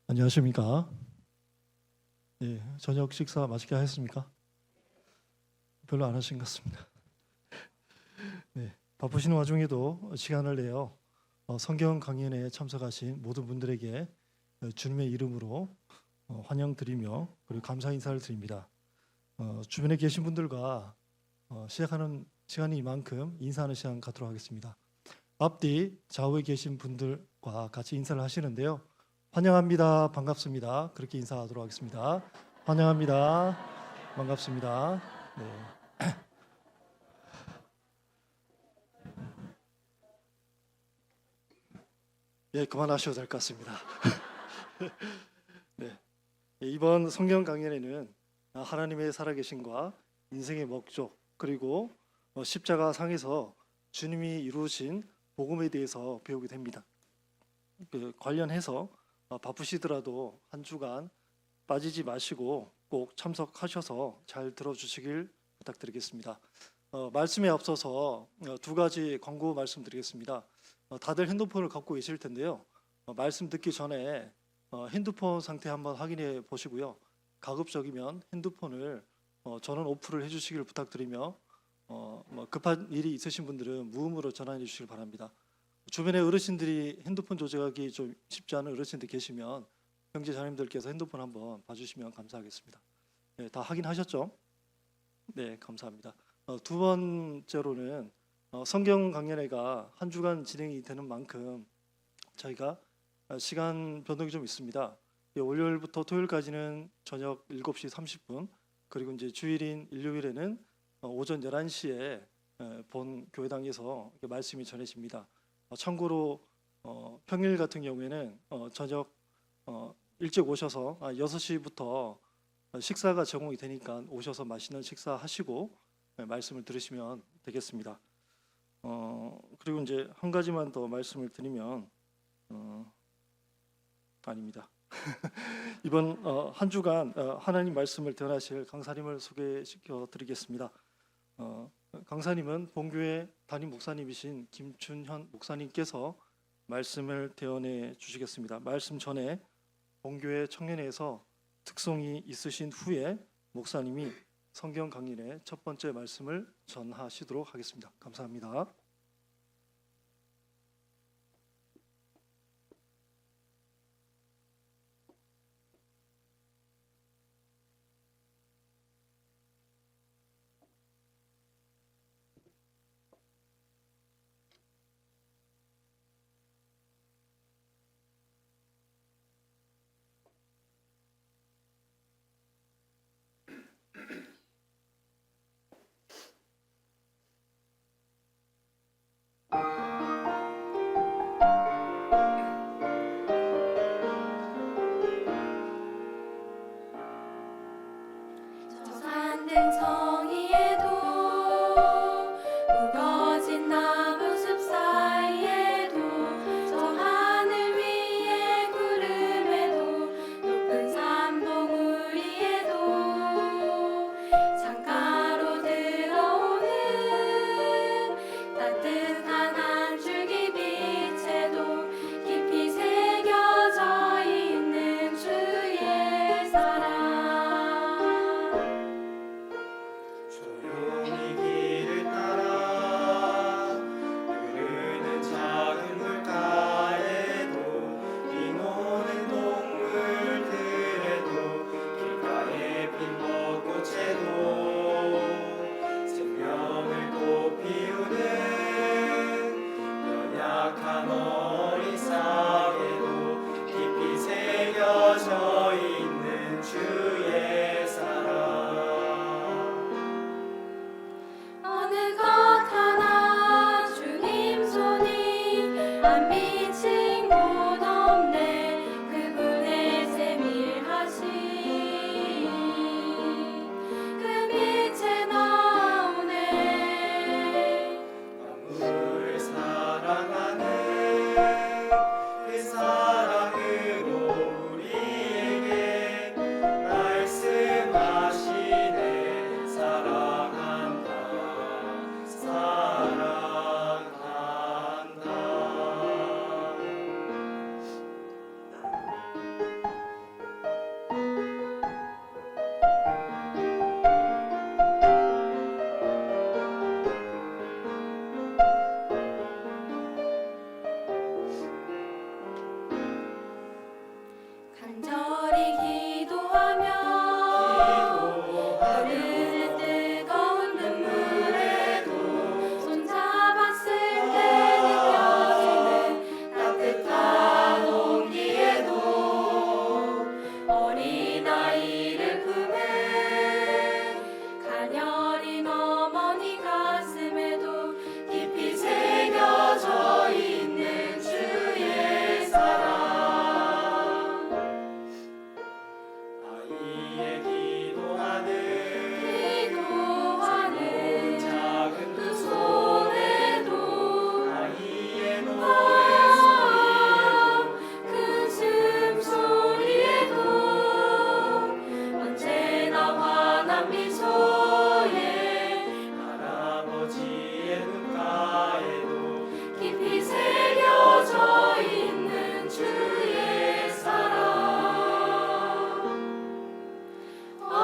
안녕하십니까? 예, 저녁 식사 맛있게 하셨습니까? 별로 안 하신 것 같습니다. 네, 바쁘신 와중에도 시간을 내어 성경 강연에 참석하신 모든 분들에게 주님의 이름으로 환영드리며 그리고 감사 인사를 드립니다. 주변에 계신 분들과 시작하는 시간이 이만큼 인사하는 시간 갖도록 하겠습니다. 앞뒤 좌우에 계신 분들과 같이 인사를 하시는데요. 환영합니다. 반갑습니다. 그렇게 인사하도록 하겠습니다. 환영합니다. 반갑습니다. 네. 예, 그만하셔도 될 것 같습니다. 네. 이번 성경 강연에는 하나님의 살아계심과 인생의 목적 그리고 십자가 상에서 주님이 이루신 복음에 대해서 배우게 됩니다. 관련해서 바쁘시더라도 한 주간 빠지지 마시고 꼭 참석하셔서 잘 들어주시길 부탁드리겠습니다. 말씀에 앞서서 두 가지 권고 말씀드리겠습니다. 다들 핸드폰을 갖고 계실 텐데요. 말씀 듣기 전에 핸드폰 상태 한번 확인해 보시고요. 가급적이면 핸드폰을 전원 오프를 해주시길 부탁드리며 급한 일이 있으신 분들은 무음으로 전환해 주시길 바랍니다. 주변에 어르신들이 핸드폰 조작하기 좀 쉽지 않은 어르신들 계시면 형제 자매님들께서 핸드폰 한번 봐주시면 감사하겠습니다. 네, 다 확인하셨죠? 네, 감사합니다. 두 번째로는 성경 강연회가 한 주간 진행이 되는 만큼 저희가 시간 변동이 좀 있습니다. 월요일부터 토요일까지는 저녁 7시 30분 그리고 이제 주일인 일요일에는 오전 11시에 본 교회당에서 말씀이 전해집니다. 참고로 평일 같은 경우에는 저녁 일찍 오셔서 6시부터 식사가 제공이 되니까 오셔서 맛있는 식사 하시고 말씀을 들으시면 되겠습니다. 그리고 이제 한 가지만 더 말씀을 드리면 아닙니다. 이번 한 주간 하나님 말씀을 대언하실 강사님을 소개시켜 드리겠습니다. 강사님은 본교회 담임 목사님이신 김춘현 목사님께서 말씀을 대언해 주시겠습니다. 말씀 전에 본교회 청년회에서 특송이 있으신 후에 목사님이 성경 강연의 첫 번째 말씀을 전하시도록 하겠습니다. 감사합니다.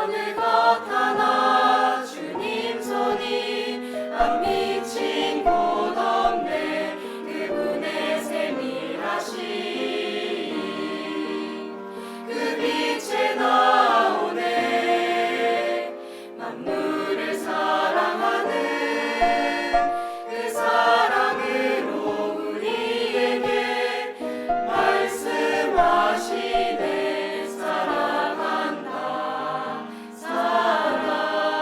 어느 것 하나 주님 손이 안 미친 곳 없네. 그분의 세밀하신 그 빛에 나오네. 만물을 사랑하는 그 사랑으로 우리에게 말씀하시네. 사랑한다, 사랑한다.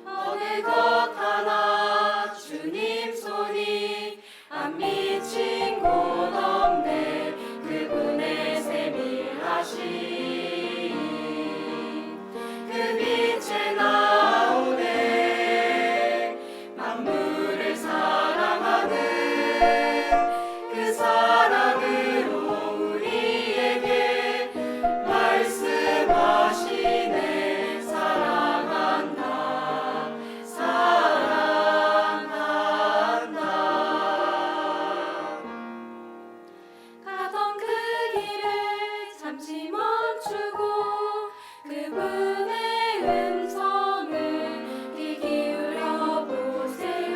어느 것 하나 주님 손이 안 미친 곳 없네. 그분의 세밀하신 그 빛에 나오네. 만물을 사랑하는 그 사랑으로 우리에게 말씀하시네. 사랑한다, 사랑한다. 가던 그 길을 잠시 멈추고 그분의 음성을 귀 기울여 보세요.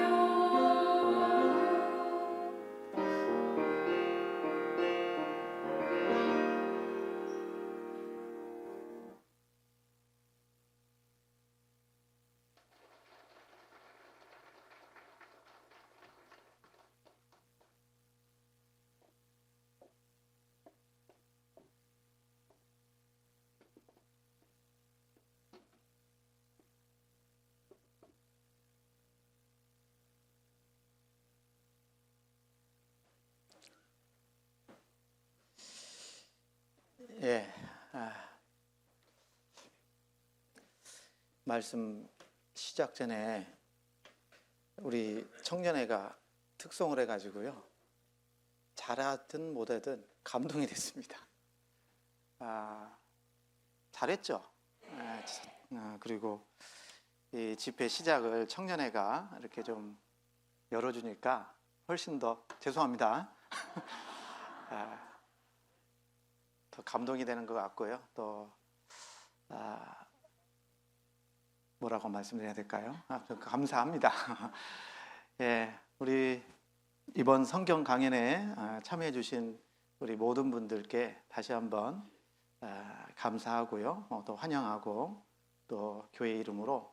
예, 말씀 시작 전에 우리 청년회가 특송을 해가지고요, 잘하든 못하든 감동이 됐습니다. 잘했죠. 그리고 이 집회 시작을 청년회가 이렇게 좀 열어주니까 훨씬 더 죄송합니다. 더 감동이 되는 것 같고요. 또 뭐라고 말씀드려야 될까요? 감사합니다. 예, 우리 이번 성경 강연에 참여해 주신 우리 모든 분들께 다시 한번 감사하고요. 또 환영하고 또 교회 이름으로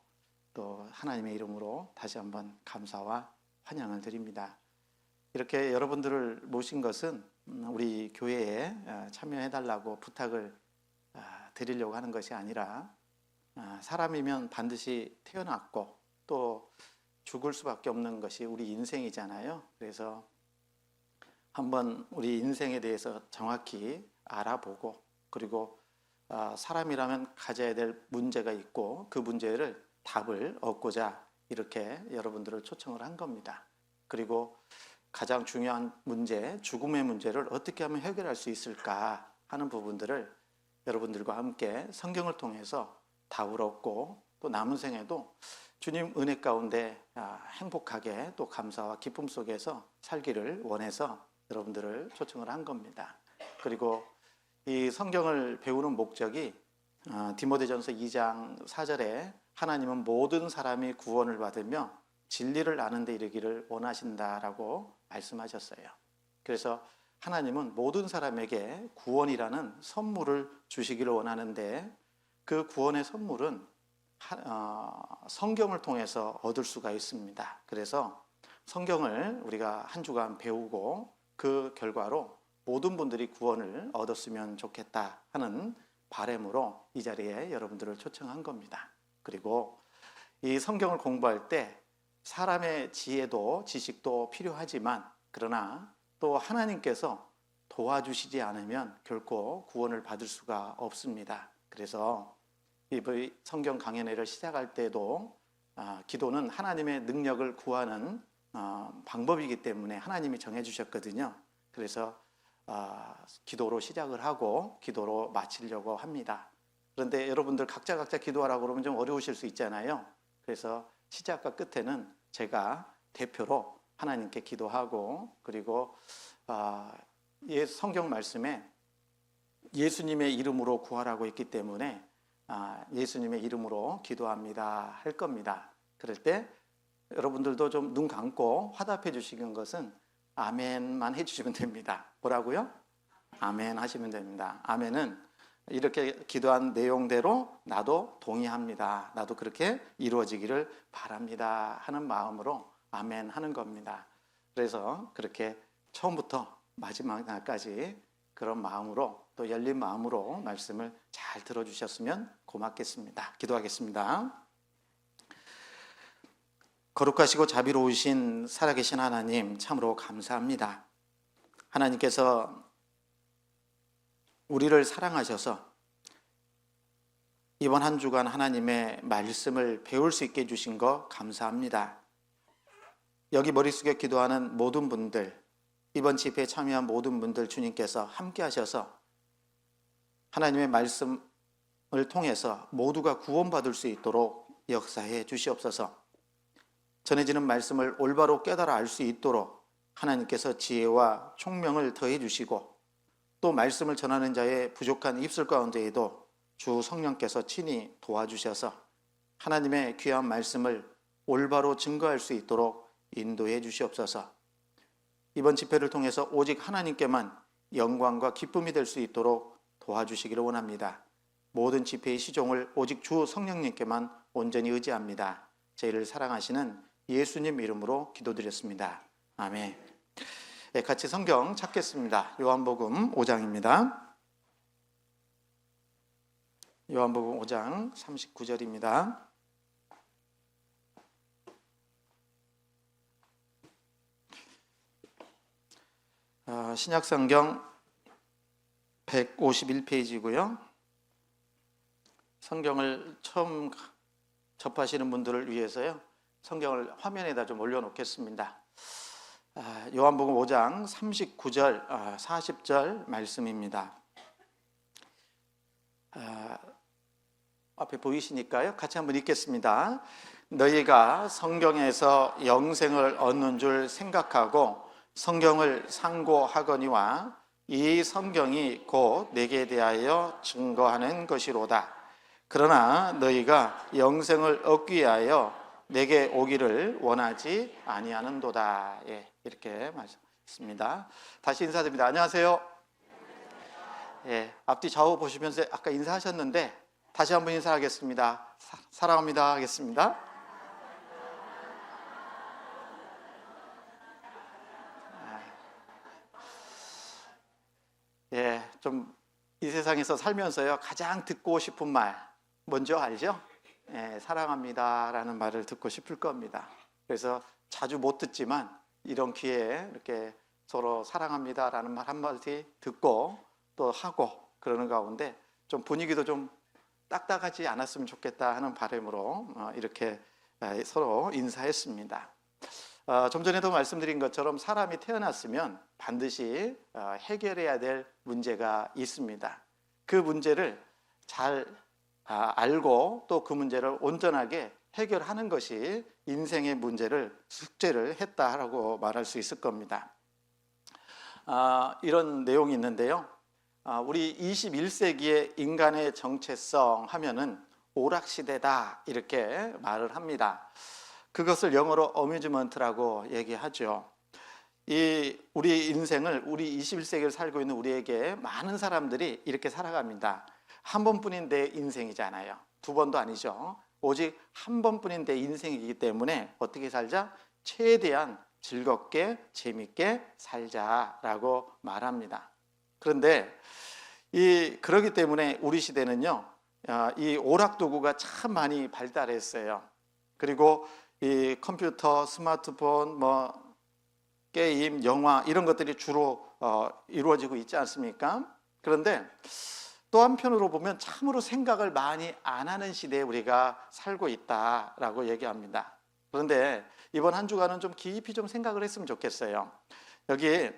또 하나님의 이름으로 다시 한번 감사와 환영을 드립니다. 이렇게 여러분들을 모신 것은 우리 교회에 참여해달라고 부탁을 드리려고 하는 것이 아니라, 사람이면 반드시 태어났고 또 죽을 수밖에 없는 것이 우리 인생이잖아요. 그래서 한번 우리 인생에 대해서 정확히 알아보고, 그리고 사람이라면 가져야 될 문제가 있고 그 문제를 답을 얻고자 이렇게 여러분들을 초청을 한 겁니다. 그리고 가장 중요한 문제, 죽음의 문제를 어떻게 하면 해결할 수 있을까 하는 부분들을 여러분들과 함께 성경을 통해서 답을 얻고, 또 남은 생에도 주님 은혜 가운데 행복하게 또 감사와 기쁨 속에서 살기를 원해서 여러분들을 초청을 한 겁니다. 그리고 이 성경을 배우는 목적이 디모데전서 2장 4절에 하나님은 모든 사람이 구원을 받으며 진리를 아는 데 이르기를 원하신다라고 말씀하셨어요. 그래서 하나님은 모든 사람에게 구원이라는 선물을 주시기를 원하는데, 그 구원의 선물은 성경을 통해서 얻을 수가 있습니다. 그래서 성경을 우리가 한 주간 배우고 그 결과로 모든 분들이 구원을 얻었으면 좋겠다 하는 바람으로 이 자리에 여러분들을 초청한 겁니다. 그리고 이 성경을 공부할 때 사람의 지혜도 지식도 필요하지만, 그러나 또 하나님께서 도와주시지 않으면 결코 구원을 받을 수가 없습니다. 그래서 이 성경 강연회를 시작할 때도 기도는 하나님의 능력을 구하는 방법이기 때문에 하나님이 정해주셨거든요. 그래서 기도로 시작을 하고 기도로 마치려고 합니다. 그런데 여러분들 각자 기도하라고 그러면 좀 어려우실 수 있잖아요. 그래서 시작과 끝에는 제가 대표로 하나님께 기도하고, 그리고 성경 말씀에 예수님의 이름으로 구하라고 했기 때문에 예수님의 이름으로 기도합니다 할 겁니다. 그럴 때 여러분들도 좀 눈 감고 화답해 주시는 것은 아멘만 해주시면 됩니다. 뭐라고요? 아멘 하시면 됩니다. 아멘은 이렇게 기도한 내용대로 나도 동의합니다. 나도 그렇게 이루어지기를 바랍니다 하는 마음으로 아멘 하는 겁니다. 그래서 그렇게 처음부터 마지막 날까지 그런 마음으로 또 열린 마음으로 말씀을 잘 들어주셨으면 고맙겠습니다. 기도하겠습니다. 거룩하시고 자비로우신 살아계신 하나님, 참으로 감사합니다. 하나님께서 우리를 사랑하셔서 이번 한 주간 하나님의 말씀을 배울 수 있게 해주신 거 감사합니다. 여기 머릿속에 기도하는 모든 분들, 이번 집회에 참여한 모든 분들 주님께서 함께 하셔서 하나님의 말씀을 통해서 모두가 구원받을 수 있도록 역사해 주시옵소서. 전해지는 말씀을 올바로 깨달아 알 수 있도록 하나님께서 지혜와 총명을 더해 주시고 또 말씀을 전하는 자의 부족한 입술 가운데에도 주 성령께서 친히 도와주셔서 하나님의 귀한 말씀을 올바로 증거할 수 있도록 인도해 주시옵소서. 이번 집회를 통해서 오직 하나님께만 영광과 기쁨이 될 수 있도록 도와주시기를 원합니다. 모든 집회의 시종을 오직 주 성령님께만 온전히 의지합니다. 저희를 사랑하시는 예수님 이름으로 기도드렸습니다. 아멘. 네, 같이 성경 찾겠습니다. 요한복음 5장입니다. 요한복음 5장 39절입니다. 신약성경 151페이지고요. 성경을 처음 접하시는 분들을 위해서요, 성경을 화면에다 좀 올려놓겠습니다. 요한복음 5장 39절, 40절 말씀입니다. 앞에 보이시니까요. 같이 한번 읽겠습니다. 너희가 성경에서 영생을 얻는 줄 생각하고 성경을 상고하거니와 이 성경이 곧 내게 대하여 증거하는 것이로다. 그러나 너희가 영생을 얻기 위하여 내게 오기를 원하지 아니하는도다. 예, 이렇게 말씀했습니다. 다시 인사드립니다. 안녕하세요. 예, 앞뒤 좌우 보시면서 아까 인사하셨는데 다시 한번 인사하겠습니다. 사랑합니다 하겠습니다. 예, 좀 이 세상에서 살면서요 가장 듣고 싶은 말 뭔지 알죠? 예, 사랑합니다라는 말을 듣고 싶을 겁니다. 그래서 자주 못 듣지만 이런 기회에 이렇게 서로 사랑합니다라는 말 한마디 듣고 또 하고 그러는 가운데 좀 분위기도 좀 딱딱하지 않았으면 좋겠다 하는 바람으로 이렇게 서로 인사했습니다. 좀 전에도 말씀드린 것처럼 사람이 태어났으면 반드시 해결해야 될 문제가 있습니다. 그 문제를 잘 알고 또 그 문제를 온전하게 해결하는 것이 인생의 문제를 숙제를 했다라고 말할 수 있을 겁니다. 이런 내용이 있는데요. 우리 21세기의 인간의 정체성 하면은 오락시대다 이렇게 말을 합니다. 그것을 영어로 어뮤즈먼트라고 얘기하죠. 우리 인생을, 우리 21세기를 살고 있는 우리에게 많은 사람들이 이렇게 살아갑니다. 한 번뿐인 내 인생이잖아요. 두 번도 아니죠. 오직 한 번뿐인 내 인생이기 때문에 어떻게 살자? 최대한 즐겁게 재밌게 살자라고 말합니다. 그런데 그러기 때문에 우리 시대는요, 이 오락도구가 참 많이 발달했어요. 그리고 이 컴퓨터, 스마트폰, 게임, 영화 이런 것들이 주로 이루어지고 있지 않습니까? 그런데 또 한편으로 보면 참으로 생각을 많이 안 하는 시대에 우리가 살고 있다라고 얘기합니다. 그런데 이번 한 주간은 좀 깊이 좀 생각을 했으면 좋겠어요. 여기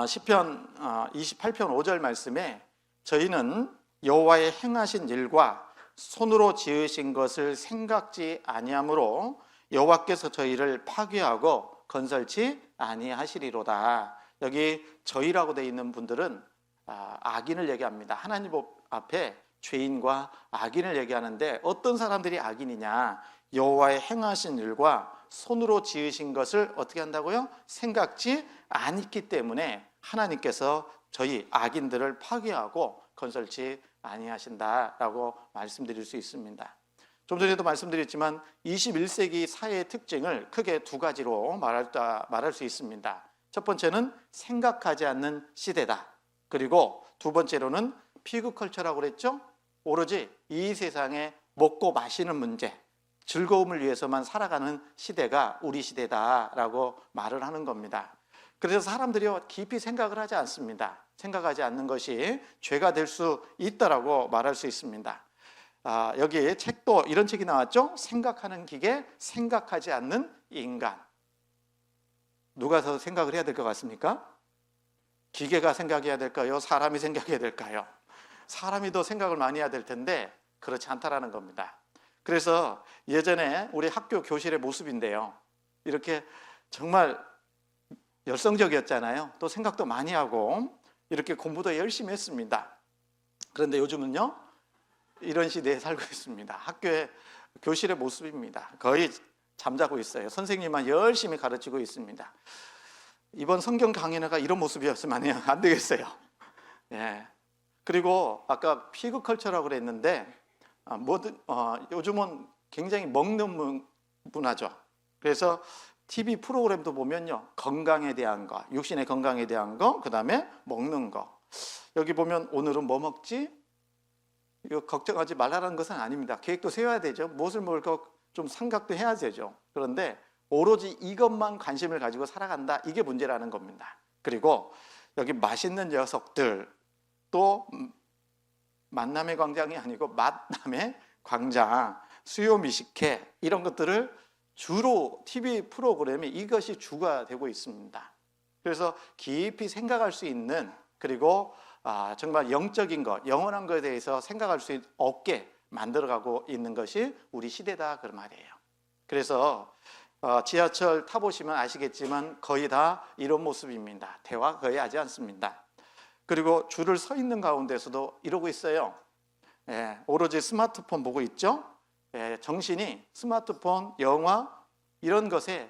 시편 28편 5절 말씀에 저희는 여호와의 행하신 일과 손으로 지으신 것을 생각지 아니하므로 여호와께서 저희를 파괴하고 건설치 아니하시리로다. 여기 저희라고 되어 있는 분들은 악인을 얘기합니다. 하나님 앞에 죄인과 악인을 얘기하는데 어떤 사람들이 악인이냐? 여호와의 행하신 일과 손으로 지으신 것을 어떻게 한다고요? 생각지 않기 때문에 하나님께서 저희 악인들을 파괴하고 건설치 아니하신다라고 말씀드릴 수 있습니다. 좀 전에도 말씀드렸지만 21세기 사회의 특징을 크게 두 가지로 말할 수 있습니다. 첫 번째는 생각하지 않는 시대다. 그리고 두 번째로는 피그컬처라고 그랬죠. 오로지 이 세상에 먹고 마시는 문제, 즐거움을 위해서만 살아가는 시대가 우리 시대다라고 말을 하는 겁니다. 그래서 사람들이 깊이 생각을 하지 않습니다. 생각하지 않는 것이 죄가 될 수 있다라고 말할 수 있습니다. 여기 책도 이런 책이 나왔죠. 생각하는 기계, 생각하지 않는 인간. 누가 더 생각을 해야 될 것 같습니까? 기계가 생각해야 될까요? 사람이 생각해야 될까요? 사람이 더 생각을 많이 해야 될 텐데 그렇지 않다라는 겁니다. 그래서 예전에 우리 학교 교실의 모습인데요, 이렇게 정말 열성적이었잖아요. 또 생각도 많이 하고 이렇게 공부도 열심히 했습니다. 그런데 요즘은요, 이런 시대에 살고 있습니다. 학교의 교실의 모습입니다. 거의 잠자고 있어요. 선생님만 열심히 가르치고 있습니다. 이번 성경 강연회가 이런 모습이었으면 안 되겠어요. 예. 그리고 아까 피그컬처라고 그랬는데 요즘은 굉장히 먹는 문화죠. 그래서 TV 프로그램도 보면요, 건강에 대한 거, 육신의 건강에 대한 거, 그 다음에 먹는 거. 여기 보면 오늘은 뭐 먹지? 이거 걱정하지 말라는 것은 아닙니다. 계획도 세워야 되죠. 무엇을 먹을까 좀 생각도 해야 되죠. 그런데 오로지 이것만 관심을 가지고 살아간다, 이게 문제라는 겁니다. 그리고 여기 맛있는 녀석들, 또 만남의 광장이 아니고 만남의 광장, 수요 미식회, 이런 것들을 주로 TV 프로그램이 이것이 주가 되고 있습니다. 그래서 깊이 생각할 수 있는, 그리고 정말 영적인 것, 영원한 것에 대해서 생각할 수 없게 만들어가고 있는 것이 우리 시대다, 그 말이에요. 그래서 지하철 타보시면 아시겠지만 거의 다 이런 모습입니다. 대화 거의 하지 않습니다. 그리고 줄을 서 있는 가운데서도 이러고 있어요. 예, 오로지 스마트폰 보고 있죠. 예, 정신이 스마트폰, 영화 이런 것에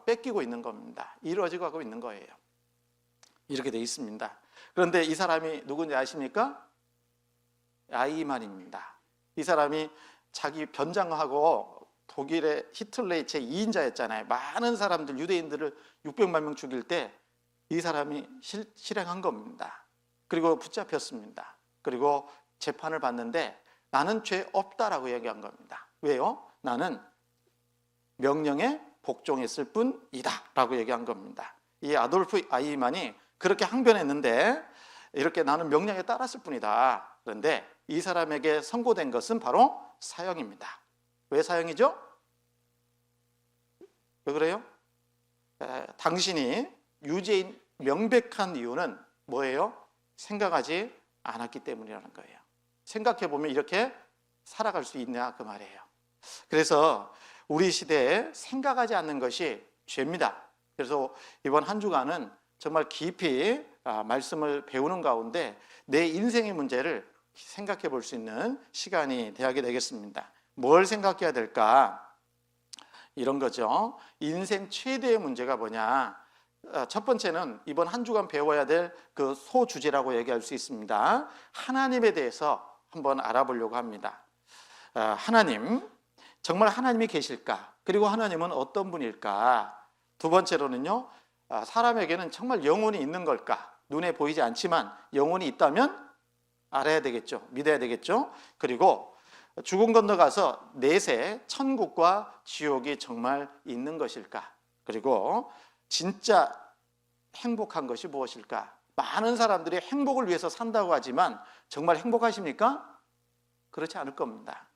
뺏기고 있는 겁니다. 이루어지고 하고 있는 거예요. 이렇게 돼 있습니다. 그런데 이 사람이 누군지 아십니까? 아이만입니다. 이 사람이 자기 변장하고 독일의 히틀러의 제2인자였잖아요. 많은 사람들, 유대인들을 600만 명 죽일 때 이 사람이 실행한 겁니다. 그리고 붙잡혔습니다. 그리고 재판을 받는데 나는 죄 없다라고 얘기한 겁니다. 왜요? 나는 명령에 복종했을 뿐이다 라고 얘기한 겁니다. 이 아돌프 아이만이 그렇게 항변했는데 이렇게 나는 명령에 따랐을 뿐이다. 그런데 이 사람에게 선고된 것은 바로 사형입니다. 왜 사형이죠? 왜 그래요? 당신이 유죄인 명백한 이유는 뭐예요? 생각하지 않았기 때문이라는 거예요. 생각해보면 이렇게 살아갈 수 있냐, 그 말이에요. 그래서 우리 시대에 생각하지 않는 것이 죄입니다. 그래서 이번 한 주간은 정말 깊이 말씀을 배우는 가운데 내 인생의 문제를 생각해 볼 수 있는 시간이 되게 되겠습니다. 뭘 생각해야 될까? 이런 거죠. 인생 최대의 문제가 뭐냐? 첫 번째는 이번 한 주간 배워야 될 그 소주제라고 얘기할 수 있습니다. 하나님에 대해서 한번 알아보려고 합니다. 하나님, 정말 하나님이 계실까? 그리고 하나님은 어떤 분일까? 두 번째로는요, 사람에게는 정말 영혼이 있는 걸까? 눈에 보이지 않지만 영혼이 있다면 알아야 되겠죠. 믿어야 되겠죠. 그리고 죽음 건너가서 내세 천국과 지옥이 정말 있는 것일까? 그리고 진짜 행복한 것이 무엇일까? 많은 사람들이 행복을 위해서 산다고 하지만 정말 행복하십니까? 그렇지 않을 겁니다.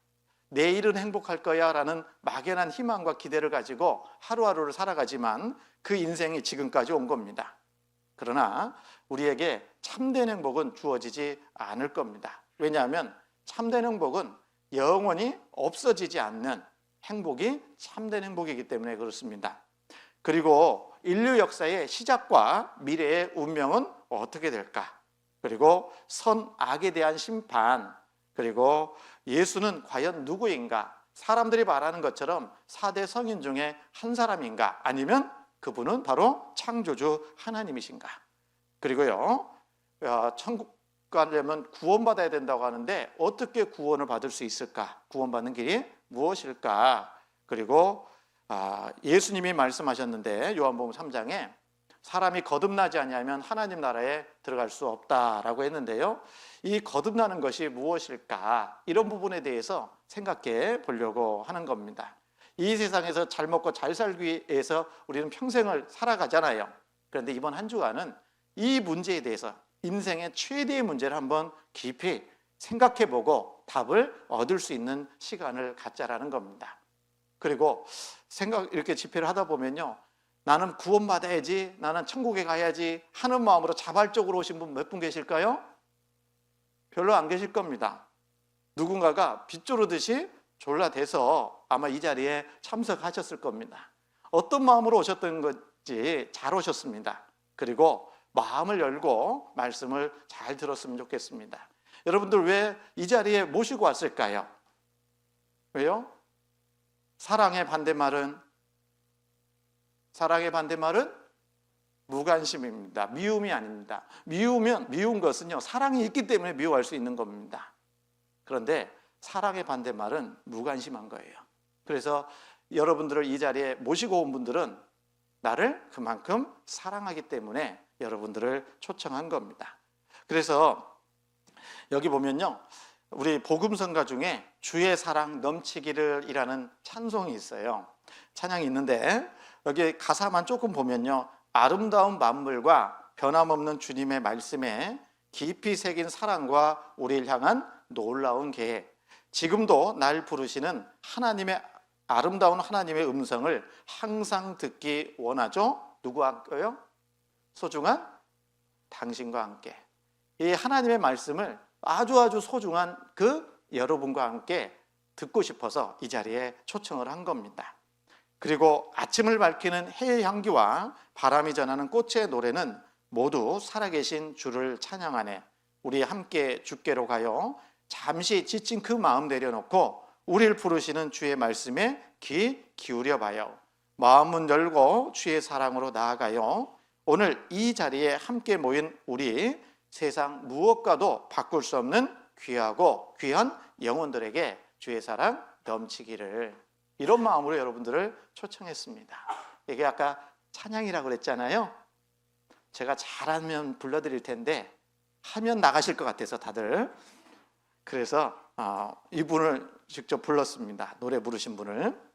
내일은 행복할 거야 라는 막연한 희망과 기대를 가지고 하루하루를 살아가지만 그 인생이 지금까지 온 겁니다. 그러나 우리에게 참된 행복은 주어지지 않을 겁니다. 왜냐하면 참된 행복은 영원히 없어지지 않는 행복이 참된 행복이기 때문에 그렇습니다. 그리고 인류 역사의 시작과 미래의 운명은 어떻게 될까? 그리고 선악에 대한 심판, 그리고 예수는 과연 누구인가? 사람들이 말하는 것처럼 4대 성인 중에 한 사람인가? 아니면 그분은 바로 창조주 하나님이신가? 그리고요, 천국 가려면 구원받아야 된다고 하는데 어떻게 구원을 받을 수 있을까? 구원받는 길이 무엇일까? 그리고 예수님이 말씀하셨는데 요한복음 3장에 사람이 거듭나지 아니하면 하나님 나라에 들어갈 수 없다라고 했는데요. 이 거듭나는 것이 무엇일까? 이런 부분에 대해서 생각해 보려고 하는 겁니다. 이 세상에서 잘 먹고 잘 살기 위해서 우리는 평생을 살아가잖아요. 그런데 이번 한 주간은 이 문제에 대해서 인생의 최대의 문제를 한번 깊이 생각해 보고 답을 얻을 수 있는 시간을 갖자라는 겁니다. 그리고 이렇게 집회를 하다 보면요, 나는 구원받아야지, 나는 천국에 가야지 하는 마음으로 자발적으로 오신 분 몇 분 계실까요? 별로 안 계실 겁니다. 누군가가 빗조르듯이 졸라대서 아마 이 자리에 참석하셨을 겁니다. 어떤 마음으로 오셨던 건지 잘 오셨습니다. 그리고 마음을 열고 말씀을 잘 들었으면 좋겠습니다. 여러분들 왜 이 자리에 모시고 왔을까요? 왜요? 사랑의 반대말은 무관심입니다. 미움이 아닙니다. 미운 것은요, 사랑이 있기 때문에 미워할 수 있는 겁니다. 그런데 사랑의 반대말은 무관심한 거예요. 그래서 여러분들을 이 자리에 모시고 온 분들은 나를 그만큼 사랑하기 때문에 여러분들을 초청한 겁니다. 그래서 여기 보면요, 우리 복음성가 중에 주의 사랑 넘치기를 이라는 찬송이 있어요. 찬양이 있는데 여기 가사만 조금 보면요, 아름다운 만물과 변함없는 주님의 말씀에 깊이 새긴 사랑과 우리를 향한 놀라운 계획, 지금도 날 부르시는 아름다운 하나님의 음성을 항상 듣기 원하죠. 누구와 함께요? 소중한 당신과 함께. 이 하나님의 말씀을 아주 소중한 여러분과 함께 듣고 싶어서 이 자리에 초청을 한 겁니다. 그리고 아침을 밝히는 해의 향기와 바람이 전하는 꽃의 노래는 모두 살아계신 주를 찬양하네. 우리 함께 주께로 가요. 잠시 지친 그 마음 내려놓고 우리를 부르시는 주의 말씀에 귀 기울여 봐요. 마음은 열고 주의 사랑으로 나아가요. 오늘 이 자리에 함께 모인 우리 세상 무엇과도 바꿀 수 없는 귀하고 귀한 영혼들에게 주의 사랑 넘치기를, 이런 마음으로 여러분들을 초청했습니다. 이게 아까 찬양이라고 그랬잖아요. 제가 잘하면 불러드릴 텐데 하면 나가실 것 같아서 다들, 그래서 이분을 직접 불렀습니다. 노래 부르신 분을.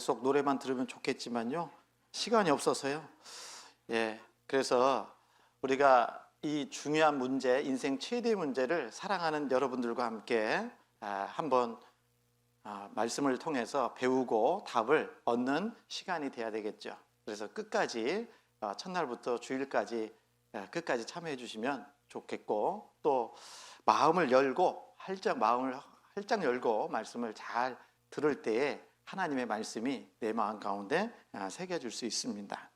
계속 노래만 들으면 좋겠지만요, 시간이 없어서요. 예, 그래서 우리가 이 중요한 문제, 인생 최대 문제를 사랑하는 여러분들과 함께 한번 말씀을 통해서 배우고 답을 얻는 시간이 돼야 되겠죠. 그래서 끝까지 첫날부터 주일까지 끝까지 참여해 주시면 좋겠고, 또 마음을 열고 마음을 활짝 열고 말씀을 잘 들을 때에 하나님의 말씀이 내 마음 가운데 새겨질 수 있습니다.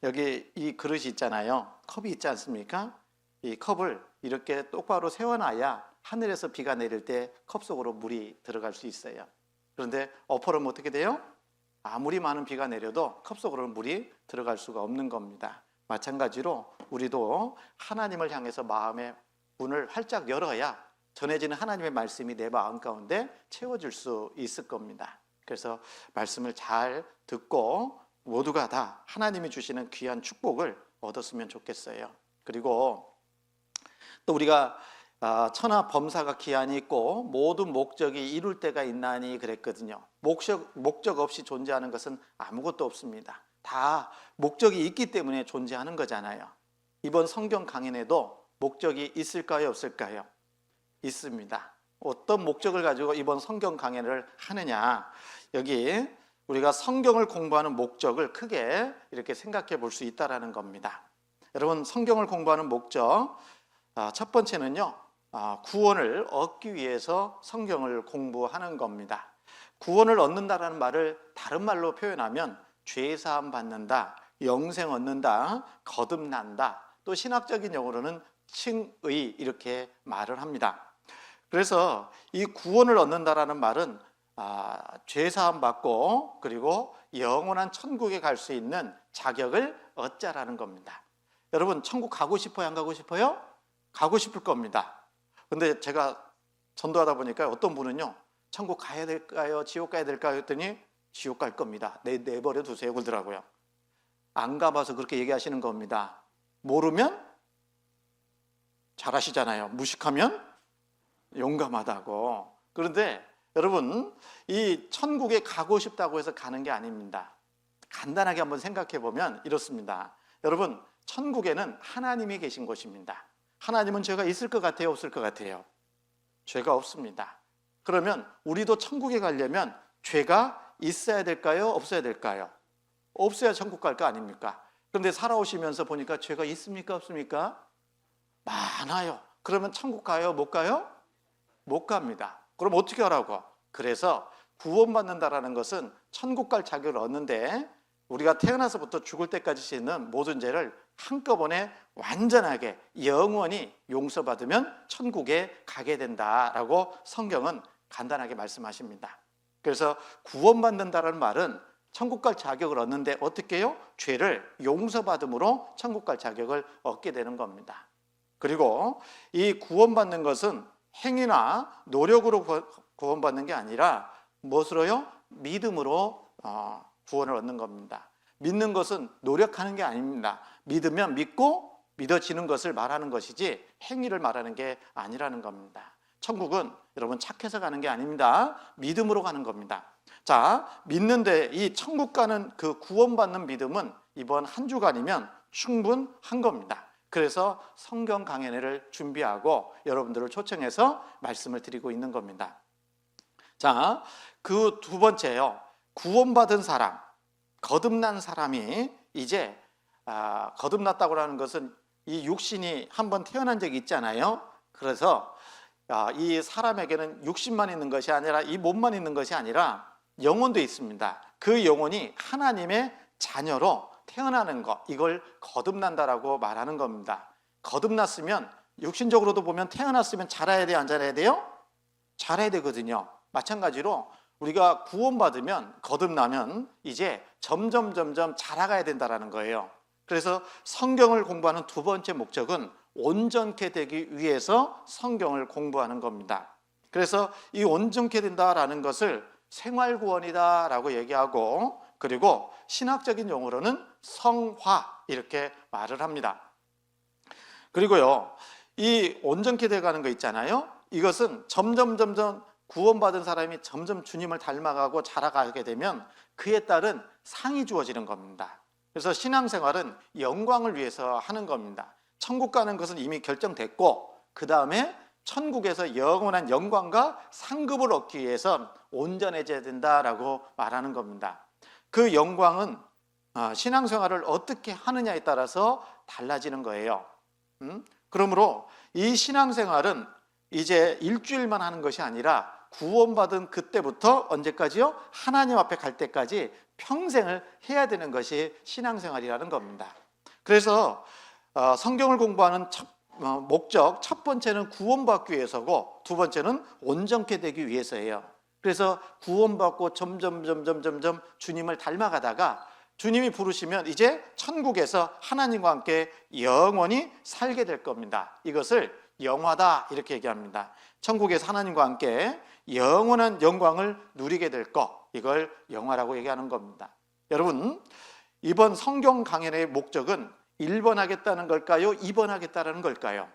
여기 이 그릇이 있잖아요. 컵이 있지 않습니까? 이 컵을 이렇게 똑바로 세워놔야 하늘에서 비가 내릴 때 컵 속으로 물이 들어갈 수 있어요. 그런데 엎어놓으면 어떻게 돼요? 아무리 많은 비가 내려도 컵 속으로 물이 들어갈 수가 없는 겁니다. 마찬가지로 우리도 하나님을 향해서 마음의 문을 활짝 열어야 전해지는 하나님의 말씀이 내 마음 가운데 채워질 수 있을 겁니다. 그래서 말씀을 잘 듣고 모두가 다 하나님이 주시는 귀한 축복을 얻었으면 좋겠어요. 그리고 또 우리가 천하 범사가 기한이 있고 모든 목적이 이룰 때가 있나니 그랬거든요. 목적 없이 존재하는 것은 아무것도 없습니다. 다 목적이 있기 때문에 존재하는 거잖아요. 이번 성경 강연에도 목적이 있을까요, 없을까요? 있습니다. 어떤 목적을 가지고 이번 성경 강연을 하느냐, 여기 우리가 성경을 공부하는 목적을 크게 이렇게 생각해 볼 수 있다는 겁니다. 여러분, 성경을 공부하는 목적, 첫 번째는요, 구원을 얻기 위해서 성경을 공부하는 겁니다. 구원을 얻는다라는 말을 다른 말로 표현하면 죄사함 받는다, 영생 얻는다, 거듭난다, 또 신학적인 용어로는 칭의, 이렇게 말을 합니다. 그래서 이 구원을 얻는다라는 말은 죄사함 받고 그리고 영원한 천국에 갈 수 있는 자격을 얻자라는 겁니다. 여러분, 천국 가고 싶어요, 안 가고 싶어요? 가고 싶을 겁니다. 근데 제가 전도하다 보니까 어떤 분은요, 천국 가야 될까요, 지옥 가야 될까요 했더니 지옥 갈 겁니다. 내버려 두세요 그러더라고요. 안 가봐서 그렇게 얘기하시는 겁니다. 모르면 잘하시잖아요. 무식하면 용감하다고. 그런데 여러분, 이 천국에 가고 싶다고 해서 가는 게 아닙니다. 간단하게 한번 생각해 보면 이렇습니다. 여러분, 천국에는 하나님이 계신 곳입니다. 하나님은 죄가 있을 것 같아요, 없을 것 같아요? 죄가 없습니다. 그러면 우리도 천국에 가려면 죄가 있어야 될까요, 없어야 될까요? 없어야 천국 갈 거 아닙니까? 그런데 살아오시면서 보니까 죄가 있습니까, 없습니까? 많아요. 그러면 천국 가요, 못 가요? 못 갑니다. 그럼 어떻게 하라고? 그래서 구원받는다라는 것은 천국 갈 자격을 얻는데, 우리가 태어나서부터 죽을 때까지 짓는 모든 죄를 한꺼번에 완전하게 영원히 용서받으면 천국에 가게 된다라고 성경은 간단하게 말씀하십니다. 그래서 구원받는다라는 말은 천국 갈 자격을 얻는데 어떻게 해요? 죄를 용서받음으로 천국 갈 자격을 얻게 되는 겁니다. 그리고 이 구원받는 것은 행위나 노력으로 구원받는 게 아니라 무엇으로요? 믿음으로 구원을 얻는 겁니다. 믿는 것은 노력하는 게 아닙니다. 믿으면 믿고 믿어지는 것을 말하는 것이지 행위를 말하는 게 아니라는 겁니다. 천국은 여러분 착해서 가는 게 아닙니다. 믿음으로 가는 겁니다. 자, 믿는데 이 천국 가는 그 구원받는 믿음은 이번 한 주간이면 충분한 겁니다. 그래서 성경 강연회를 준비하고 여러분들을 초청해서 말씀을 드리고 있는 겁니다. 자, 그 두 번째요. 구원받은 사람, 거듭난 사람이 이제 거듭났다고 하는 것은 이 육신이 한번 태어난 적이 있잖아요. 그래서 이 사람에게는 육신만 있는 것이 아니라, 이 몸만 있는 것이 아니라 영혼도 있습니다. 그 영혼이 하나님의 자녀로 태어나는 것, 이걸 거듭난다라고 말하는 겁니다. 거듭났으면 육신적으로도 보면 태어났으면 자라야 돼요, 안 자라야 돼요? 자라야 되거든요. 마찬가지로 우리가 구원받으면, 거듭나면 이제 점점 자라가야 된다는 거예요. 그래서 성경을 공부하는 두 번째 목적은 온전케 되기 위해서 성경을 공부하는 겁니다. 그래서 이 온전케 된다라는 것을 생활구원이다라고 얘기하고, 그리고 신학적인 용어로는 성화, 이렇게 말을 합니다. 그리고요, 이 온전케 돼가는 거 있잖아요. 이것은 점점 구원받은 사람이 점점 주님을 닮아가고 자라가게 되면 그에 따른 상이 주어지는 겁니다. 그래서 신앙생활은 영광을 위해서 하는 겁니다. 천국 가는 것은 이미 결정됐고 그 다음에 천국에서 영원한 영광과 상급을 얻기 위해선 온전해져야 된다라고 말하는 겁니다. 그 영광은 신앙생활을 어떻게 하느냐에 따라서 달라지는 거예요. 그러므로 이 신앙생활은 이제 일주일만 하는 것이 아니라 구원받은 그때부터 언제까지요? 하나님 앞에 갈 때까지 평생을 해야 되는 것이 신앙생활이라는 겁니다. 그래서 성경을 공부하는 목적, 첫 번째는 구원받기 위해서고 두 번째는 온전케 되기 위해서예요. 그래서 구원받고 점점 주님을 닮아가다가 주님이 부르시면 이제 천국에서 하나님과 함께 영원히 살게 될 겁니다. 이것을 영화다 이렇게 얘기합니다. 천국에서 하나님과 함께 영원한 영광을 누리게 될 것, 이걸 영화라고 얘기하는 겁니다. 여러분, 이번 성경 강연의 목적은 1번 하겠다는 걸까요? 2번 하겠다는 걸까요?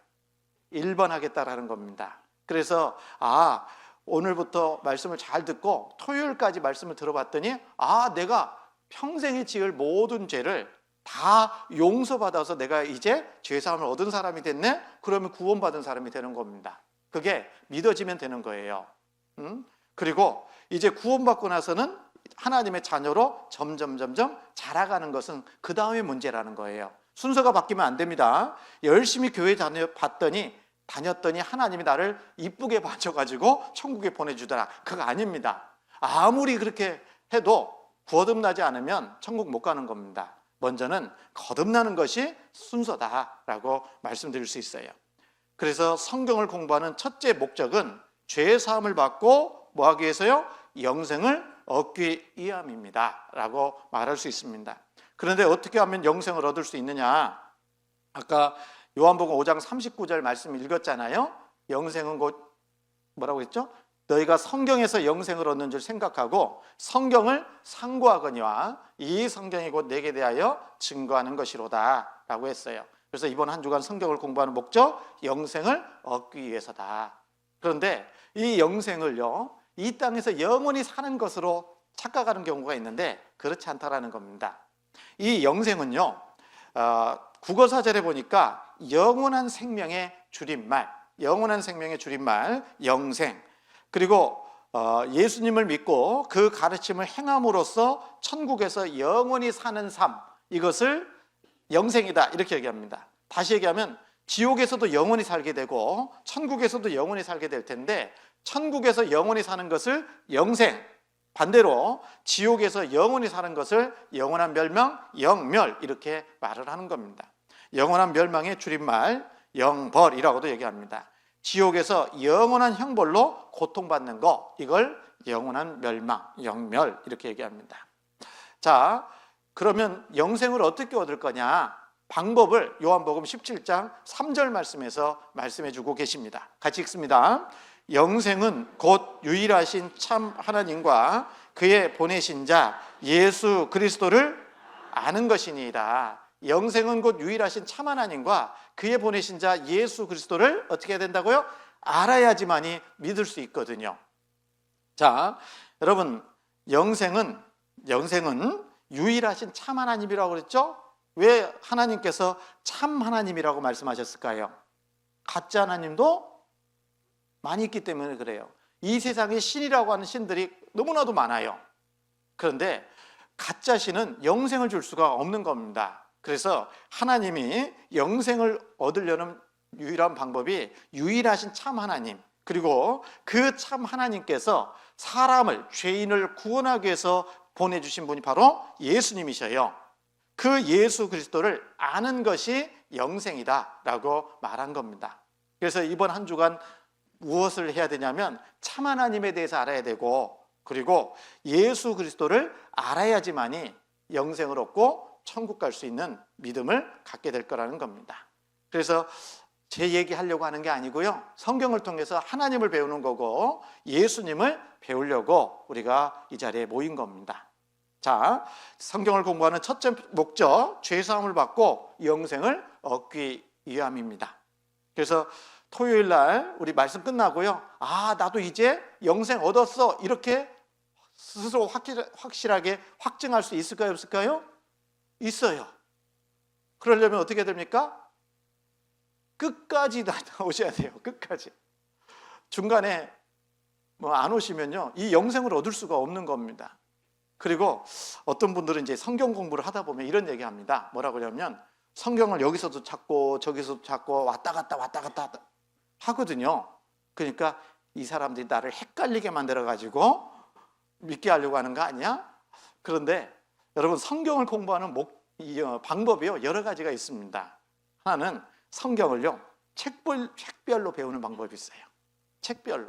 1번 하겠다라는 겁니다. 그래서 오늘부터 말씀을 잘 듣고 토요일까지 말씀을 들어봤더니 내가 평생에 지을 모든 죄를 다 용서받아서 내가 이제 죄사함을 얻은 사람이 됐네? 그러면 구원받은 사람이 되는 겁니다. 그게 믿어지면 되는 거예요. 그리고 이제 구원받고 나서는 하나님의 자녀로 점점 자라가는 것은 그 다음의 문제라는 거예요. 순서가 바뀌면 안 됩니다. 열심히 교회 다녔더니 하나님이 나를 이쁘게 봐줘가지고 천국에 보내주더라. 그거 아닙니다. 아무리 그렇게 해도 거듭나지 않으면 천국 못 가는 겁니다. 먼저는 거듭나는 것이 순서다라고 말씀드릴 수 있어요. 그래서 성경을 공부하는 첫째 목적은 죄 사함을 받고 뭐 하기 위해서요? 영생을 얻기 위함입니다 라고 말할 수 있습니다. 그런데 어떻게 하면 영생을 얻을 수 있느냐? 아까 요한복음 5장 39절 말씀 읽었잖아요. 영생은 곧 뭐라고 했죠? 너희가 성경에서 영생을 얻는 줄 생각하고 성경을 상고하거니와 이 성경이 곧 내게 대하여 증거하는 것이로다 라고 했어요. 그래서 이번 한 주간 성경을 공부하는 목적, 영생을 얻기 위해서다. 그런데 이 영생을요, 이 땅에서 영원히 사는 것으로 착각하는 경우가 있는데 그렇지 않다라는 겁니다. 이 영생은요, 국어사전에 보니까 영원한 생명의 줄임말, 영생. 그리고 예수님을 믿고 그 가르침을 행함으로써 천국에서 영원히 사는 삶, 이것을 영생이다 이렇게 얘기합니다. 다시 얘기하면 지옥에서도 영원히 살게 되고 천국에서도 영원히 살게 될 텐데 천국에서 영원히 사는 것을 영생, 반대로 지옥에서 영원히 사는 것을 영원한 멸망, 영멸 이렇게 말을 하는 겁니다. 영원한 멸망의 줄임말 영벌이라고도 얘기합니다. 지옥에서 영원한 형벌로 고통받는 거, 이걸 영원한 멸망, 영멸 이렇게 얘기합니다. 자, 그러면 영생을 어떻게 얻을 거냐? 방법을 요한복음 17장 3절 말씀에서 말씀해 주고 계십니다. 같이 읽습니다. 영생은 곧 유일하신 참 하나님과 그의 보내신 자 예수 그리스도를 아는 것이니이다. 영생은 곧 유일하신 참 하나님과 그의 보내신 자 예수 그리스도를 어떻게 해야 된다고요? 알아야지만이 믿을 수 있거든요. 자, 여러분, 영생은 유일하신 참 하나님이라고 그랬죠? 왜 하나님께서 참 하나님이라고 말씀하셨을까요? 가짜 하나님도 많이 있기 때문에 그래요. 이 세상에 신이라고 하는 신들이 너무나도 많아요. 그런데 가짜 신은 영생을 줄 수가 없는 겁니다. 그래서 하나님이 영생을 얻으려는 유일한 방법이 유일하신 참 하나님, 그리고 그 참 하나님께서 사람을, 죄인을 구원하기 위해서 보내주신 분이 바로 예수님이셔요. 그 예수 그리스도를 아는 것이 영생이다라고 말한 겁니다. 그래서 이번 한 주간 무엇을 해야 되냐면 참 하나님에 대해서 알아야 되고, 그리고 예수 그리스도를 알아야지만이 영생을 얻고 천국 갈 수 있는 믿음을 갖게 될 거라는 겁니다. 그래서 제 얘기하려고 하는 게 아니고요, 성경을 통해서 하나님을 배우는 거고 예수님을 배우려고 우리가 이 자리에 모인 겁니다. 자, 성경을 공부하는 첫째 목적, 죄사함을 받고 영생을 얻기 위함입니다. 그래서 토요일 날 우리 말씀 끝나고요, 나도 이제 영생 얻었어 이렇게 스스로 확실하게 확증할 수 있을까요? 없을까요? 있어요. 그러려면 어떻게 됩니까? 끝까지 나오셔야 돼요. 끝까지. 중간에 뭐 안 오시면요, 이 영생을 얻을 수가 없는 겁니다. 그리고 어떤 분들은 이제 성경 공부를 하다 보면 이런 얘기합니다. 뭐라고 하냐면 성경을 여기서도 찾고 저기서도 찾고 왔다 갔다 하거든요. 그러니까 이 사람들이 나를 헷갈리게 만들어 가지고 믿게 하려고 하는 거 아니야? 그런데 여러분, 성경을 공부하는 방법이요, 여러 가지가 있습니다. 하나는 성경을요, 책별로 배우는 방법이 있어요. 책별로.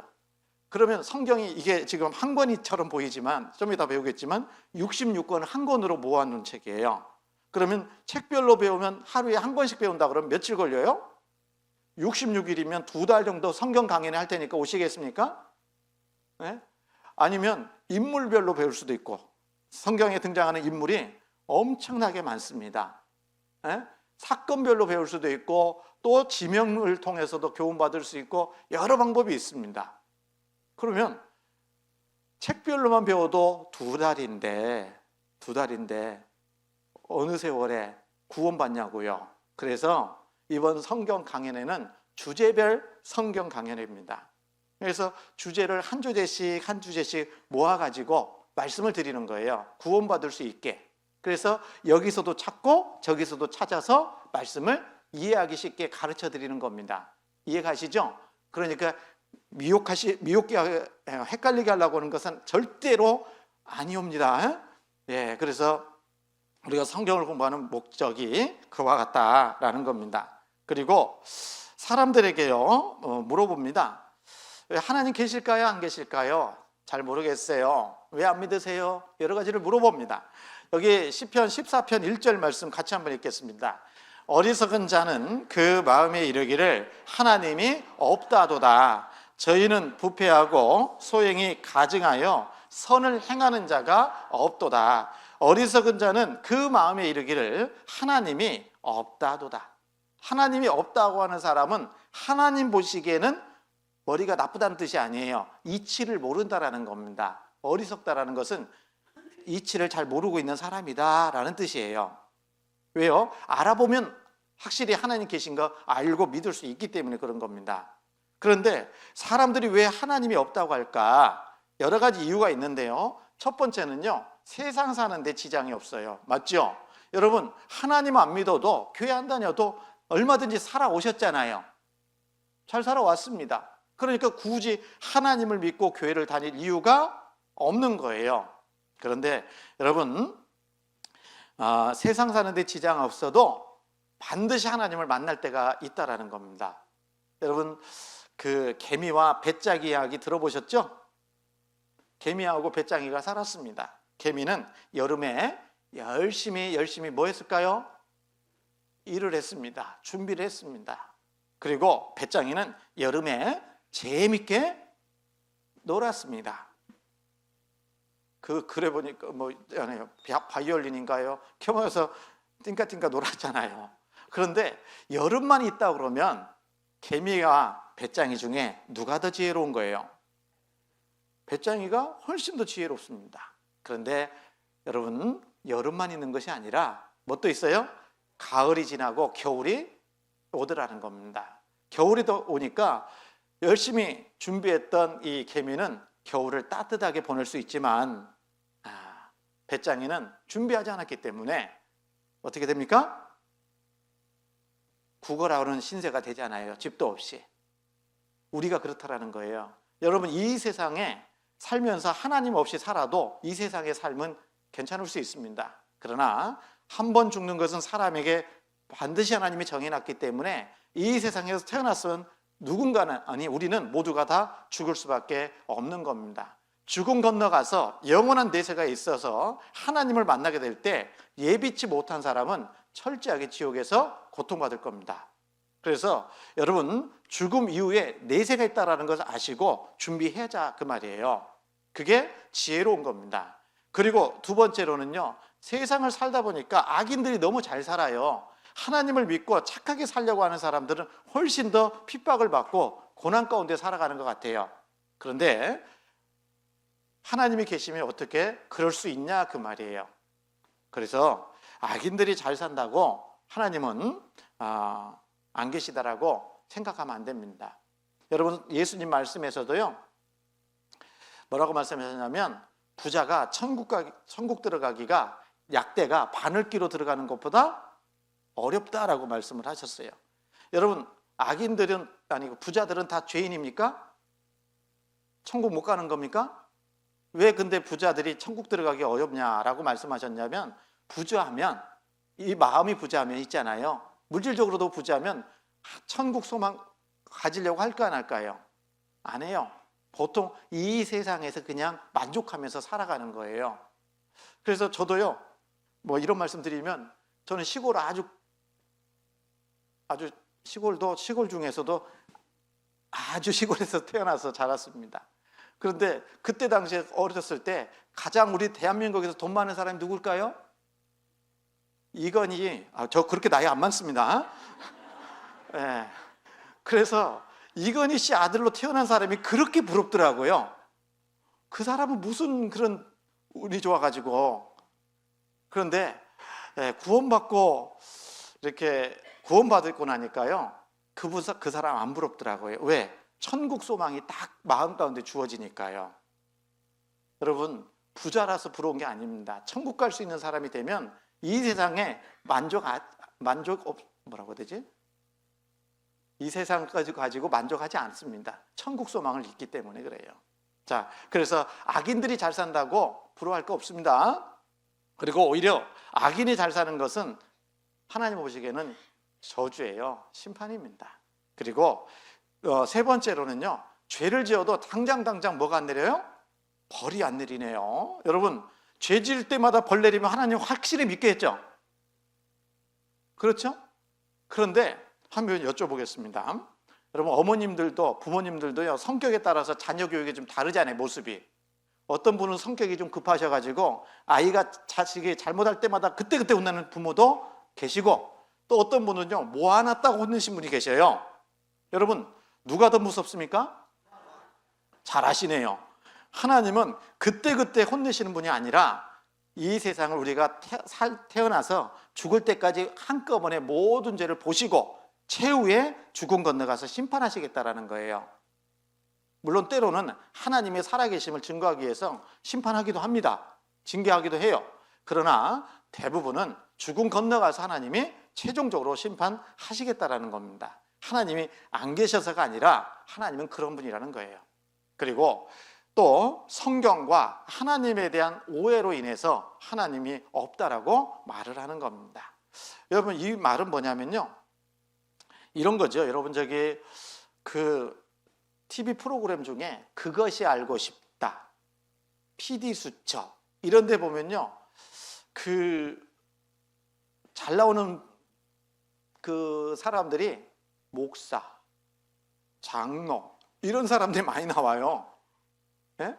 그러면 성경이 이게 지금 한 권이처럼 보이지만 좀 이따 배우겠지만 66권을 한 권으로 모아놓은 책이에요. 그러면 책별로 배우면 하루에 한 권씩 배운다 그러면 며칠 걸려요? 66일이면 2달 정도 성경 강연을 할 테니까 오시겠습니까? 네? 아니면 인물별로 배울 수도 있고, 성경에 등장하는 인물이 엄청나게 많습니다. 네? 사건별로 배울 수도 있고, 또 지명을 통해서도 교훈받을 수 있고, 여러 방법이 있습니다. 그러면 책별로만 배워도 2달인데 어느 세월에 구원받냐고요. 그래서 이번 성경 강연에는 주제별 성경 강연입니다. 그래서 주제를 한 주제씩 모아가지고 말씀을 드리는 거예요. 구원받을 수 있게. 그래서 여기서도 찾고 저기서도 찾아서 말씀을 이해하기 쉽게 가르쳐 드리는 겁니다. 이해가시죠? 그러니까 헷갈리게 하려고 하는 것은 절대로 아니옵니다. 예, 그래서 우리가 성경을 공부하는 목적이 그와 같다라는 겁니다. 그리고 사람들에게요, 물어봅니다. 왜 하나님 계실까요? 안 계실까요? 잘 모르겠어요. 왜 안 믿으세요? 여러 가지를 물어봅니다. 여기 시편 14편 1절 말씀 같이 한번 읽겠습니다. 어리석은 자는 그 마음에 이르기를 하나님이 없다도다. 저희는 부패하고 소행이 가증하여 선을 행하는 자가 없도다. 어리석은 자는 그 마음에 이르기를 하나님이 없다도다. 하나님이 없다고 하는 사람은 하나님 보시기에는 머리가 나쁘다는 뜻이 아니에요. 이치를 모른다라는 겁니다. 어리석다라는 것은 이치를 잘 모르고 있는 사람이다라는 뜻이에요. 왜요? 알아보면 확실히 하나님 계신 거 알고 믿을 수 있기 때문에 그런 겁니다. 그런데 사람들이 왜 하나님이 없다고 할까? 여러 가지 이유가 있는데요. 첫 번째는요, 세상 사는데 지장이 없어요. 맞죠? 여러분, 하나님 안 믿어도 교회 안 다녀도 얼마든지 살아오셨잖아요. 잘 살아왔습니다. 그러니까 굳이 하나님을 믿고 교회를 다닐 이유가 없는 거예요. 그런데 여러분, 세상 사는데 지장 없어도 반드시 하나님을 만날 때가 있다라는 겁니다. 여러분, 그 개미와 배짱이 이야기 들어보셨죠? 개미하고 배짱이가 살았습니다. 개미는 여름에 열심히 뭐 했을까요? 일을 했습니다. 준비를 했습니다. 그리고 배짱이는 여름에 재밌게 놀았습니다. 그래 보니까 바이올린인가요? 켜면서 띵까띵까 놀았잖아요. 그런데 여름만 있다 그러면 개미와 배짱이 중에 누가 더 지혜로운 거예요? 배짱이가 훨씬 더 지혜롭습니다. 그런데 여러분, 여름만 있는 것이 아니라 뭐 또 있어요? 가을이 지나고 겨울이 오더라는 겁니다. 겨울이 더 오니까 열심히 준비했던 이 개미는 겨울을 따뜻하게 보낼 수 있지만 배짱이는 준비하지 않았기 때문에 어떻게 됩니까? 구걸하는 신세가 되잖아요. 집도 없이. 우리가 그렇다라는 거예요. 여러분, 이 세상에 살면서 하나님 없이 살아도 이 세상의 삶은 괜찮을 수 있습니다. 그러나 한 번 죽는 것은 사람에게 반드시 하나님이 정해놨기 때문에 이 세상에서 태어났으면 누군가는, 아니 우리는 모두가 다 죽을 수밖에 없는 겁니다. 죽음 건너가서 영원한 내세가 있어서 하나님을 만나게 될 때 예비치 못한 사람은 철저하게 지옥에서 고통받을 겁니다. 그래서 여러분, 죽음 이후에 내세가 있다는 것을 아시고 준비해야자 그 말이에요. 그게 지혜로운 겁니다. 그리고 두 번째로는요, 세상을 살다 보니까 악인들이 너무 잘 살아요. 하나님을 믿고 착하게 살려고 하는 사람들은 훨씬 더 핍박을 받고 고난 가운데 살아가는 것 같아요. 그런데 하나님이 계시면 어떻게 그럴 수 있냐 그 말이에요. 그래서 악인들이 잘 산다고 하나님은 안 계시다라고 생각하면 안 됩니다. 여러분, 예수님 말씀에서도요, 뭐라고 말씀하셨냐면 부자가 천국 들어가기가 약대가 바늘기로 들어가는 것보다 어렵다라고 말씀을 하셨어요. 여러분, 악인들은 아니고 부자들은 다 죄인입니까? 천국 못 가는 겁니까? 왜 근데 부자들이 천국 들어가기 어렵냐라고 말씀하셨냐면, 부자하면, 이 마음이 부자하면 있잖아요, 물질적으로도 부자하면 천국 소망 가지려고 할까 안 할까요? 안 해요. 보통 이 세상에서 그냥 만족하면서 살아가는 거예요. 그래서 저도요, 뭐 이런 말씀 드리면, 저는 시골 아주 시골도 시골 중에서도 아주 시골에서 태어나서 자랐습니다. 그런데 그때 당시에 어렸을 때 가장 우리 대한민국에서 돈 많은 사람이 누굴까요? 이건희. 저 그렇게 나이 안 많습니다. 네. 그래서 이건희 씨 아들로 태어난 사람이 그렇게 부럽더라고요. 그 사람은 무슨 그런 운이 좋아가지고. 그런데 구원받고 이렇게 구원받고 나니까요, 그 사람 안 부럽더라고요. 왜? 천국 소망이 딱 마음 가운데 주어지니까요. 여러분, 부자라서 부러운 게 아닙니다. 천국 갈 수 있는 사람이 되면 이 세상에 뭐라고 해야 되지? 이 세상까지 가지고 만족하지 않습니다. 천국 소망을 잊기 때문에 그래요. 자, 그래서 악인들이 잘 산다고 부러워할 거 없습니다. 그리고 오히려 악인이 잘 사는 것은 하나님 보시기에는 저주예요. 심판입니다. 그리고 세 번째로는요, 죄를 지어도 당장 뭐가 안 내려요? 벌이 안 내리네요. 여러분, 죄 지을 때마다 벌 내리면 하나님 확실히 믿겠죠? 그렇죠? 그런데 한번 여쭤보겠습니다. 여러분, 어머님들도 부모님들도요, 성격에 따라서 자녀 교육이 좀 다르잖아요, 모습이. 어떤 분은 성격이 좀 급하셔가지고 자식이 잘못할 때마다 그때그때 혼나는 부모도 계시고, 또 어떤 분은요, 뭐 하나 따고 혼내신 분이 계셔요. 여러분, 누가 더 무섭습니까? 잘 아시네요. 하나님은 그때그때 혼내시는 분이 아니라 이 세상을 우리가 태어나서 죽을 때까지 한꺼번에 모든 죄를 보시고 최후에 죽음 건너가서 심판하시겠다라는 거예요. 물론 때로는 하나님의 살아계심을 증거하기 위해서 심판하기도 합니다. 징계하기도 해요. 그러나 대부분은 죽음 건너가서 하나님이 최종적으로 심판하시겠다라는 겁니다. 하나님이 안 계셔서가 아니라 하나님은 그런 분이라는 거예요. 그리고 또 성경과 하나님에 대한 오해로 인해서 하나님이 없다라고 말을 하는 겁니다. 여러분, 이 말은 뭐냐면요, 이런 거죠. 여러분, 저기 그 TV 프로그램 중에 그것이 알고 싶다, PD수첩 이런 데 보면요, 그 잘 나오는 그 사람들이 목사, 장로 이런 사람들이 많이 나와요. 예?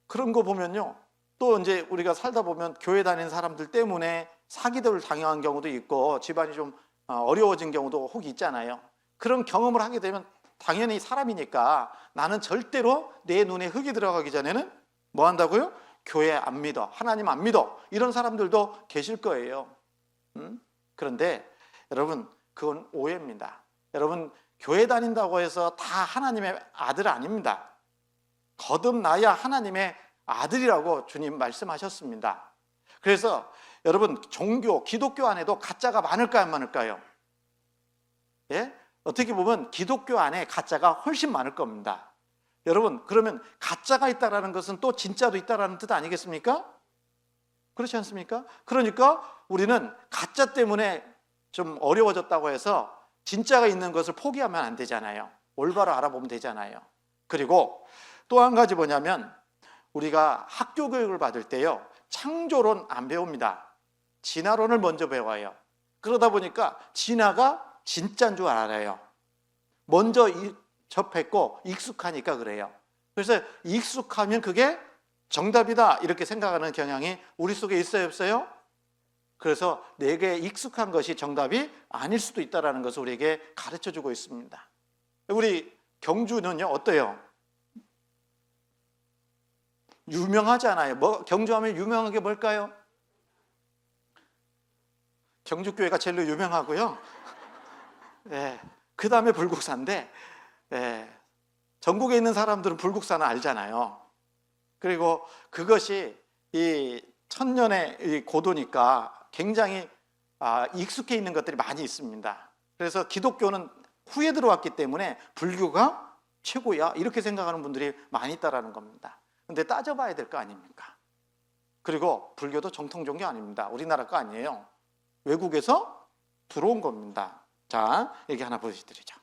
그런 거 보면요, 또 이제 우리가 살다 보면 교회 다니는 사람들 때문에 사기들을 당한 경우도 있고 집안이 좀 어려워진 경우도 혹 있잖아요. 그런 경험을 하게 되면 당연히 사람이니까 나는 절대로 내 눈에 흙이 들어가기 전에는 뭐 한다고요? 교회 안 믿어, 하나님 안 믿어, 이런 사람들도 계실 거예요. 그런데 여러분, 그건 오해입니다. 여러분, 교회 다닌다고 해서 다 하나님의 아들 아닙니다. 거듭나야 하나님의 아들이라고 주님 말씀하셨습니다. 그래서 여러분, 종교, 기독교 안에도 가짜가 많을까요, 안 많을까요? 예? 어떻게 보면 기독교 안에 가짜가 훨씬 많을 겁니다. 여러분, 그러면 가짜가 있다라는 것은 또 진짜도 있다라는 뜻 아니겠습니까? 그렇지 않습니까? 그러니까 우리는 가짜 때문에 좀 어려워졌다고 해서 진짜가 있는 것을 포기하면 안 되잖아요. 올바로 알아보면 되잖아요. 그리고 또 한 가지 뭐냐면, 우리가 학교 교육을 받을 때요, 창조론 안 배웁니다. 진화론을 먼저 배워요. 그러다 보니까 진화가 진짜인 줄 알아요. 먼저 접했고 익숙하니까 그래요. 그래서 익숙하면 그게 정답이다 이렇게 생각하는 경향이 우리 속에 있어요, 없어요? 그래서 내게 익숙한 것이 정답이 아닐 수도 있다는 것을 우리에게 가르쳐주고 있습니다. 우리 경주는요, 어때요? 유명하잖아요. 뭐 경주하면 유명한 게 뭘까요? 경주교회가 제일 유명하고요. 예, 그 다음에 불국사인데, 예, 전국에 있는 사람들은 불국사는 알잖아요. 그리고 그것이 이 천년의 이 고도니까 굉장히 익숙해 있는 것들이 많이 있습니다. 그래서 기독교는 후에 들어왔기 때문에 불교가 최고야 이렇게 생각하는 분들이 많이 있다라는 겁니다. 근데 따져봐야 될 거 아닙니까? 그리고 불교도 정통 종교 아닙니다. 우리나라 거 아니에요. 외국에서 들어온 겁니다. 자, 얘기 하나 보여드리죠.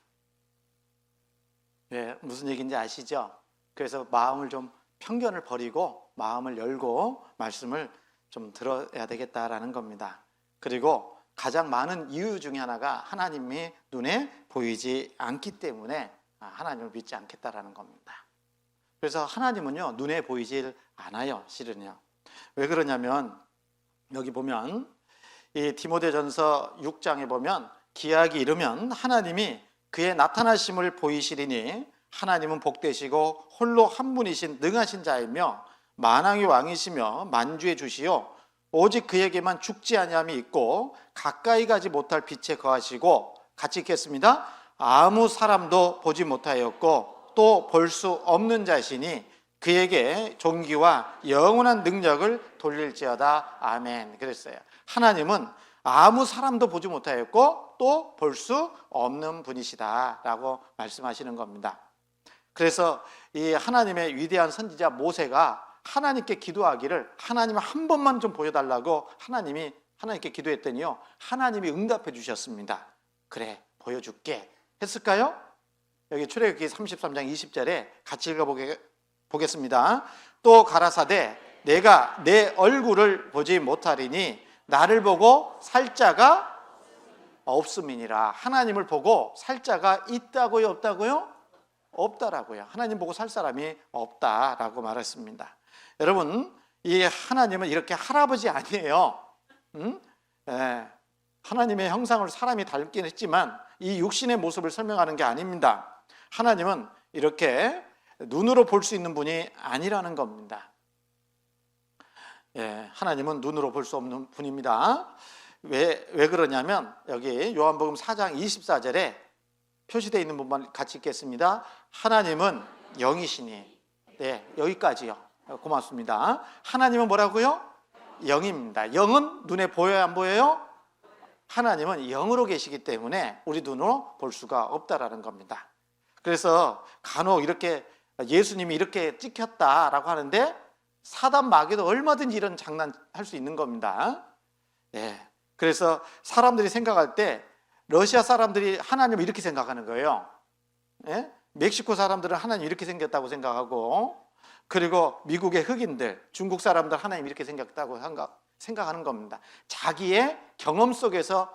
예, 무슨 얘기인지 아시죠? 그래서 마음을 좀 편견을 버리고 마음을 열고 말씀을 좀 들어야 되겠다라는 겁니다. 그리고 가장 많은 이유 중에 하나가 하나님이 눈에 보이지 않기 때문에 하나님을 믿지 않겠다라는 겁니다. 그래서 하나님은요, 눈에 보이질 않아요, 실은요. 왜 그러냐면 여기 보면 이 디모데전서 6장에 보면 기약이 이르면 하나님이 그의 나타나심을 보이시리니 하나님은 복되시고 홀로 한 분이신 능하신 자이며 만왕의 왕이시며 만주의 주시요 오직 그에게만 죽지 아니함이 있고 가까이 가지 못할 빛에 거하시고 같이 읽겠습니다. 아무 사람도 보지 못하였고 또 볼 수 없는 자시니 그에게 존귀와 영원한 능력을 돌릴지어다. 아멘. 그랬어요. 하나님은 아무 사람도 보지 못하였고 또 볼 수 없는 분이시다라고 말씀하시는 겁니다. 그래서 이 하나님의 위대한 선지자 모세가 하나님께 기도하기를 하나님 한 번만 좀 보여달라고 하나님께 기도했더니요, 하나님이 응답해 주셨습니다. 그래, 보여줄게 했을까요? 여기 출애굽기 33장 20절에 같이 읽어보겠습니다. 또 가라사대 내가 내 얼굴을 보지 못하리니 나를 보고 살 자가 없음이니라. 하나님을 보고 살 자가 있다고요, 없다고요? 없다라고요. 하나님 보고 살 사람이 없다라고 말했습니다. 여러분, 이 하나님은 이렇게 할아버지 아니에요. 하나님의 형상을 사람이 닮긴 했지만 이 육신의 모습을 설명하는 게 아닙니다. 하나님은 이렇게 눈으로 볼 수 있는 분이 아니라는 겁니다. 하나님은 눈으로 볼 수 없는 분입니다. 왜 그러냐면 여기 요한복음 4장 24절에 표시되어 있는 부분만 같이 읽겠습니다. 하나님은 영이시니. 네, 여기까지요. 고맙습니다. 하나님은 뭐라고요? 영입니다. 영은 눈에 보여요, 안 보여요? 하나님은 영으로 계시기 때문에 우리 눈으로 볼 수가 없다라는 겁니다. 그래서 간혹 이렇게 예수님이 이렇게 찍혔다라고 하는데 사단 마귀도 얼마든지 이런 장난 할 수 있는 겁니다. 그래서 사람들이 생각할 때 러시아 사람들이 하나님을 이렇게 생각하는 거예요. 멕시코 사람들은 하나님 이렇게 생겼다고 생각하고, 그리고 미국의 흑인들, 중국 사람들 하나님 이렇게 생겼다고 생각하는 겁니다. 자기의 경험 속에서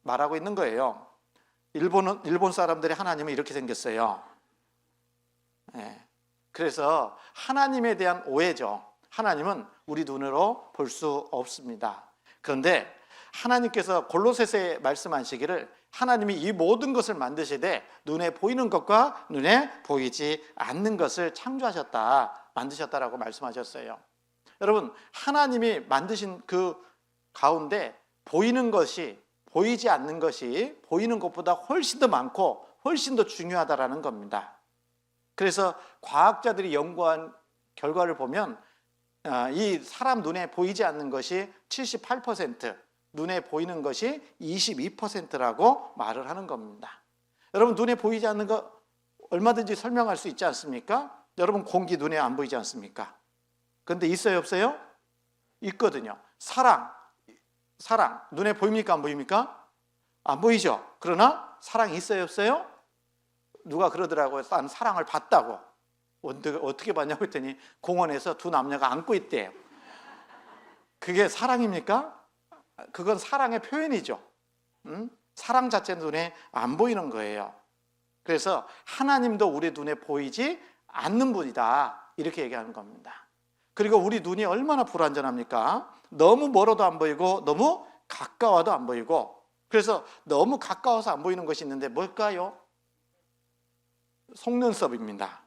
말하고 있는 거예요. 일본 사람들이 하나님은 이렇게 생겼어요. 그래서 하나님에 대한 오해죠. 하나님은 우리 눈으로 볼 수 없습니다. 그런데 하나님께서 골로새서에 말씀하시기를 하나님이 이 모든 것을 만드시되 눈에 보이는 것과 눈에 보이지 않는 것을 창조하셨다, 만드셨다라고 말씀하셨어요. 여러분, 하나님이 만드신 그 가운데 보이는 것이 보이지 않는 것이 보이는 것보다 훨씬 더 많고 훨씬 더 중요하다라는 겁니다. 그래서 과학자들이 연구한 결과를 보면 이 사람 눈에 보이지 않는 것이 78%, 눈에 보이는 것이 22%라고 말을 하는 겁니다. 여러분, 눈에 보이지 않는 거 얼마든지 설명할 수 있지 않습니까? 여러분, 공기 눈에 안 보이지 않습니까? 그런데 있어요, 없어요? 있거든요. 사랑 눈에 보입니까, 안 보입니까? 안 보이죠. 그러나 사랑이 있어요, 없어요? 누가 그러더라고요. 난 사랑을 봤다고. 어떻게 봤냐고 했더니 공원에서 두 남녀가 안고 있대요. 그게 사랑입니까? 그건 사랑의 표현이죠. 사랑 자체는 눈에 안 보이는 거예요. 그래서 하나님도 우리 눈에 보이지 않는 분이다, 이렇게 얘기하는 겁니다. 그리고 우리 눈이 얼마나 불완전합니까? 너무 멀어도 안 보이고 너무 가까워도 안 보이고. 그래서 너무 가까워서 안 보이는 것이 있는데 뭘까요? 속눈썹입니다.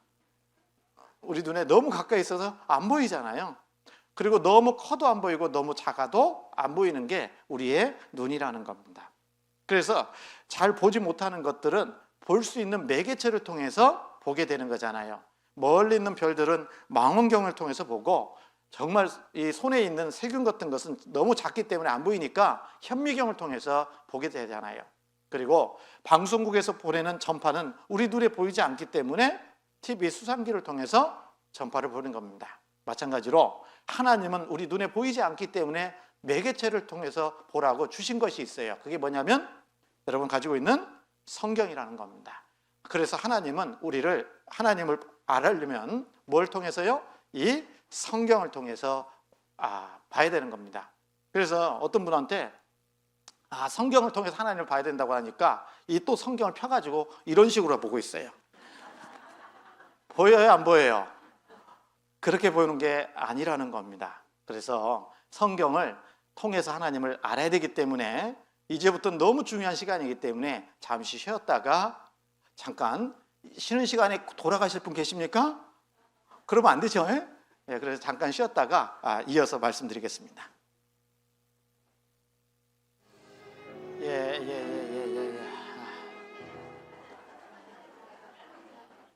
우리 눈에 너무 가까이 있어서 안 보이잖아요. 그리고 너무 커도 안 보이고 너무 작아도 안 보이는 게 우리의 눈이라는 겁니다. 그래서 잘 보지 못하는 것들은 볼 수 있는 매개체를 통해서 보게 되는 거잖아요. 멀리 있는 별들은 망원경을 통해서 보고, 정말 이 손에 있는 세균 같은 것은 너무 작기 때문에 안 보이니까 현미경을 통해서 보게 되잖아요. 그리고 방송국에서 보내는 전파는 우리 눈에 보이지 않기 때문에 TV 수상기를 통해서 전파를 보는 겁니다. 마찬가지로 하나님은 우리 눈에 보이지 않기 때문에 매개체를 통해서 보라고 주신 것이 있어요. 그게 뭐냐면 여러분 가지고 있는 성경이라는 겁니다. 그래서 하나님은 하나님을 알려면 뭘 통해서요? 이 성경을 통해서 봐야 되는 겁니다. 그래서 어떤 분한테 성경을 통해서 하나님을 봐야 된다고 하니까 이 또 성경을 펴가지고 이런 식으로 보고 있어요. 보여요, 안 보여요? 그렇게 보이는 게 아니라는 겁니다. 그래서 성경을 통해서 하나님을 알아야 되기 때문에 이제부터 너무 중요한 시간이기 때문에 잠시 쉬었다가 잠깐 쉬는 시간에 돌아가실 분 계십니까? 그러면 안 되죠? 예, 그래서 잠깐 쉬었다가 이어서 말씀드리겠습니다.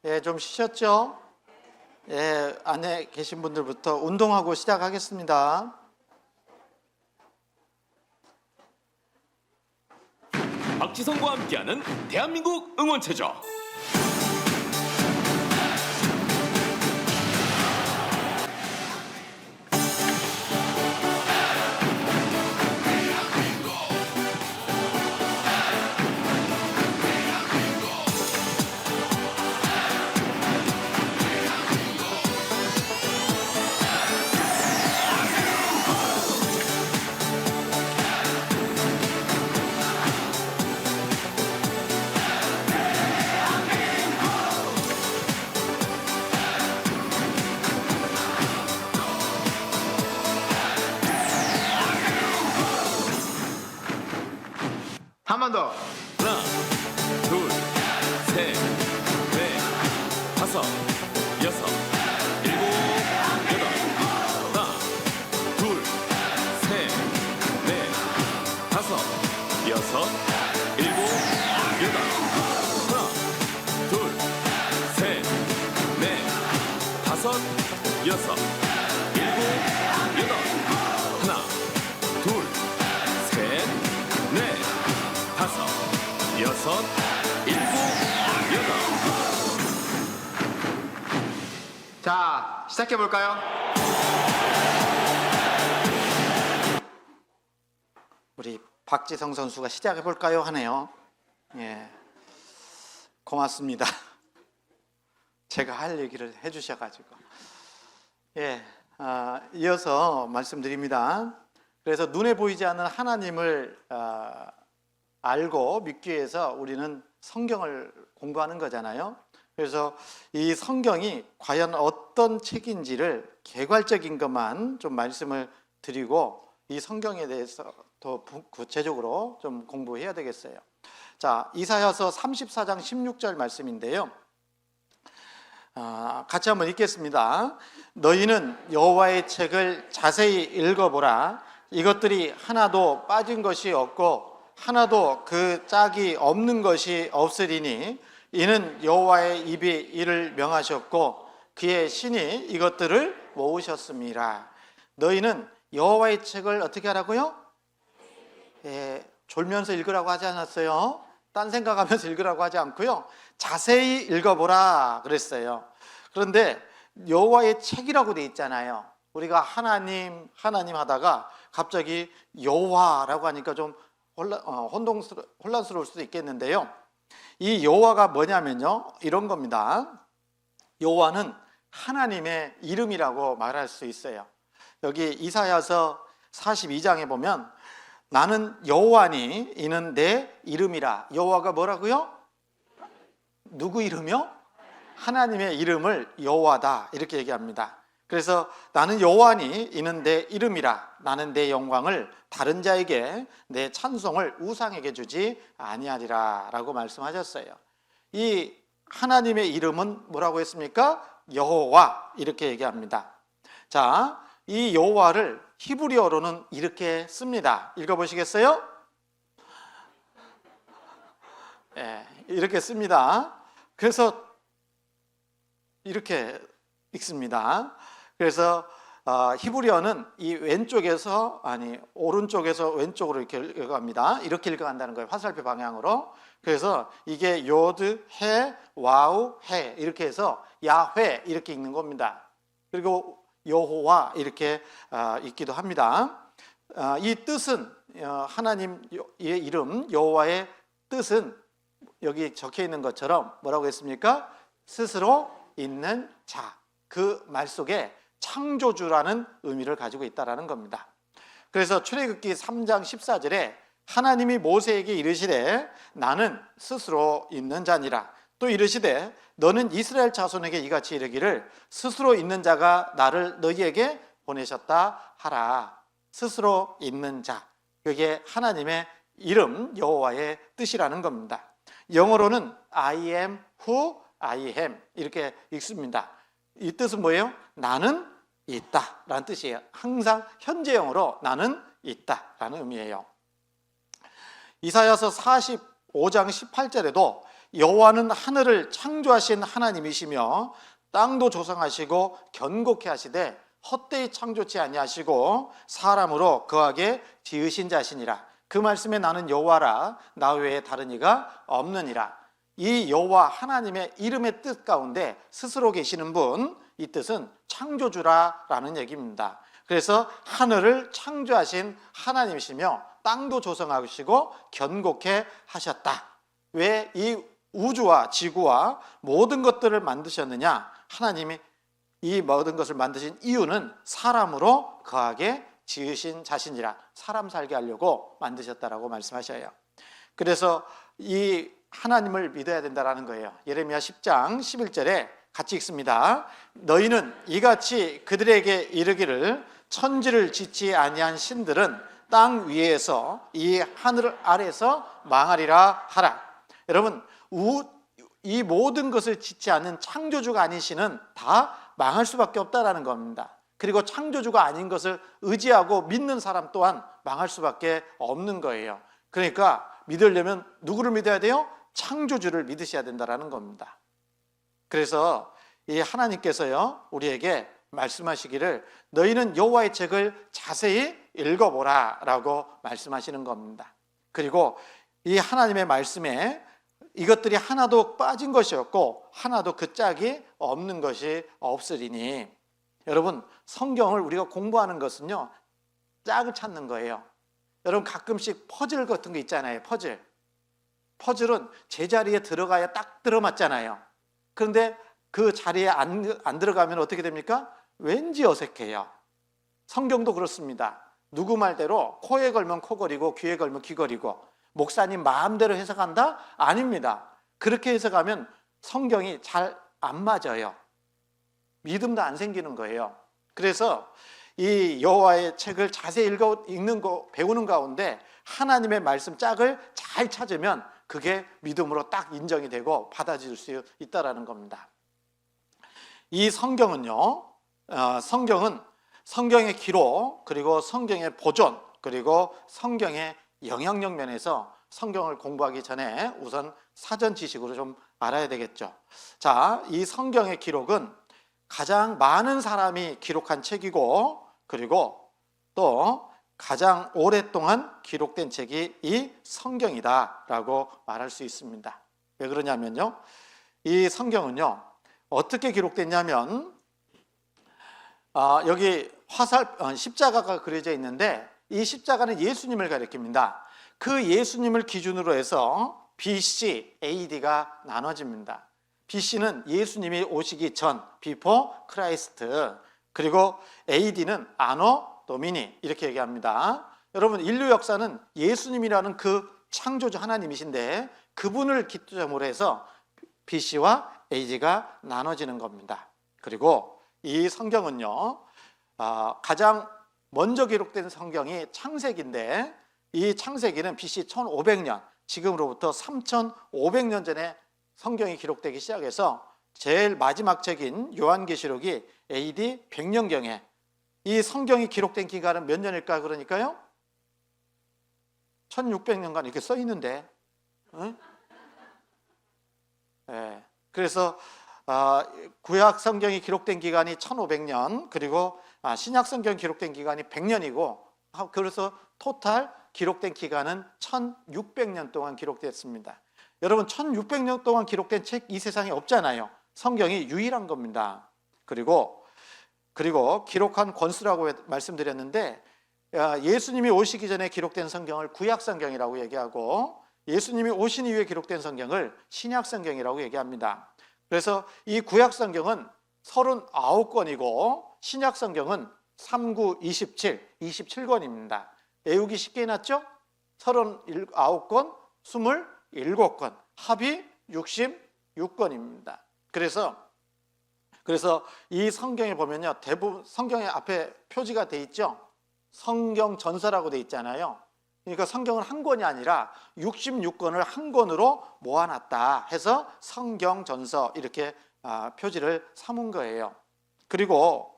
예, 좀 쉬셨죠? 예, 안에 계신 분들부터 운동하고 시작하겠습니다. 박지성과 함께하는 대한민국 응원체조. 한 번 더. 하나, 둘, 셋, 넷, 다섯, 여섯, 일곱, 여덟. 하나, 둘, 셋, 넷, 다섯, 여섯, 일곱, 여덟. 하나, 둘, 셋, 넷, 다섯, 여섯, 일곱, 여덟. 하나, 둘, 셋, 넷, 다섯, 여섯, 일곱, 여덟. 자, 시작해 볼까요? 우리 박지성 선수가 시작해 볼까요? 하네요. 예, 고맙습니다. 제가 할 얘기를 해주셔가지고. 예, 이어서 말씀드립니다. 그래서 눈에 보이지 않는 하나님을 알고 믿기 위해서 우리는 성경을 공부하는 거잖아요. 그래서 이 성경이 과연 어떤 책인지를 개괄적인 것만 좀 말씀을 드리고 이 성경에 대해서 더 구체적으로 좀 공부해야 되겠어요. 자, 이사야서 34장 16절 말씀인데요. 같이 한번 읽겠습니다. 너희는 여호와의 책을 자세히 읽어보라. 이것들이 하나도 빠진 것이 없고 하나도 그 짝이 없는 것이 없으리니 이는 여호와의 입이 이를 명하셨고 그의 신이 이것들을 모으셨습니다. 너희는 여호와의 책을 어떻게 하라고요? 예, 졸면서 읽으라고 하지 않았어요. 딴 생각하면서 읽으라고 하지 않고요. 자세히 읽어보라 그랬어요. 그런데 여호와의 책이라고 돼 있잖아요. 우리가 하나님 하다가 갑자기 여호와라고 하니까 좀 혼란스러울 수도 있겠는데요. 이 여호와가 뭐냐면요, 이런 겁니다. 여호와는 하나님의 이름이라고 말할 수 있어요. 여기 이사야서 42장에 보면 나는 여호와니 이는 내 이름이라. 여호와가 뭐라고요? 누구 이름이요? 하나님의 이름을 여호와다 이렇게 얘기합니다. 그래서 나는 여호와니 이는 내 이름이라. 나는 내 영광을 다른 자에게 내 찬송을 우상에게 주지 아니하리라 라고 말씀하셨어요. 이 하나님의 이름은 뭐라고 했습니까? 여호와 이렇게 얘기합니다. 자, 이 여호와를 히브리어로는 이렇게 씁니다. 읽어보시겠어요? 예, 이렇게 씁니다. 그래서 이렇게 읽습니다. 그래서 히브리어는 이 왼쪽에서 오른쪽에서 왼쪽으로 이렇게 읽어갑니다. 이렇게 읽어간다는 거예요. 화살표 방향으로. 그래서 이게 요드, 해, 와우, 해 이렇게 해서 야훼 이렇게 읽는 겁니다. 그리고 여호와 이렇게 읽기도 합니다. 이 뜻은 하나님의 이름 여호와의 뜻은 여기 적혀 있는 것처럼 뭐라고 했습니까? 스스로 있는 자. 그 말 속에 창조주라는 의미를 가지고 있다라는 겁니다. 그래서 출애굽기 3장 14절에 하나님이 모세에게 이르시되 나는 스스로 있는 자니라. 또 이르시되 너는 이스라엘 자손에게 이같이 이르기를 스스로 있는 자가 나를 너희에게 보내셨다 하라. 스스로 있는 자. 그게 하나님의 이름 여호와의 뜻이라는 겁니다. 영어로는 I am who I am 이렇게 읽습니다. 이 뜻은 뭐예요? 나는 있다라는 뜻이에요. 항상 현재형으로 나는 있다라는 의미예요. 이사야서 45장 18절에도 여호와는 하늘을 창조하신 하나님이시며 땅도 조성하시고 견고케 하시되 헛되이 창조치 아니하시고 사람으로 거하게 지으신 자시니라. 그 말씀에 나는 여호와라 나 외에 다른 이가 없느니라. 이 여호와 하나님의 이름의 뜻 가운데 스스로 계시는 분, 이 뜻은 창조주라라는 얘기입니다. 그래서 하늘을 창조하신 하나님이시며 땅도 조성하시고 견고케 하셨다. 왜 이 우주와 지구와 모든 것들을 만드셨느냐? 하나님이 이 모든 것을 만드신 이유는 사람으로 거하게 지으신 자신이라. 사람 살게 하려고 만드셨다라고 말씀하셔요. 그래서 이 하나님을 믿어야 된다라는 거예요. 예레미야 10장 11절에 같이 읽습니다. 너희는 이같이 그들에게 이르기를 천지를 짓지 아니한 신들은 땅 위에서 이 하늘 아래서 망하리라 하라. 여러분, 이 모든 것을 짓지 않는 창조주가 아닌 신은 다 망할 수밖에 없다라는 겁니다. 그리고 창조주가 아닌 것을 의지하고 믿는 사람 또한 망할 수밖에 없는 거예요. 그러니까 믿으려면 누구를 믿어야 돼요? 창조주를 믿으셔야 된다라는 겁니다. 그래서 이 하나님께서요 우리에게 말씀하시기를 너희는 여호와의 책을 자세히 읽어보라라고 말씀하시는 겁니다. 그리고 이 하나님의 말씀에 이것들이 하나도 빠진 것이 없고 하나도 그 짝이 없는 것이 없으리니. 여러분, 성경을 우리가 공부하는 것은요 짝을 찾는 거예요. 여러분, 가끔씩 퍼즐 같은 거 있잖아요. 퍼즐은 제자리에 들어가야 딱 들어맞잖아요. 그런데 그 자리에 안 들어가면 어떻게 됩니까? 왠지 어색해요. 성경도 그렇습니다. 누구 말대로 코에 걸면 코걸이고 귀에 걸면 귀걸이고 목사님 마음대로 해석한다? 아닙니다. 그렇게 해석하면 성경이 잘 안 맞아요. 믿음도 안 생기는 거예요. 그래서 이 여호와의 책을 자세히 읽는 거 배우는 가운데 하나님의 말씀 짝을 잘 찾으면 그게 믿음으로 딱 인정이 되고 받아들일 수 있다라는 겁니다. 이 성경은요, 성경은 성경의 기록 그리고 성경의 보존 그리고 성경의 영향력 면에서 성경을 공부하기 전에 우선 사전 지식으로 좀 알아야 되겠죠. 자, 이 성경의 기록은 가장 많은 사람이 기록한 책이고 그리고 또 가장 오랫동안 기록된 책이 이 성경이다라고 말할 수 있습니다. 왜 그러냐면요, 이 성경은요 어떻게 기록됐냐면 여기 십자가가 그려져 있는데 이 십자가는 예수님을 가리킵니다. 그 예수님을 기준으로 해서 BC, AD가 나눠집니다. BC는 예수님이 오시기 전, Before Christ, 그리고 AD는 Anno Domini 이렇게 얘기합니다. 여러분, 인류 역사는 예수님이라는 그 창조주 하나님이신데 그분을 기점으로 해서 BC와 AD가 나눠지는 겁니다. 그리고 이 성경은요 가장 먼저 기록된 성경이 창세기인데 이 창세기는 BC 1500년, 지금으로부터 3500년 전에 성경이 기록되기 시작해서 제일 마지막 책인 요한계시록이 AD 100년경에 이 성경이 기록된 기간은 몇 년일까? 그러니까요 1600년간 이렇게 써 있는데 예, 그래서 구약 성경이 기록된 기간이 1500년, 그리고 신약 성경이 기록된 기간이 100년이고, 그래서 토탈 기록된 기간은 1600년 동안 기록됐습니다. 여러분 1600년 동안 기록된 책 이 세상에 없잖아요. 성경이 유일한 겁니다. 그리고 기록한 권수라고 말씀드렸는데, 예수님이 오시기 전에 기록된 성경을 구약 성경이라고 얘기하고, 예수님이 오신 이후에 기록된 성경을 신약 성경이라고 얘기합니다. 그래서 이 구약 성경은 39권이고 신약 성경은 39, 27, 27권입니다. 외우기 쉽게 해놨죠? 39권, 27권, 합이 66권입니다. 그래서 이 성경에 보면요, 대부분 성경의 앞에 표지가 돼 있죠? 성경 전서라고 돼 있잖아요. 그러니까 성경은 한 권이 아니라 66권을 한 권으로 모아놨다 해서 성경 전서 이렇게 표지를 삼은 거예요. 그리고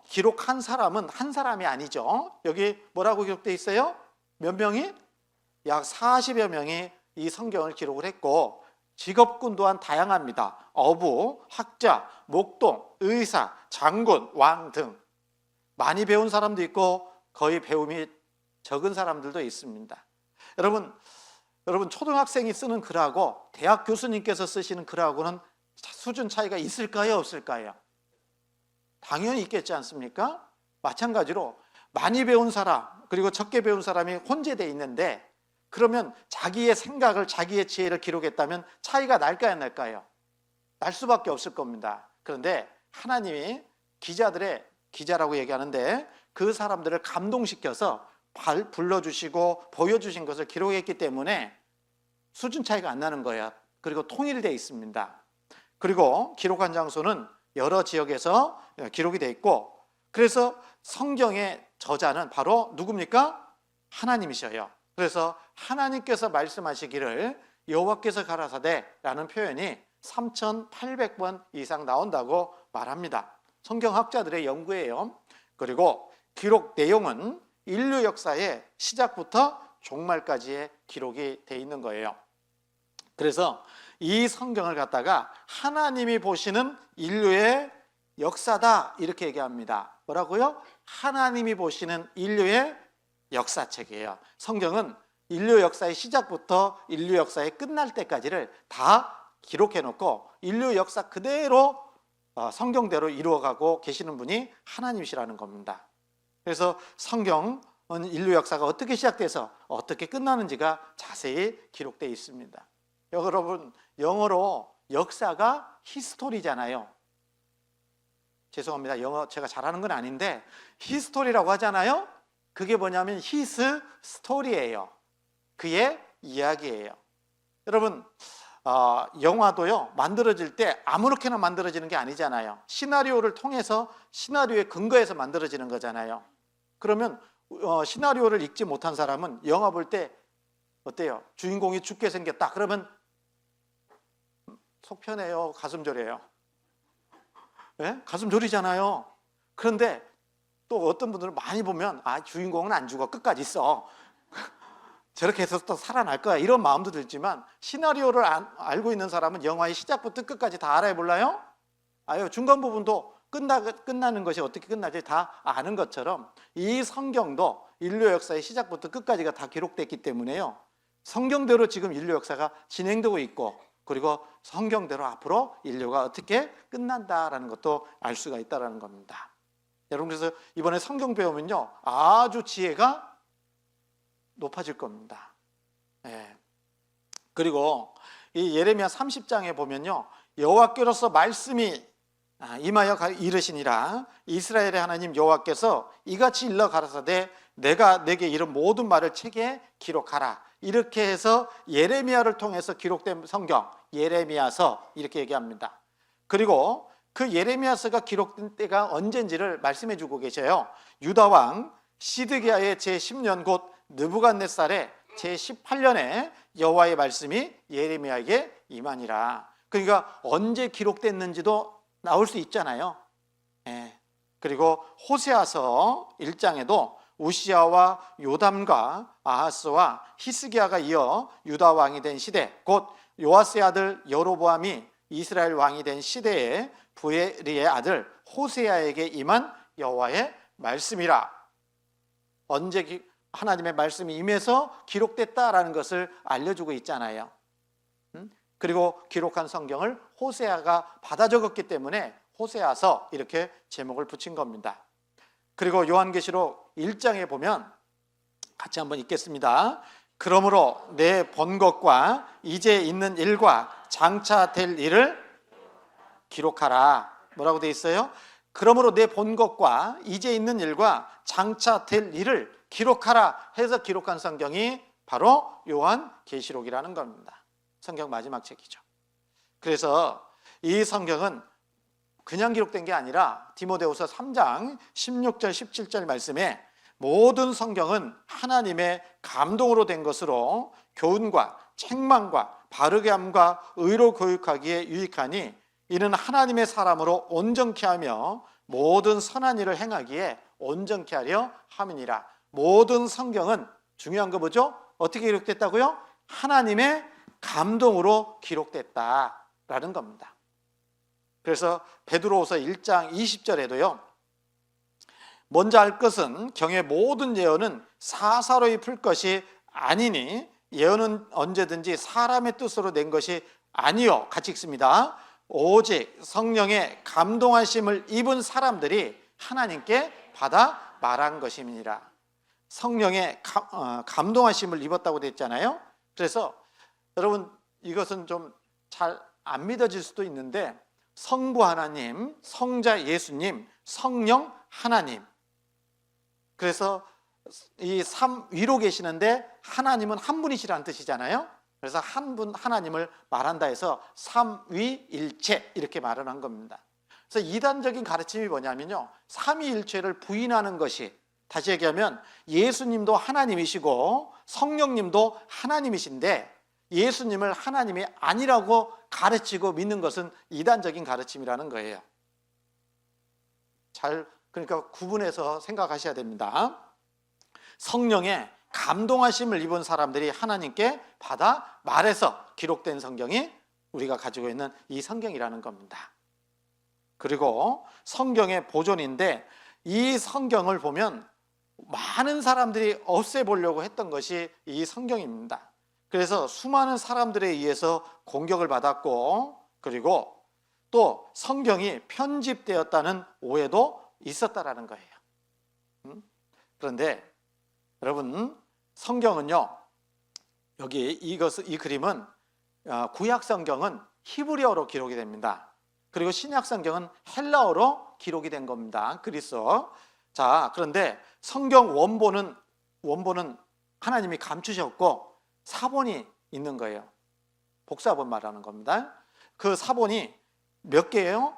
기록한 사람은 한 사람이 아니죠. 여기 뭐라고 기록돼 있어요? 몇 명이? 약 40여 명이 이 성경을 기록을 했고, 직업군 또한 다양합니다. 어부, 학자, 목동, 의사, 장군, 왕 등 많이 배운 사람도 있고 거의 배움이 적은 사람들도 있습니다. 여러분 초등학생이 쓰는 글하고 대학 교수님께서 쓰시는 글하고는 수준 차이가 있을까요? 없을까요? 당연히 있겠지 않습니까? 마찬가지로 많이 배운 사람 그리고 적게 배운 사람이 혼재되어 있는데, 그러면 자기의 생각을, 자기의 지혜를 기록했다면 차이가 날까요, 안 날까요? 날 수밖에 없을 겁니다. 그런데 하나님이 기자라고 얘기하는데, 그 사람들을 감동시켜서 불러주시고 보여주신 것을 기록했기 때문에 수준 차이가 안 나는 거예요. 그리고 통일되어 있습니다. 그리고 기록한 장소는 여러 지역에서 기록이 되어 있고, 그래서 성경의 저자는 바로 누굽니까? 하나님이셔요. 그래서 하나님께서 말씀하시기를 여호와께서 가라사대라는 표현이 3800번 이상 나온다고 말합니다. 성경학자들의 연구예요. 그리고 기록 내용은 인류 역사의 시작부터 종말까지의 기록이 되어 있는 거예요. 그래서 이 성경을 갖다가 하나님이 보시는 인류의 역사다 이렇게 얘기합니다. 뭐라고요? 하나님이 보시는 인류의 역사책이에요. 성경은 인류 역사의 시작부터 인류 역사의 끝날 때까지를 다 기록해 놓고 인류 역사 그대로 성경대로 이루어가고 계시는 분이 하나님이시라는 겁니다. 그래서 성경은 인류 역사가 어떻게 시작돼서 어떻게 끝나는지가 자세히 기록되어 있습니다. 여러분, 영어로 역사가 히스토리잖아요. 죄송합니다. 영어 제가 잘하는 건 아닌데 히스토리라고 하잖아요. 그게 뭐냐면 히스 스토리예요. 그의 이야기예요. 여러분, 영화도요 만들어질 때 아무렇게나 만들어지는 게 아니잖아요. 시나리오를 통해서, 시나리오에 근거해서 만들어지는 거잖아요. 그러면 시나리오를 읽지 못한 사람은 영화 볼 때 어때요? 주인공이 죽게 생겼다 그러면 속 편해요, 가슴 졸여요? 네? 가슴 졸이잖아요. 그런데 또 어떤 분들은 많이 보면 주인공은 안 죽어, 끝까지 있어, 저렇게 해서 또 살아날 거야, 이런 마음도 들지만, 시나리오를 알고 있는 사람은 영화의 시작부터 끝까지 다 알아야 몰라요? 중간 부분도 끝나는 것이 어떻게 끝날지 다 아는 것처럼 이 성경도 인류 역사의 시작부터 끝까지가 다 기록됐기 때문에요, 성경대로 지금 인류 역사가 진행되고 있고, 그리고 성경대로 앞으로 인류가 어떻게 끝난다라는 것도 알 수가 있다는 겁니다. 여러분, 그래서 이번에 성경 배우면요 아주 지혜가 높아질 겁니다. 그리고 이 예레미야 30장에 보면요, 여호와께로서 말씀이 임하여 이르시니라. 이스라엘의 하나님 여호와께서 이같이 일러 가라사대 내가 내게 이른 모든 말을 책에 기록하라. 이렇게 해서 예레미야를 통해서 기록된 성경, 예레미야서 이렇게 얘기합니다. 그리고 그 예레미야서가 기록된 때가 언젠지를 말씀해 주고 계셔요. 유다왕 시드기야의 제10년 곧 느부갓네살의 제18년에 여호와의 말씀이 예레미야에게 임하니라. 그러니까 언제 기록됐는지도 나올 수 있잖아요. 예. 그리고 호세아서 1장에도 우시아와 요담과 아하스와 히스기야가 이어 유다 왕이 된 시대, 곧 요아스의 아들 여로보암이 이스라엘 왕이 된 시대에 부에리의 아들 호세아에게 임한 여호와의 말씀이라. 언제 하나님의 말씀이 임해서 기록됐다라는 것을 알려주고 있잖아요. 그리고 기록한 성경을 호세아가 받아 적었기 때문에 호세아서 이렇게 제목을 붙인 겁니다. 그리고 요한계시록 1장에 보면 같이 한번 읽겠습니다. 그러므로 내 본 것과 이제 있는 일과 장차 될 일을 기록하라. 뭐라고 돼 있어요? 그러므로 내 본 것과 이제 있는 일과 장차 될 일을 기록하라 해서 기록한 성경이 바로 요한계시록이라는 겁니다. 성경 마지막 책이죠. 그래서 이 성경은 그냥 기록된 게 아니라 디모데후서 3장 16절 17절 말씀에 모든 성경은 하나님의 감동으로 된 것으로 교훈과 책망과 바르게 함과 의로 교육하기에 유익하니 이는 하나님의 사람으로 온전케 하며 모든 선한 일을 행하기에 온전케 하려 함이니라. 모든 성경은 중요한 거 뭐죠? 어떻게 기록됐다고요? 하나님의 감동으로 기록됐다라는 겁니다. 그래서 베드로후서 1장 20절에도요. 먼저 알 것은 경의 모든 예언은 사사로이 풀 것이 아니니 예언은 언제든지 사람의 뜻으로 낸 것이 아니요. 같이 읽습니다. 오직 성령의 감동하심을 입은 사람들이 하나님께 받아 말한 것임이니라. 성령의 감동하심을 입었다고 됐잖아요. 그래서 여러분 이것은 좀 잘 안 믿어질 수도 있는데 성부 하나님, 성자 예수님, 성령 하나님. 그래서 이 삼위로 계시는데 하나님은 한 분이시라는 뜻이잖아요. 그래서 한 분 하나님을 말한다 해서 삼위일체 이렇게 말을 한 겁니다. 그래서 이단적인 가르침이 뭐냐면요, 삼위일체를 부인하는 것이, 다시 얘기하면 예수님도 하나님이시고 성령님도 하나님이신데 예수님을 하나님이 아니라고 가르치고 믿는 것은 이단적인 가르침이라는 거예요. 그러니까 구분해서 생각하셔야 됩니다. 성령의 감동하심을 입은 사람들이 하나님께 받아 말해서 기록된 성경이 우리가 가지고 있는 이 성경이라는 겁니다. 그리고 성경의 보존인데 이 성경을 보면 많은 사람들이 없애보려고 했던 것이 이 성경입니다. 그래서 수많은 사람들에 의해서 공격을 받았고, 그리고 또 성경이 편집되었다는 오해도 있었다라는 거예요. 그런데 여러분, 성경은요, 여기 이 그림은 구약 성경은 히브리어로 기록이 됩니다. 그리고 신약 성경은 헬라어로 기록이 된 겁니다. 그리스어. 자, 그런데 성경 원본은 하나님이 감추셨고 사본이 있는 거예요. 복사본 말하는 겁니다. 그 사본이 몇 개예요?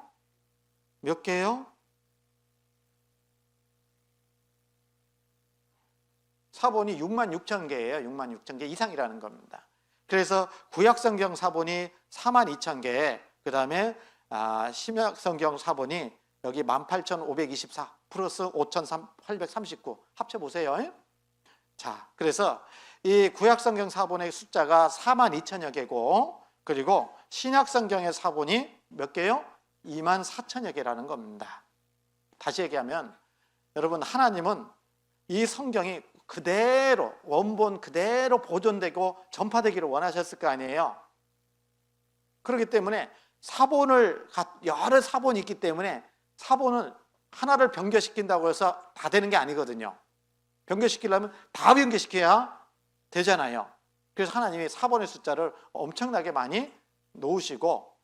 몇 개예요? 사본이 66,000개예요. 66,000개 이상이라는 겁니다. 그래서 구약성경 사본이 42,000개, 그 다음에 신약성경 사본이 여기 18,524 플러스 5,839 합쳐보세요. 자, 그래서 이 구약성경 사본의 숫자가 42,000여 개고, 그리고 신약성경의 사본이 몇 개요? 24,000여 개라는 겁니다. 다시 얘기하면 여러분, 하나님은 이 성경이 그대로 원본 그대로 보존되고 전파되기를 원하셨을 거 아니에요. 그렇기 때문에 여러 사본이 있기 때문에 사본은 하나를 변경시킨다고 해서 다 되는 게 아니거든요. 변경시키려면 다 변경시켜야 되잖아요. 그래서 하나님이 사본의 숫자를 엄청나게 많이 놓으시고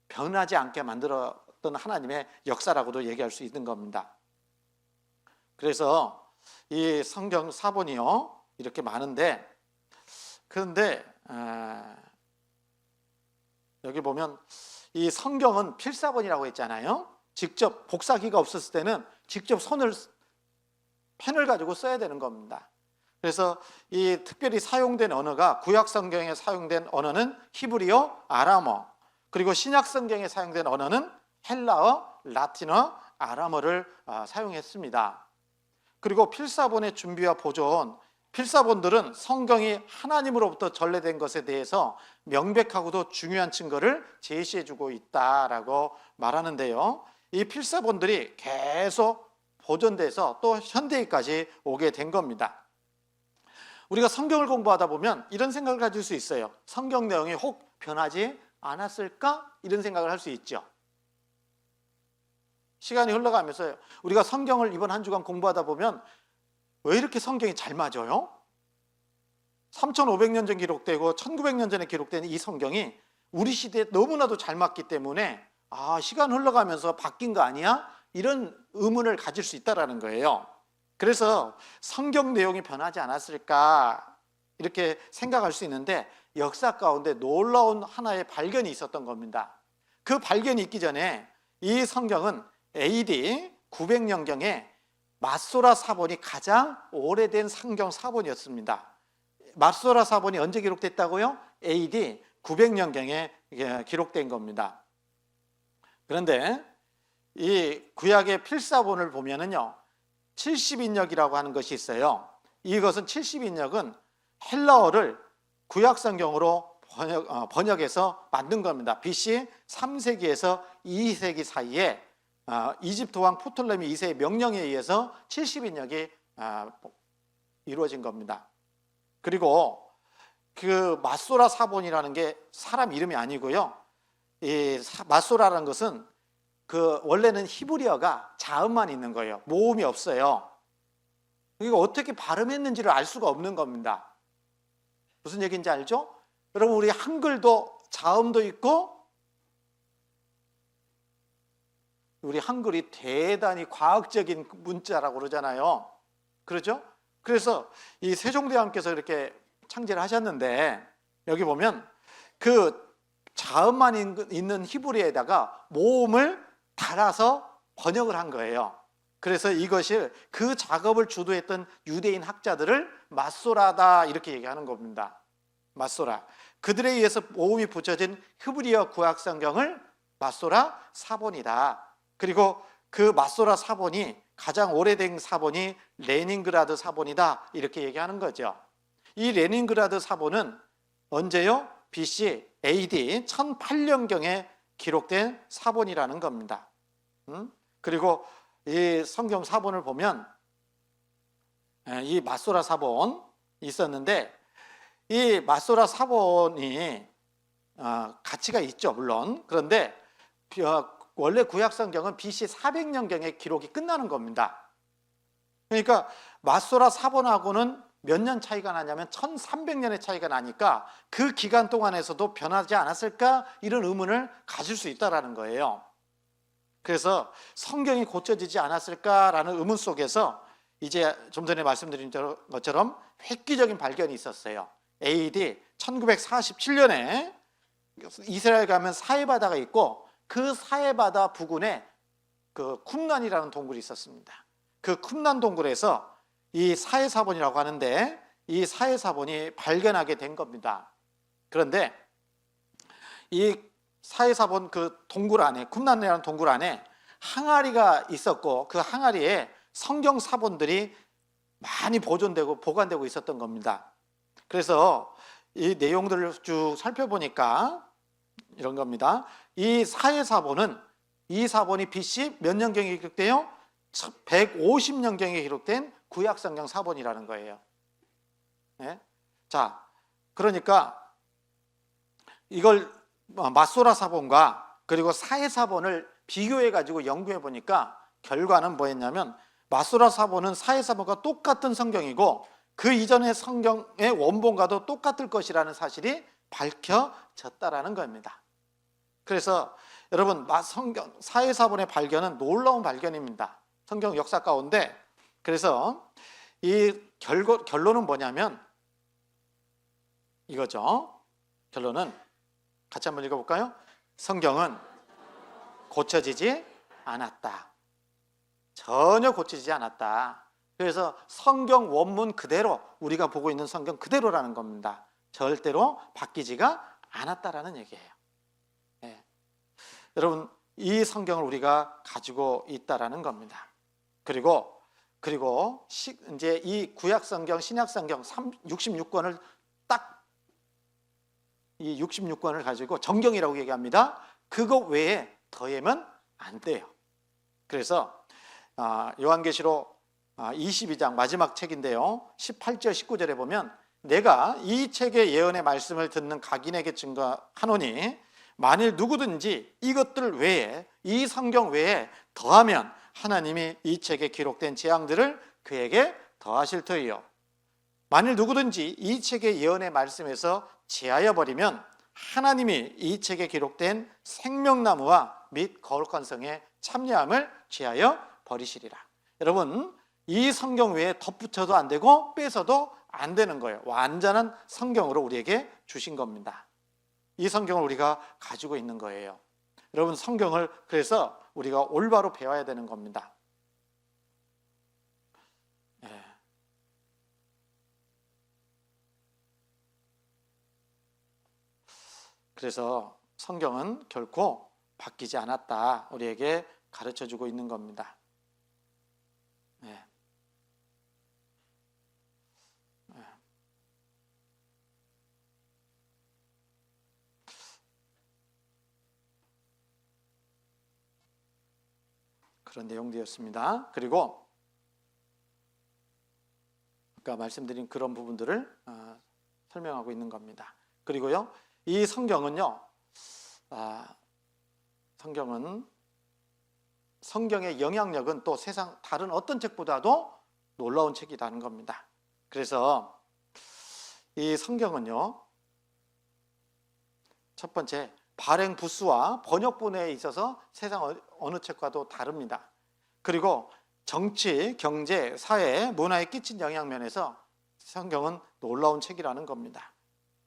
변하지 않게 만들었던 하나님의 역사라고도 얘기할 수 있는 겁니다. 그래서 이 성경 사본이요, 이렇게 많은데, 그런데 여기 보면 이 성경은 필사본이라고 했잖아요. 직접 복사기가 없었을 때는 직접 펜을 가지고 써야 되는 겁니다. 그래서 이 특별히 사용된 언어가, 구약 성경에 사용된 언어는 히브리어, 아람어, 그리고 신약 성경에 사용된 언어는 헬라어, 라틴어, 아람어를 사용했습니다. 그리고 필사본의 준비와 보존, 필사본들은 성경이 하나님으로부터 전래된 것에 대해서 명백하고도 중요한 증거를 제시해주고 있다라고 말하는데요. 이 필사본들이 계속 보존돼서 또 현대까지 오게 된 겁니다. 우리가 성경을 공부하다 보면 이런 생각을 가질 수 있어요. 성경 내용이 혹 변하지 않았을까? 이런 생각을 할 수 있죠. 시간이 흘러가면서 우리가 성경을 이번 한 주간 공부하다 보면 왜 이렇게 성경이 잘 맞아요? 3,500년 전 기록되고 1,900년 전에 기록된 이 성경이 우리 시대에 너무나도 잘 맞기 때문에 시간 흘러가면서 바뀐 거 아니야? 이런 의문을 가질 수 있다는 거예요. 그래서 성경 내용이 변하지 않았을까 이렇게 생각할 수 있는데 역사 가운데 놀라운 하나의 발견이 있었던 겁니다. 그 발견이 있기 전에 이 성경은 AD 900년경에 맛소라 사본이 가장 오래된 성경 사본이었습니다. 맛소라 사본이 언제 기록됐다고요? AD 900년경에 기록된 겁니다. 그런데 이 구약의 필사본을 보면은요, 70인역이라고 하는 것이 있어요. 이것은 70인역은 헬라어를 구약 성경으로 번역해서 만든 겁니다. BC 3세기에서 2세기 사이에 이집트 왕 프톨레미 2세의 명령에 의해서 70인역이 이루어진 겁니다. 그리고 그 맛소라 사본이라는 게 사람 이름이 아니고요. 이 맛소라라는 것은 그 원래는 히브리어가 자음만 있는 거예요. 모음이 없어요. 이거 어떻게 발음했는지를 알 수가 없는 겁니다. 무슨 얘기인지 알죠? 여러분, 우리 한글도 자음도 있고, 우리 한글이 대단히 과학적인 문자라고 그러잖아요. 그렇죠? 그래서 이 세종대왕께서 이렇게 창제를 하셨는데, 여기 보면 그 자음만 있는 히브리에다가 모음을 달아서 번역을 한 거예요. 그래서 이것이 그 작업을 주도했던 유대인 학자들을 맛소라다 이렇게 얘기하는 겁니다. 맛소라. 그들에 의해서 모음이 붙여진 히브리어 구약 성경을 맛소라 사본이다. 그리고 그 맛소라 사본이 가장 오래된 사본이 레닌그라드 사본이다 이렇게 얘기하는 거죠. 이 레닌그라드 사본은 언제요? BC AD 1008년경에 기록된 사본이라는 겁니다. 그리고 이 성경 사본을 보면 이 맛소라 사본 있었는데, 이 맛소라 사본이 가치가 있죠, 물론. 그런데 원래 구약 성경은 BC 400년경에 기록이 끝나는 겁니다. 그러니까 맛소라 사본하고는 몇 년 차이가 나냐면 1300년의 차이가 나니까 그 기간 동안에서도 변하지 않았을까 이런 의문을 가질 수 있다는 거예요. 그래서 성경이 고쳐지지 않았을까라는 의문 속에서 이제 좀 전에 말씀드린 것처럼 획기적인 발견이 있었어요. AD 1947년에 이스라엘 가면 사해바다가 있고, 그 사해바다 부근에 그 쿰란이라는 동굴이 있었습니다. 그 쿰란 동굴에서 이 사해사본이라고 하는데, 이 사해사본이 발견하게 된 겁니다. 그런데 이 사해사본 그 동굴 안에, 쿰란이라는 동굴 안에 항아리가 있었고, 그 항아리에 성경 사본들이 많이 보관되고 있었던 겁니다. 그래서 이 내용들을 쭉 살펴보니까 이런 겁니다. 이 사해사본은, 이 사본이 BC 몇 년경에 기록돼요? 150년경에 기록된 구약성경 사본이라는 거예요. 네? 자, 그러니까 이걸 맛소라 사본과 그리고 사해사본을 비교해 가지고 연구해 보니까 결과는 뭐였냐면, 맛소라 사본은 사해사본과 똑같은 성경이고 그 이전의 성경의 원본과도 똑같을 것이라는 사실이 밝혀졌다라는 겁니다. 그래서 여러분, 사해사본의 발견은 놀라운 발견입니다. 성경 역사 가운데. 그래서 이 결론은 뭐냐면 이거죠. 결론은 같이 한번 읽어볼까요? 성경은 고쳐지지 않았다. 전혀 고쳐지지 않았다. 그래서 성경 원문 그대로, 우리가 보고 있는 성경 그대로라는 겁니다. 절대로 바뀌지가 않았다라는 얘기예요. 네. 여러분, 이 성경을 우리가 가지고 있다라는 겁니다. 그리고 이제 이 구약 성경, 신약 성경 66권을 딱 이 66권을 가지고 정경이라고 얘기합니다. 그거 외에 더하면 안 돼요. 그래서 요한계시록 22장 마지막 책인데요, 18절 19절에 보면 내가 이 책의 예언의 말씀을 듣는 각인에게 증거하노니 만일 누구든지 이것들 외에, 이 성경 외에 더하면 하나님이 이 책에 기록된 재앙들을 그에게 더하실 터이요, 만일 누구든지 이 책의 예언의 말씀에서 제하여 버리면 하나님이 이 책에 기록된 생명나무와 및 거룩한 성의 참여함을 제하여 버리시리라. 여러분, 이 성경 외에 덧붙여도 안 되고 빼서도 안 되는 거예요. 완전한 성경으로 우리에게 주신 겁니다. 이 성경을 우리가 가지고 있는 거예요. 여러분, 성경을 그래서 우리가 올바로 배워야 되는 겁니다. 그래서 성경은 결코 바뀌지 않았다, 우리에게 가르쳐주고 있는 겁니다. 그런 내용들이었습니다. 그리고 아까 말씀드린 그런 부분들을 설명하고 있는 겁니다. 그리고요, 이 성경은요, 성경의 영향력은 또 세상 다른 어떤 책보다도 놀라운 책이라는 겁니다. 그래서 이 성경은요, 첫 번째 발행 부수와 번역본에 있어서 세상 어느 책과도 다릅니다. 그리고 정치, 경제, 사회, 문화에 끼친 영향 면에서 성경은 놀라운 책이라는 겁니다.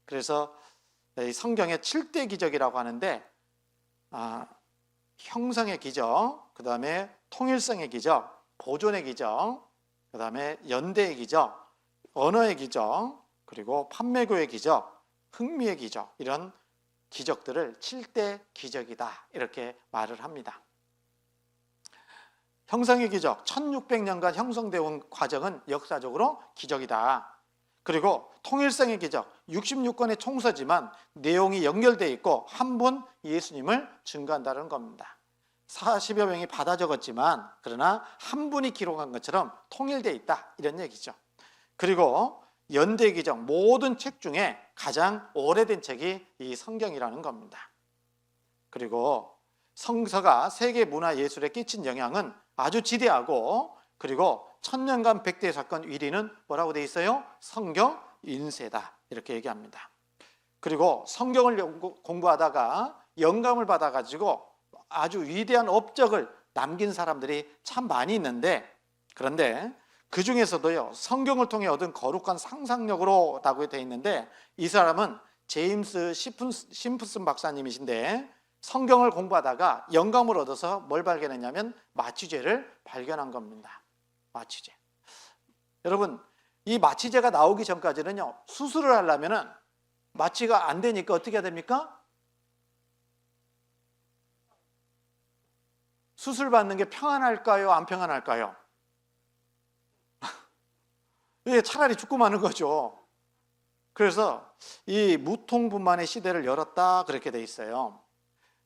그래서 이 성경의 7대 기적이라고 하는데, 형성의 기적, 그 다음에 통일성의 기적, 보존의 기적, 그 다음에 연대의 기적, 언어의 기적, 그리고 판매고의 기적, 흥미의 기적, 이런 기적들을 7대 기적이다, 이렇게 말을 합니다. 형성의 기적, 1600년간 형성되어 과정은 역사적으로 기적이다. 그리고 통일성의 기적, 66권의 총서지만 내용이 연결되어 있고 한 분 예수님을 증거한다는 겁니다. 40여 명이 받아 적었지만 그러나 한 분이 기록한 것처럼 통일되어 있다, 이런 얘기죠. 그리고 연대 기적, 모든 책 중에 가장 오래된 책이 이 성경이라는 겁니다. 그리고 성서가 세계 문화 예술에 끼친 영향은 아주 지대하고, 그리고 천년간 백대 사건 1위는 뭐라고 돼 있어요? 성경 인쇄다, 이렇게 얘기합니다. 그리고 성경을 공부하다가 영감을 받아가지고 아주 위대한 업적을 남긴 사람들이 참 많이 있는데, 그런데 그 중에서도요, 성경을 통해 얻은 거룩한 상상력으로 라고 되어 있는데, 이 사람은 제임스 심프슨 박사님이신데 성경을 공부하다가 영감을 얻어서 뭘 발견했냐면 마취제를 발견한 겁니다. 마취제. 여러분, 이 마취제가 나오기 전까지는요, 수술을 하려면은 마취가 안 되니까 어떻게 해야 됩니까? 수술 받는 게 평안할까요? 안 평안할까요? 예, 차라리 죽고 마는 거죠. 그래서 이 무통분만의 시대를 열었다, 그렇게 돼 있어요.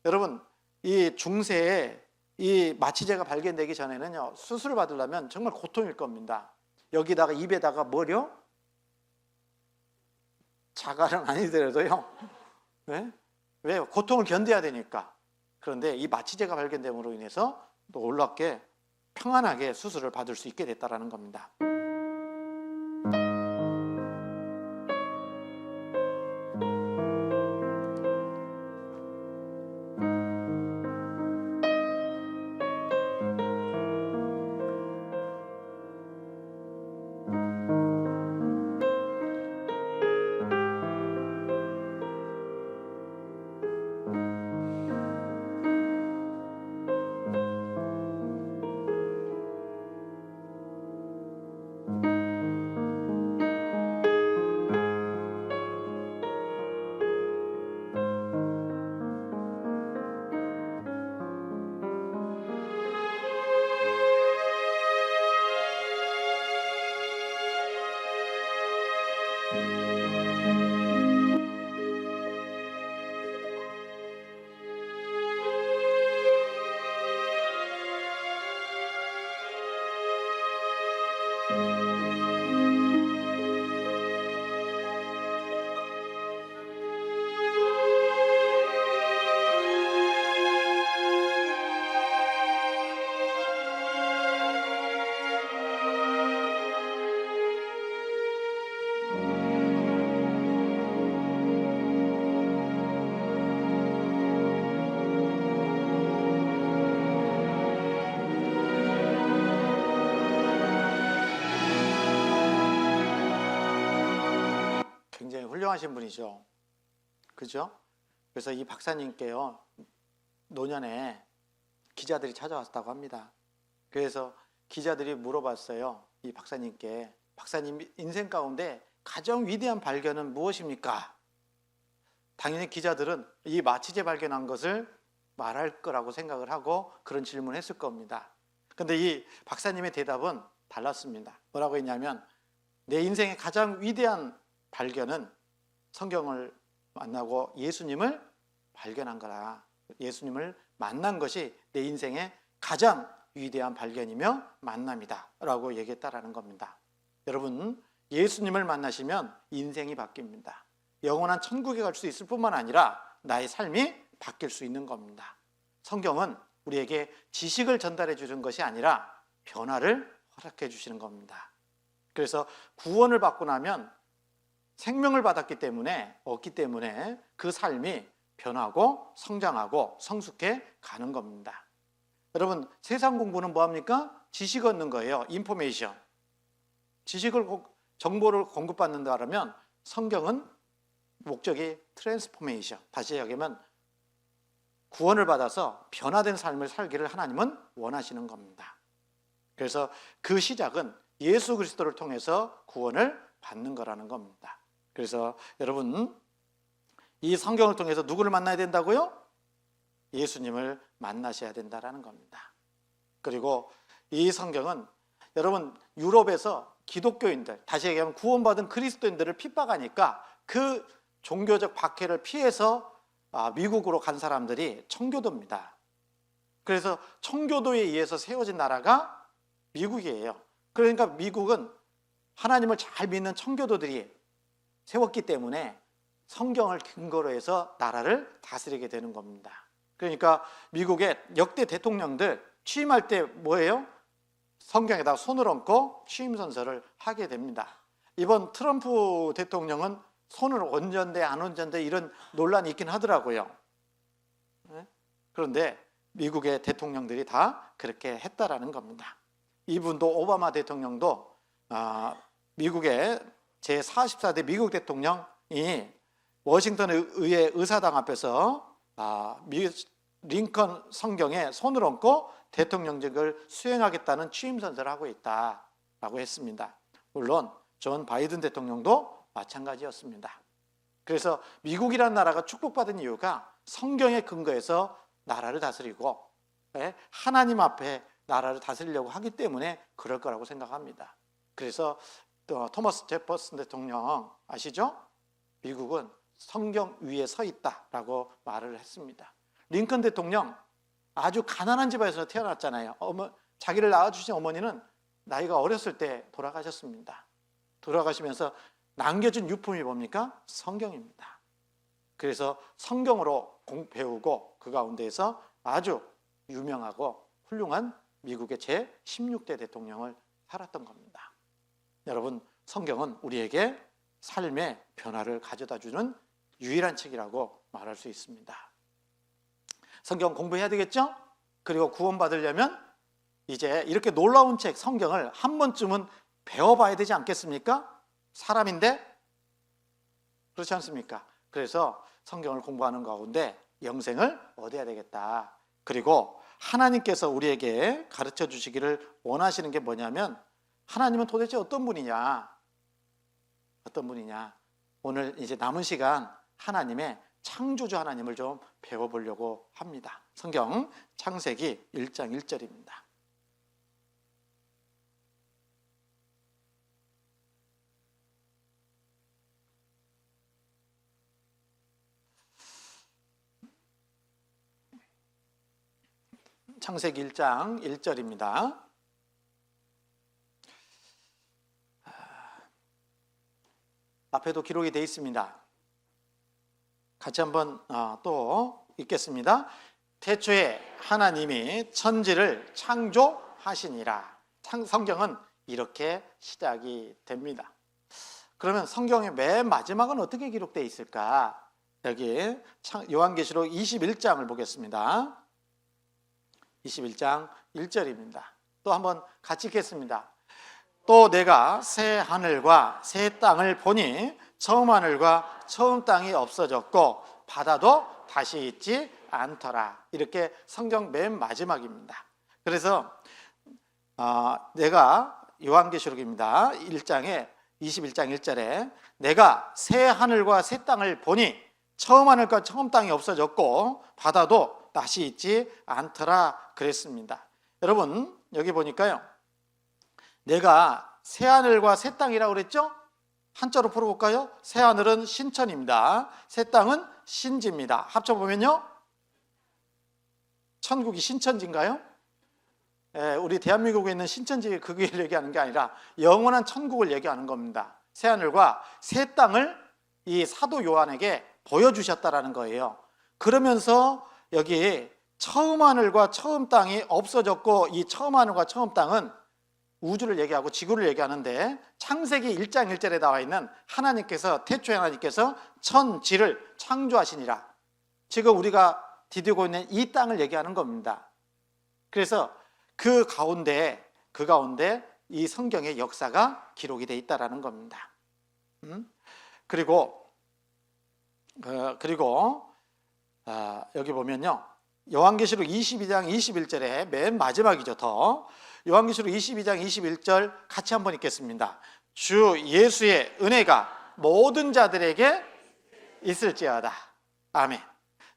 여러분, 이 중세에 이 마취제가 발견되기 전에는요, 수술을 받으려면 정말 고통일 겁니다. 여기다가 입에다가 뭐요? 자갈은 아니더라도요. 네? 왜? 고통을 견뎌야 되니까. 그런데 이 마취제가 발견됨으로 인해서 놀랍게 평안하게 수술을 받을 수 있게 됐다는 겁니다. 유명하신 분이죠. 그죠? 그래서 이 박사님께요, 노년에 기자들이 찾아왔다고 합니다. 그래서 기자들이 물어봤어요. 이 박사님께, 박사님 인생 가운데 가장 위대한 발견은 무엇입니까? 당연히 기자들은 이 마취제 발견한 것을 말할 거라고 생각을 하고 그런 질문을 했을 겁니다. 근데 이 박사님의 대답은 달랐습니다. 뭐라고 했냐면, 내 인생의 가장 위대한 발견은 성경을 만나고 예수님을 발견한 거라. 예수님을 만난 것이 내 인생의 가장 위대한 발견이며 만남이다 라고 얘기했다라는 겁니다. 여러분, 예수님을 만나시면 인생이 바뀝니다. 영원한 천국에 갈 수 있을 뿐만 아니라 나의 삶이 바뀔 수 있는 겁니다. 성경은 우리에게 지식을 전달해 주는 것이 아니라 변화를 허락해 주시는 겁니다. 그래서 구원을 받고 나면 생명을 받았기 때문에, 얻기 때문에 그 삶이 변하고 성장하고 성숙해 가는 겁니다. 여러분, 세상 공부는 뭐합니까? 지식 얻는 거예요. 인포메이션. 정보를 공급받는다 그러면 성경은 목적이 트랜스포메이션. 다시 얘기하면 구원을 받아서 변화된 삶을 살기를 하나님은 원하시는 겁니다. 그래서 그 시작은 예수 그리스도를 통해서 구원을 받는 거라는 겁니다. 그래서 여러분, 이 성경을 통해서 누구를 만나야 된다고요? 예수님을 만나셔야 된다라는 겁니다. 그리고 이 성경은 여러분, 유럽에서 기독교인들, 다시 얘기하면 구원받은 그리스도인들을 핍박하니까 그 종교적 박해를 피해서 미국으로 간 사람들이 청교도입니다. 그래서 청교도에 의해서 세워진 나라가 미국이에요. 그러니까 미국은 하나님을 잘 믿는 청교도들이 세웠기 때문에 성경을 근거로 해서 나라를 다스리게 되는 겁니다. 그러니까 미국의 역대 대통령들 취임할 때 뭐예요? 성경에다가 손을 얹고 취임 선서를 하게 됩니다. 이번 트럼프 대통령은 손을 얹었는데 안 얹었는데 이런 논란이 있긴 하더라고요. 그런데 미국의 대통령들이 다 그렇게 했다라는 겁니다. 이분도 오바마 대통령도 미국의 제44대 미국 대통령이 워싱턴 의회 의사당 앞에서 링컨 성경에 손을 얹고 대통령직을 수행하겠다는 취임 선서를 하고 있다라고 했습니다. 물론 존 바이든 대통령도 마찬가지였습니다. 그래서 미국이라는 나라가 축복받은 이유가 성경에 근거해서 나라를 다스리고 하나님 앞에 나라를 다스리려고 하기 때문에 그럴 거라고 생각합니다. 그래서 토마스 제퍼슨 대통령 아시죠? 미국은 성경 위에 서 있다라고 말을 했습니다. 링컨 대통령 아주 가난한 집안에서 태어났잖아요. 자기를 낳아주신 어머니는 나이가 어렸을 때 돌아가셨습니다. 돌아가시면서 남겨준 유품이 뭡니까? 성경입니다. 그래서 성경으로 배우고 그 가운데에서 아주 유명하고 훌륭한 미국의 제16대 대통령을 살았던 겁니다. 여러분, 성경은 우리에게 삶의 변화를 가져다주는 유일한 책이라고 말할 수 있습니다. 성경 공부해야 되겠죠? 그리고 구원받으려면 이제 이렇게 놀라운 책 성경을 한 번쯤은 배워봐야 되지 않겠습니까? 사람인데 그렇지 않습니까? 그래서 성경을 공부하는 가운데 영생을 얻어야 되겠다. 그리고 하나님께서 우리에게 가르쳐 주시기를 원하시는 게 뭐냐면, 하나님은 도대체 어떤 분이냐? 어떤 분이냐? 오늘 이제 남은 시간 하나님의 창조주 하나님을 좀 배워보려고 합니다. 성경 창세기 1장 1절입니다. 창세기 1장 1절입니다. 앞에도 기록이 되어 있습니다. 같이 한번 또 읽겠습니다. 태초에 하나님이 천지를 창조하시니라. 성경은 이렇게 시작이 됩니다. 그러면 성경의 맨 마지막은 어떻게 기록되어 있을까? 여기 요한계시록 21장을 보겠습니다. 21장 1절입니다. 또 한번 같이 읽겠습니다. 또 내가 새 하늘과 새 땅을 보니 처음 하늘과 처음 땅이 없어졌고 바다도 다시 있지 않더라. 이렇게 성경 맨 마지막입니다. 그래서 내가 요한계시록입니다. 1장에 21장 1절에 내가 새 하늘과 새 땅을 보니 처음 하늘과 처음 땅이 없어졌고 바다도 다시 있지 않더라 그랬습니다. 여러분 여기 보니까요, 내가 새 하늘과 새 땅이라고 그랬죠? 한자로 풀어볼까요? 새 하늘은 신천입니다. 새 땅은 신지입니다. 합쳐보면요, 천국이 신천지인가요? 우리 대한민국에 있는 신천지 그걸 얘기하는 게 아니라 영원한 천국을 얘기하는 겁니다. 새 하늘과 새 땅을 이 사도 요한에게 보여주셨다라는 거예요. 그러면서 여기 처음 하늘과 처음 땅이 없어졌고, 이 처음 하늘과 처음 땅은 우주를 얘기하고 지구를 얘기하는데, 창세기 1장 1절에 나와 있는 하나님께서, 태초에 하나님께서 천지를 창조하시니라, 지금 우리가 디디고 있는 이 땅을 얘기하는 겁니다. 그래서 그 가운데 이 성경의 역사가 기록이 되어 있다라는 겁니다. 그리고 여기 보면요, 요한계시록 22장 21절에 맨 마지막이죠. 더 요한계시록 22장 21절 같이 한번 읽겠습니다. 주 예수의 은혜가 모든 자들에게 있을지어다. 아멘.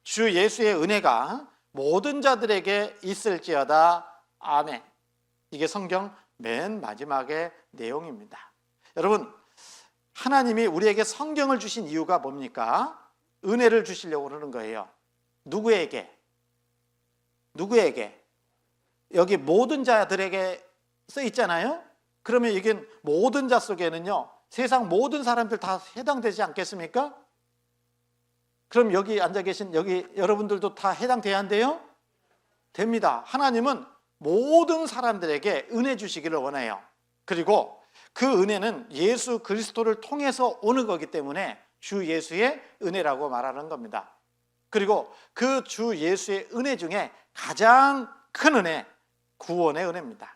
주 예수의 은혜가 모든 자들에게 있을지어다. 아멘. 이게 성경 맨 마지막의 내용입니다. 여러분, 하나님이 우리에게 성경을 주신 이유가 뭡니까? 은혜를 주시려고 그러는 거예요. 누구에게? 여기 모든 자들에게 써 있잖아요. 그러면 이게 모든 자 속에는요, 세상 모든 사람들 다 해당되지 않겠습니까? 그럼 여기 앉아 계신 여기 여러분들도 다 해당돼야 한대요? 됩니다. 하나님은 모든 사람들에게 은혜 주시기를 원해요. 그리고 그 은혜는 예수 그리스도를 통해서 오는 거기 때문에 주 예수의 은혜라고 말하는 겁니다. 그리고 그 주 예수의 은혜 중에 가장 큰 은혜, 구원의 은혜입니다.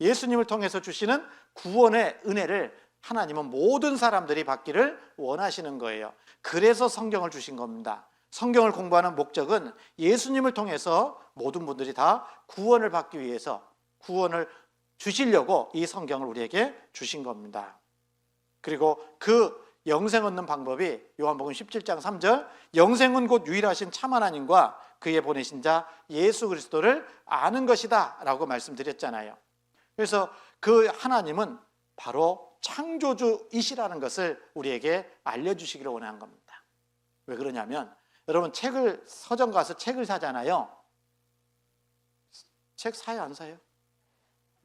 예수님을 통해서 주시는 구원의 은혜를 하나님은 모든 사람들이 받기를 원하시는 거예요. 그래서 성경을 주신 겁니다. 성경을 공부하는 목적은 예수님을 통해서 모든 분들이 다 구원을 받기 위해서, 구원을 주시려고 이 성경을 우리에게 주신 겁니다. 그리고 그 영생 얻는 방법이 요한복음 17장 3절, 영생은 곧 유일하신 참 하나님과 그의 보내신 자 예수 그리스도를 아는 것이다 라고 말씀드렸잖아요. 그래서 그 하나님은 바로 창조주이시라는 것을 우리에게 알려주시기를 원하는 겁니다. 왜 그러냐면, 여러분 서점 가서 책을 사잖아요. 책 사요, 안 사요?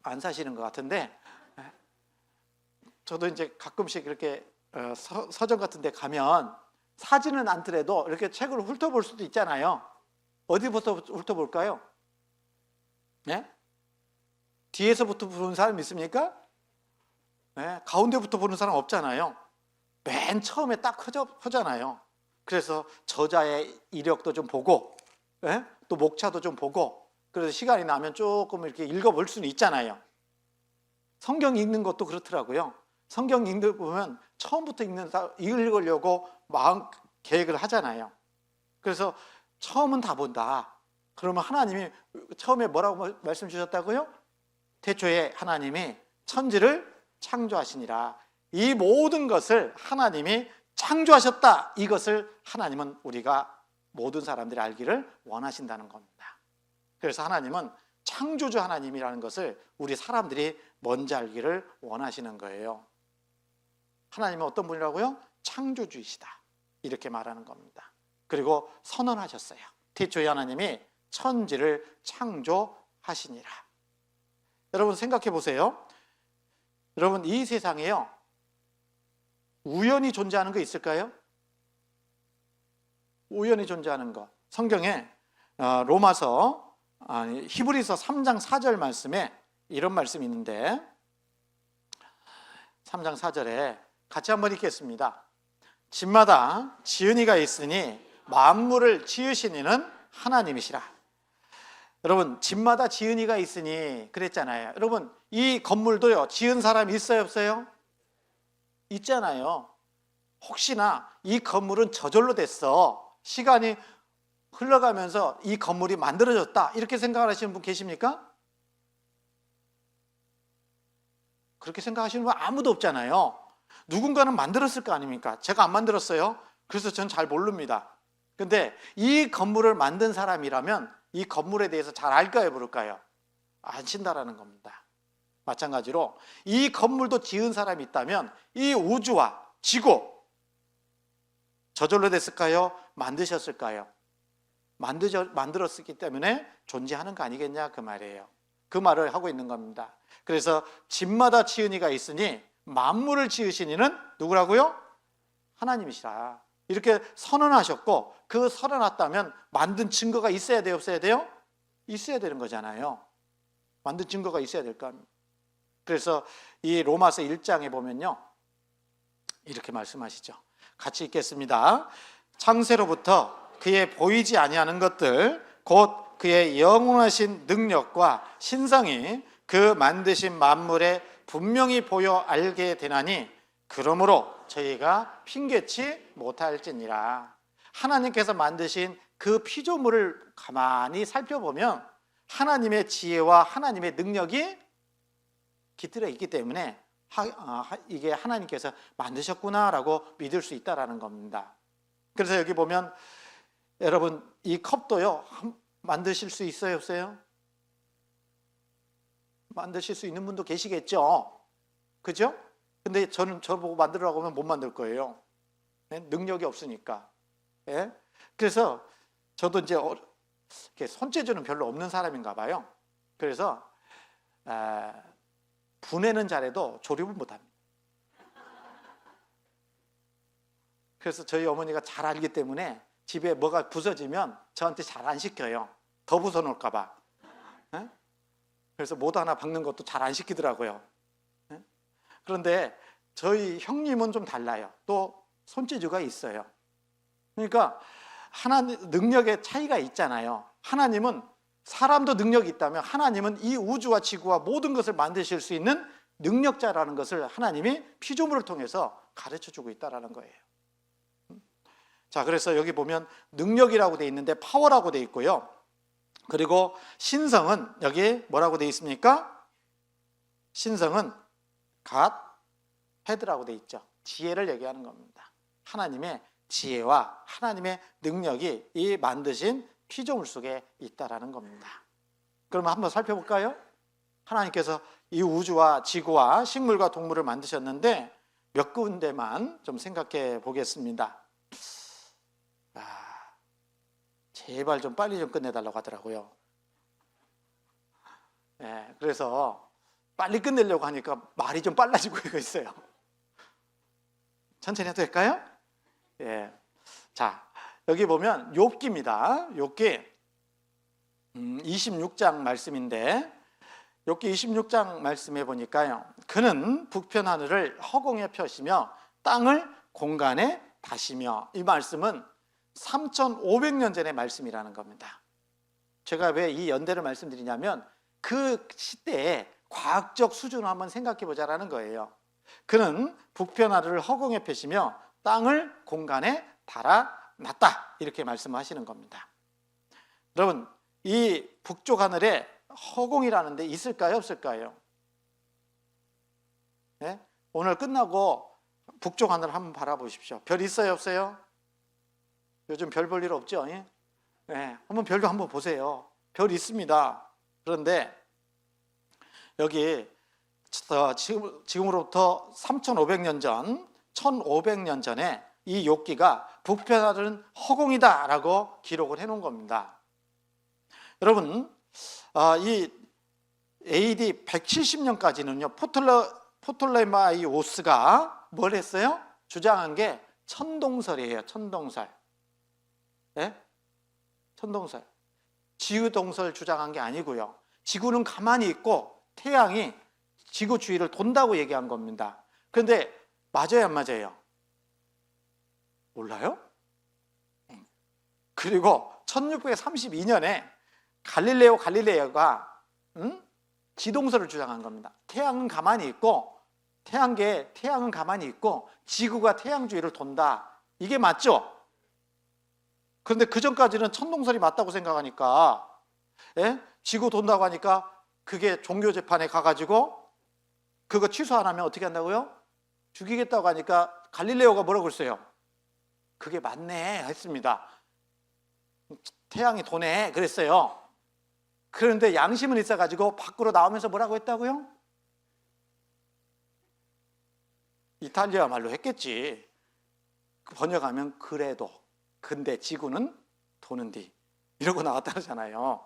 안 사시는 것 같은데, 저도 이제 가끔씩 이렇게 서점 같은 데 가면 사지는 않더라도 이렇게 책을 훑어볼 수도 있잖아요. 어디부터 훑어볼까요? 네? 뒤에서부터 보는 사람 있습니까? 네? 가운데부터 보는 사람 없잖아요. 맨 처음에 딱 펴잖아요. 그래서 저자의 이력도 좀 보고, 네? 또 목차도 좀 보고, 그래서 시간이 나면 조금 이렇게 읽어볼 수는 있잖아요. 성경 읽는 것도 그렇더라고요. 성경 읽으면 처음부터 읽으려고 마음 계획을 하잖아요. 그래서 처음은 다 본다. 그러면 하나님이 처음에 뭐라고 말씀 주셨다고요? 태초에 하나님이 천지를 창조하시니라. 이 모든 것을 하나님이 창조하셨다. 이것을 하나님은 우리가 모든 사람들이 알기를 원하신다는 겁니다. 그래서 하나님은 창조주 하나님이라는 것을 우리 사람들이 먼저 알기를 원하시는 거예요. 하나님은 어떤 분이라고요? 창조주이시다. 이렇게 말하는 겁니다. 그리고 선언하셨어요. 태초에 하나님이 천지를 창조하시니라. 여러분 생각해 보세요. 여러분 이 세상에요, 우연히 존재하는 거 있을까요? 우연히 존재하는 거. 성경에 히브리서 3장 4절 말씀에 이런 말씀이 있는데, 3장 4절에 같이 한번 읽겠습니다. 집마다 지은이가 있으니 만물을 지으신 이는 하나님이시라. 여러분 집마다 지은이가 있으니 그랬잖아요. 여러분 이 건물도요, 지은 사람이 있어요, 없어요? 있잖아요. 혹시나 이 건물은 저절로 됐어, 시간이 흘러가면서 이 건물이 만들어졌다, 이렇게 생각을 하시는 분 계십니까? 그렇게 생각하시는 분 아무도 없잖아요. 누군가는 만들었을 거 아닙니까? 제가 안 만들었어요. 그래서 전 잘 모릅니다. 근데 이 건물을 만든 사람이라면 이 건물에 대해서 잘 알까요, 모를까요? 아신다라는 겁니다. 마찬가지로 이 건물도 지은 사람이 있다면 이 우주와 지구 저절로 됐을까요? 만드셨을까요? 만들었기 때문에 존재하는 거 아니겠냐, 그 말이에요. 그 말을 하고 있는 겁니다. 그래서 집마다 지은 이가 있으니 만물을 지으신 이는 누구라고요? 하나님이시라, 이렇게 선언하셨고, 그 선언했다면 만든 증거가 있어야 돼요, 없어야 돼요? 있어야 되는 거잖아요. 만든 증거가 있어야 될 거 아닙니까? 그래서 이 로마서 1장에 보면요, 이렇게 말씀하시죠. 같이 읽겠습니다. 창세로부터 그의 보이지 아니하는 것들 곧 그의 영원하신 능력과 신성이 그 만드신 만물에 분명히 보여 알게 되나니 그러므로 저희가 핑계치 못할지니라. 하나님께서 만드신 그 피조물을 가만히 살펴보면 하나님의 지혜와 하나님의 능력이 깃들어 있기 때문에 이게 하나님께서 만드셨구나라고 믿을 수 있다라는 겁니다. 그래서 여기 보면 여러분, 이 컵도요, 만드실 수 있어요, 없어요? 만드실 수 있는 분도 계시겠죠, 그죠? 근데 저는 저보고 만들라고 하면 못 만들 거예요. 네? 능력이 없으니까. 네? 그래서 저도 이제 손재주는 별로 없는 사람인가 봐요. 그래서 분해는 잘해도 조립은 못합니다. 그래서 저희 어머니가 잘 알기 때문에 집에 뭐가 부서지면 저한테 잘 안 시켜요. 더 부숴놓을까 봐. 네? 그래서 모드 하나 박는 것도 잘 안 시키더라고요. 네? 그런데 저희 형님은 좀 달라요. 또 손재주가 있어요. 그러니까 하나님 능력의 차이가 있잖아요. 하나님은 사람도 능력이 있다면 하나님은 이 우주와 지구와 모든 것을 만드실 수 있는 능력자라는 것을 하나님이 피조물을 통해서 가르쳐주고 있다는 거예요. 자, 그래서 여기 보면 능력이라고 돼 있는데 파워라고 돼 있고요. 그리고 신성은 여기 뭐라고 돼 있습니까? 신성은 God, 헤드라고 돼 있죠. 지혜를 얘기하는 겁니다. 하나님의 지혜와 하나님의 능력이 이 만드신 피조물 속에 있다라는 겁니다. 그러면 한번 살펴볼까요? 하나님께서 이 우주와 지구와 식물과 동물을 만드셨는데 몇 군데만 좀 생각해 보겠습니다. 제발 좀 빨리 좀 끝내달라고 하더라고요. 네, 그래서 빨리 끝내려고 하니까 말이 좀 빨라지고 있어요. 천천히 해도 될까요? 예. 자, 여기 보면 욥기입니다. 욥기 26장 말씀인데, 욥기 26장 말씀해 보니까요, 그는 북편 하늘을 허공에 펴시며 땅을 공간에 다시며, 이 말씀은 3,500년 전의 말씀이라는 겁니다. 제가 왜 이 연대를 말씀드리냐면 그 시대의 과학적 수준을 한번 생각해 보자라는 거예요. 그는 북편 하늘을 허공에 펴시며 땅을 공간에 달아놨다, 이렇게 말씀하시는 겁니다. 여러분, 이 북쪽 하늘에 허공이라는 데 있을까요, 없을까요? 네? 오늘 끝나고 북쪽 하늘 한번 바라보십시오. 별 있어요, 없어요? 요즘 별 볼 일 없죠? 네, 한번 별도 한번 보세요. 별 있습니다. 그런데 여기 지금으로부터 3,500년 전, 1,500년 전에 이 욥기가 북편 하늘은 허공이다라고 기록을 해놓은 겁니다. 여러분, 이 AD 170년까지는요, 포톨레마이오스가 뭘 했어요? 주장한 게 천동설이에요. 천동설. 네? 천동설. 지구동설 주장한 게 아니고요. 지구는 가만히 있고 태양이 지구 주위를 돈다고 얘기한 겁니다. 그런데 맞아요, 안 맞아요? 몰라요? 그리고 1632년에 갈릴레오가 지동설을 주장한 겁니다. 태양은 가만히 있고 태양계에 태양은 가만히 있고 지구가 태양 주위를 돈다. 이게 맞죠? 그런데 그 전까지는 천동설이 맞다고 생각하니까, 예? 지구 돈다고 하니까 그게 종교 재판에 가가지고 그거 취소 안 하면 어떻게 한다고요? 죽이겠다고 하니까 갈릴레오가 뭐라고 그랬어요? 그게 맞네 했습니다. 태양이 도네 그랬어요. 그런데 양심은 있어가지고 밖으로 나오면서 뭐라고 했다고요? 이탈리아 말로 했겠지. 번역하면 그래도 근데 지구는 도는디 이러고 나왔다잖아요.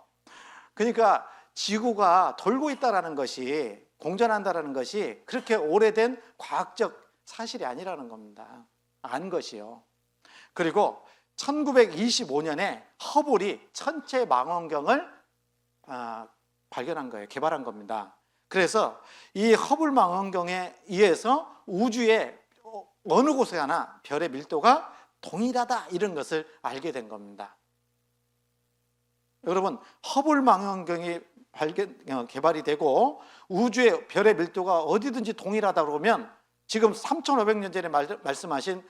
그러니까 지구가 돌고 있다는 것이, 공전한다는 것이 그렇게 오래된 과학적 사실이 아니라는 겁니다. 안 것이요. 그리고 1925년에 허블이 천체 망원경을 발견한 거예요. 개발한 겁니다. 그래서 이 허블 망원경에 의해서 우주의 어느 곳에 하나 별의 밀도가 동일하다 이런 것을 알게 된 겁니다. 여러분, 허블 망원경이 개발이 되고 우주의 별의 밀도가 어디든지 동일하다 그러면 지금 3,500년 전에 말씀하신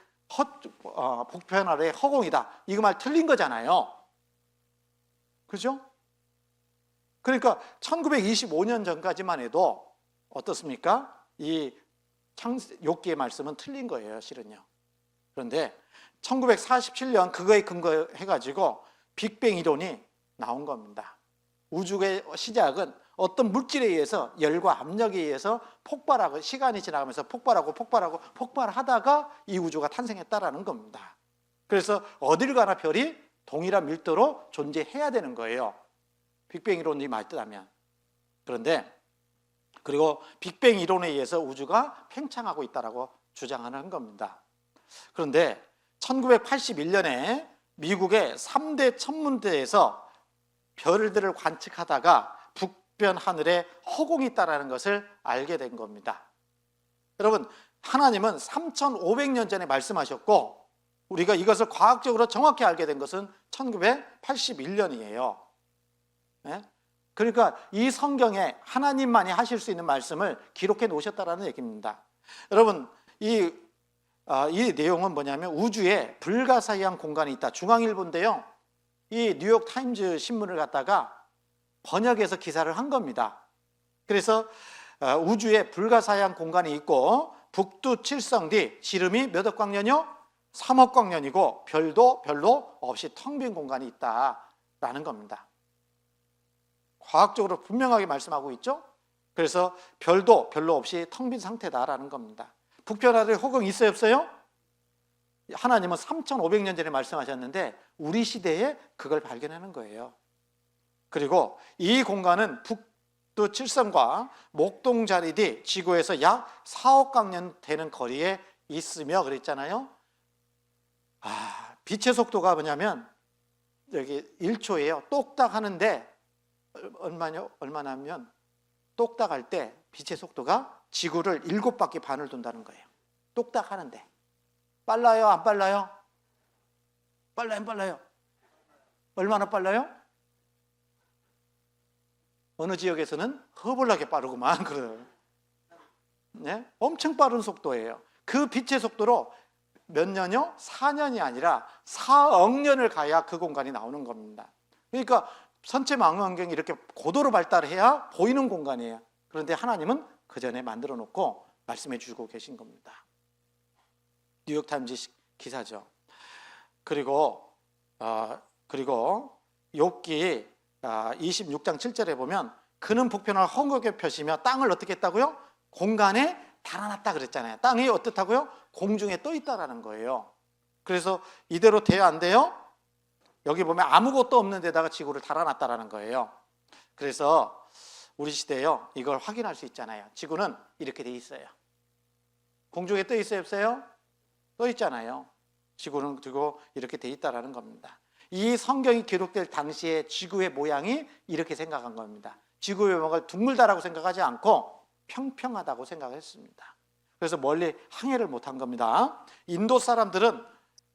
북편 아래의 허공이다. 이거 말 틀린 거잖아요. 그죠? 그러니까 1925년 전까지만 해도 어떻습니까? 이 욥기의 말씀은 틀린 거예요, 실은요. 그런데 1947년 그거에 근거해가지고 빅뱅 이론이 나온 겁니다. 우주의 시작은 어떤 물질에 의해서 열과 압력에 의해서 폭발하고 시간이 지나가면서 폭발하다가 이 우주가 탄생했다라는 겁니다. 그래서 어딜 가나 별이 동일한 밀도로 존재해야 되는 거예요. 빅뱅 이론이 맞다면. 그런데 그리고 빅뱅 이론에 의해서 우주가 팽창하고 있다라고 주장하는 겁니다. 그런데 1981년에 미국의 3대 천문대에서 별들을 관측하다가 북변 하늘에 허공이 있다는 것을 알게 된 겁니다. 여러분, 하나님은 3,500년 전에 말씀하셨고 우리가 이것을 과학적으로 정확히 알게 된 것은 1981년이에요. 네? 그러니까 이 성경에 하나님만이 하실 수 있는 말씀을 기록해 놓으셨다는 얘기입니다. 여러분, 이 내용은 뭐냐면 우주에 불가사의한 공간이 있다. 중앙일보인데요. 이 뉴욕 타임즈 신문을 갖다가 번역해서 기사를 한 겁니다. 그래서 우주에 불가사의한 공간이 있고 북두 칠성뒤 지름이 몇 억 광년이요? 3억 광년이고 별도 별로 없이 텅 빈 공간이 있다라는 겁니다. 과학적으로 분명하게 말씀하고 있죠. 그래서 별도 별로 없이 텅 빈 상태다라는 겁니다. 북편 아래 허공이 있어요, 없어요? 하나님은 3,500년 전에 말씀하셨는데 우리 시대에 그걸 발견하는 거예요. 그리고 이 공간은 북두 칠성과 목동자리 지구에서 약 4억 광년 되는 거리에 있으며 그랬잖아요. 빛의 속도가 뭐냐면 여기 1초예요. 똑딱 하는데 얼마냐면 똑딱 할 때 빛의 속도가 지구를 7바퀴 반을 돈다는 거예요. 똑딱 하는데. 빨라요, 안 빨라요? 빨라요, 안 빨라요? 얼마나 빨라요? 어느 지역에서는 허벌나게 빠르구만. 그래요. 네? 엄청 빠른 속도예요. 그 빛의 속도로 몇 년이요? 4년이 아니라 4억 년을 가야 그 공간이 나오는 겁니다. 그러니까 선체 망원경이 이렇게 고도로 발달해야 보이는 공간이에요. 그런데 하나님은 그 전에 만들어 놓고 말씀해 주고 계신 겁니다. 뉴욕타임즈 기사죠. 그리고 욥기 26장 7절에 보면 그는 북편을 헝겊에 펴시며 땅을 어떻게 했다고요? 공간에 달아났다 그랬잖아요. 땅이 어떻다고요? 공중에 떠 있다라는 거예요. 그래서 이대로 돼요, 안 돼요? 여기 보면 아무것도 없는 데다가 지구를 달아놨다라는 거예요. 그래서 우리 시대에요, 이걸 확인할 수 있잖아요. 지구는 이렇게 돼 있어요. 공중에 떠 있어요, 없어요? 떠 있잖아요. 지구는 그리고 이렇게 돼 있다라는 겁니다. 이 성경이 기록될 당시에 지구의 모양이 이렇게 생각한 겁니다. 지구의 모양을 둥글다라고 생각하지 않고 평평하다고 생각했습니다. 그래서 멀리 항해를 못한 겁니다. 인도 사람들은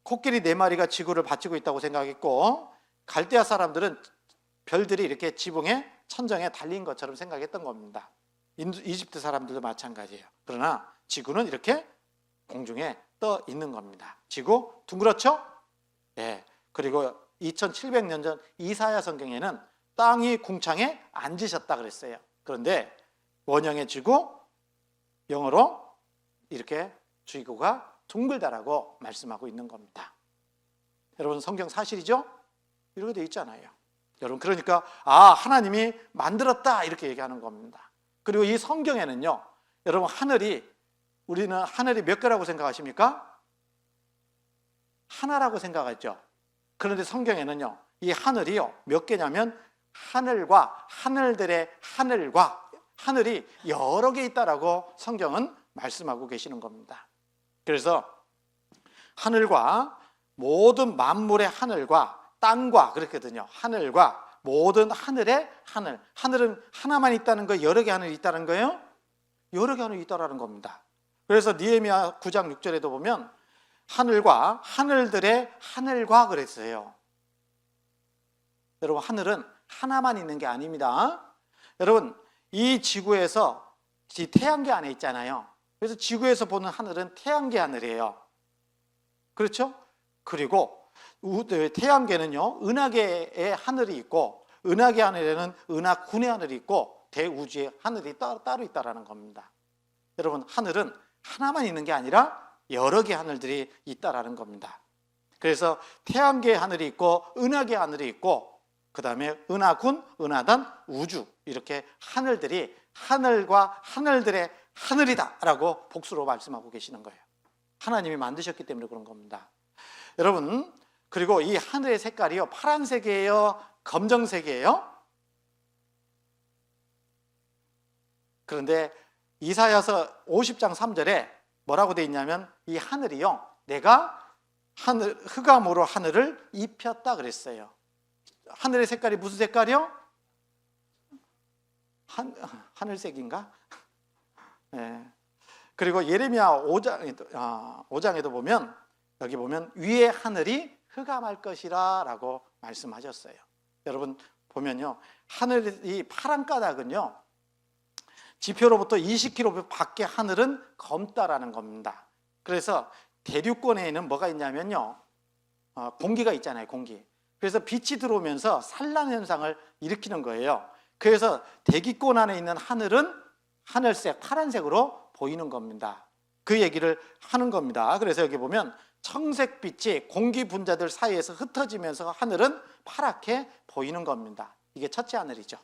코끼리 4마리가 지구를 받치고 있다고 생각했고 갈대아 사람들은 별들이 이렇게 지붕에 천정에 달린 것처럼 생각했던 겁니다. 이집트 사람들도 마찬가지예요. 그러나 지구는 이렇게 공중에 떠 있는 겁니다. 지구 둥그렇죠? 예. 그리고 2700년 전 이사야 성경에는 땅이 궁창에 앉으셨다 그랬어요. 그런데 원형의 지구, 영어로 이렇게 지구가 둥글다라고 말씀하고 있는 겁니다. 여러분 성경 사실이죠? 이렇게 돼 있잖아요. 여러분 그러니까 하나님이 만들었다 이렇게 얘기하는 겁니다. 그리고 이 성경에는요, 여러분 우리는 하늘이 몇 개라고 생각하십니까? 하나라고 생각하죠. 그런데 성경에는요, 이 하늘이요 몇 개냐면 하늘과 하늘들의 하늘과 하늘이 여러 개 있다라고 성경은 말씀하고 계시는 겁니다. 그래서 하늘과 모든 만물의 하늘과 땅과 그렇거든요. 하늘과 모든 하늘의 하늘. 하늘은 하나만 있다는 거예요? 여러 개 하늘이 있다는 거예요? 여러 개 하늘이 있다라는 겁니다. 그래서 느헤미야 9장 6절에도 보면 하늘과 하늘들의 하늘과 그랬어요. 여러분 하늘은 하나만 있는 게 아닙니다. 여러분 이 지구에서 이 태양계 안에 있잖아요. 그래서 지구에서 보는 하늘은 태양계 하늘이에요. 그렇죠? 그리고 태양계는요 은하계의 하늘이 있고 은하계 하늘에는 은하군의 하늘이 있고 대우주의 하늘이 따로 있다라는 겁니다. 여러분 하늘은 하나만 있는 게 아니라 여러 개 하늘들이 있다라는 겁니다. 그래서 태양계 하늘이 있고 은하계 하늘이 있고 그 다음에 은하군, 은하단, 우주 이렇게 하늘들이 하늘과 하늘들의 하늘이다라고 복수로 말씀하고 계시는 거예요. 하나님이 만드셨기 때문에 그런 겁니다. 여러분 그리고 이 하늘의 색깔이요 파란색이에요? 검정색이에요? 그런데 이사야서 50장 3절에 뭐라고 되어 있냐면 이 하늘이요 내가 흑암으로 하늘을 입혔다 그랬어요. 하늘의 색깔이 무슨 색깔이요? 하늘색인가? 네. 그리고 예레미야 5장에도 보면 여기 보면 위에 하늘이 흑암할 것이라 라고 말씀하셨어요. 여러분 보면요 하늘이 파란 까닭은요 지표로부터 20km 밖의 하늘은 검다라는 겁니다. 그래서 대륙권에는 뭐가 있냐면요 공기가 있잖아요. 공기. 그래서 빛이 들어오면서 산란 현상을 일으키는 거예요. 그래서 대기권 안에 있는 하늘은 하늘색 파란색으로 보이는 겁니다. 그 얘기를 하는 겁니다. 그래서 여기 보면 청색빛이 공기 분자들 사이에서 흩어지면서 하늘은 파랗게 보이는 겁니다. 이게 첫째 하늘이죠.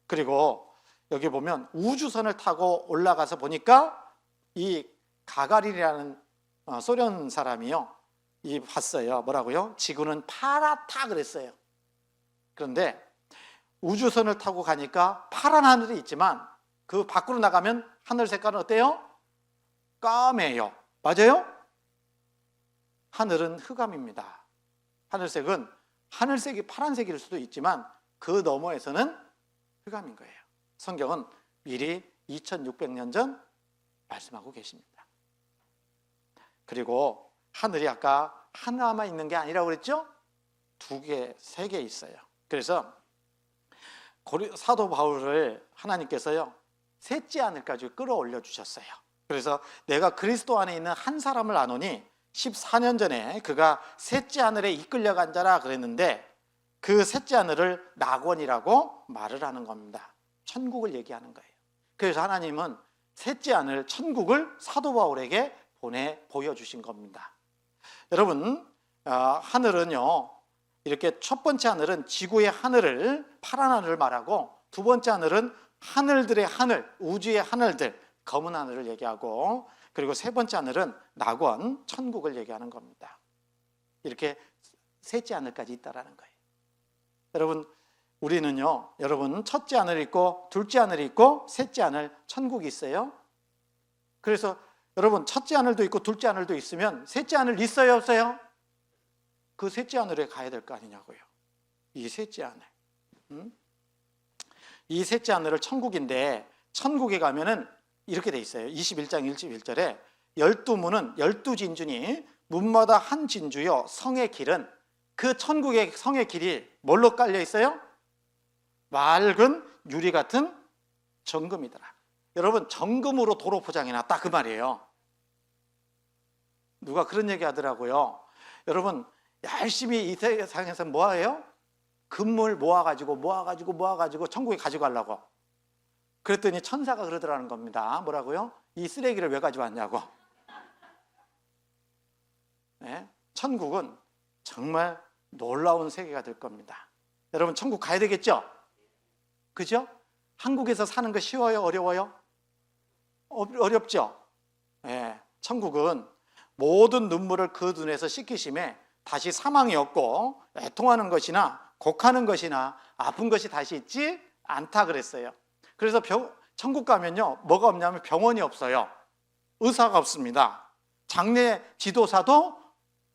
그리고 여기 보면 우주선을 타고 올라가서 보니까 이 가가린이라는 소련 사람이요 봤어요. 뭐라고요? 지구는 파랗다 그랬어요. 그런데 우주선을 타고 가니까 파란 하늘이 있지만 그 밖으로 나가면 하늘 색깔은 어때요? 까매요. 맞아요? 하늘은 흑암입니다. 하늘색이 파란색일 수도 있지만 그 너머에서는 흑암인 거예요. 성경은 미리 2600년 전 말씀하고 계십니다. 그리고 하늘이 아까 하나만 있는 게 아니라고 그랬죠? 2개, 3개 있어요. 그래서 사도 바울을 하나님께서요 셋째 하늘까지 끌어올려 주셨어요. 그래서 내가 그리스도 안에 있는 한 사람을 아노니 14년 전에 그가 셋째 하늘에 이끌려간 자라 그랬는데 그 셋째 하늘을 낙원이라고 말을 하는 겁니다. 천국을 얘기하는 거예요. 그래서 하나님은 셋째 하늘 천국을 사도 바울에게 보여주신 겁니다. 여러분 하늘은요 이렇게 첫 번째 하늘은 지구의 하늘을 파란 하늘을 말하고 두 번째 하늘은 하늘들의 하늘, 우주의 하늘들, 검은 하늘을 얘기하고 그리고 세 번째 하늘은 낙원, 천국을 얘기하는 겁니다. 이렇게 셋째 하늘까지 있다라는 거예요. 여러분 우리는요 여러분 첫째 하늘이 있고 둘째 하늘이 있고 셋째 하늘 천국이 있어요. 그래서 여러분 첫째 하늘도 있고 둘째 하늘도 있으면 셋째 하늘 있어요 없어요? 그 셋째 하늘에 가야 될 거 아니냐고요. 이 셋째 하늘 이 셋째 하늘을 천국인데 천국에 가면은 이렇게 돼 있어요. 21장 1절에 12문은 12진주니 문마다 한 진주요 성의 길은 그 천국의 성의 길이 뭘로 깔려 있어요? 맑은 유리 같은 정금이더라. 여러분 정금으로 도로 포장해 놨다 그 말이에요. 누가 그런 얘기 하더라고요. 여러분 열심히 이 세상에서 뭐해요? 금물 모아가지고 천국에 가지고 가려고. 그랬더니 천사가 그러더라는 겁니다. 뭐라고요? 이 쓰레기를 왜 가져왔냐고. 네? 천국은 정말 놀라운 세계가 될 겁니다. 여러분 천국 가야 되겠죠? 그죠? 한국에서 사는 거 쉬워요? 어려워요? 어렵죠? 네. 천국은 모든 눈물을 그 눈에서 씻기심에 다시 사망이 없고 애통하는 것이나 곡하는 것이나 아픈 것이 다시 있지 않다 그랬어요. 그래서 천국 가면요 뭐가 없냐면 병원이 없어요. 의사가 없습니다. 장례 지도사도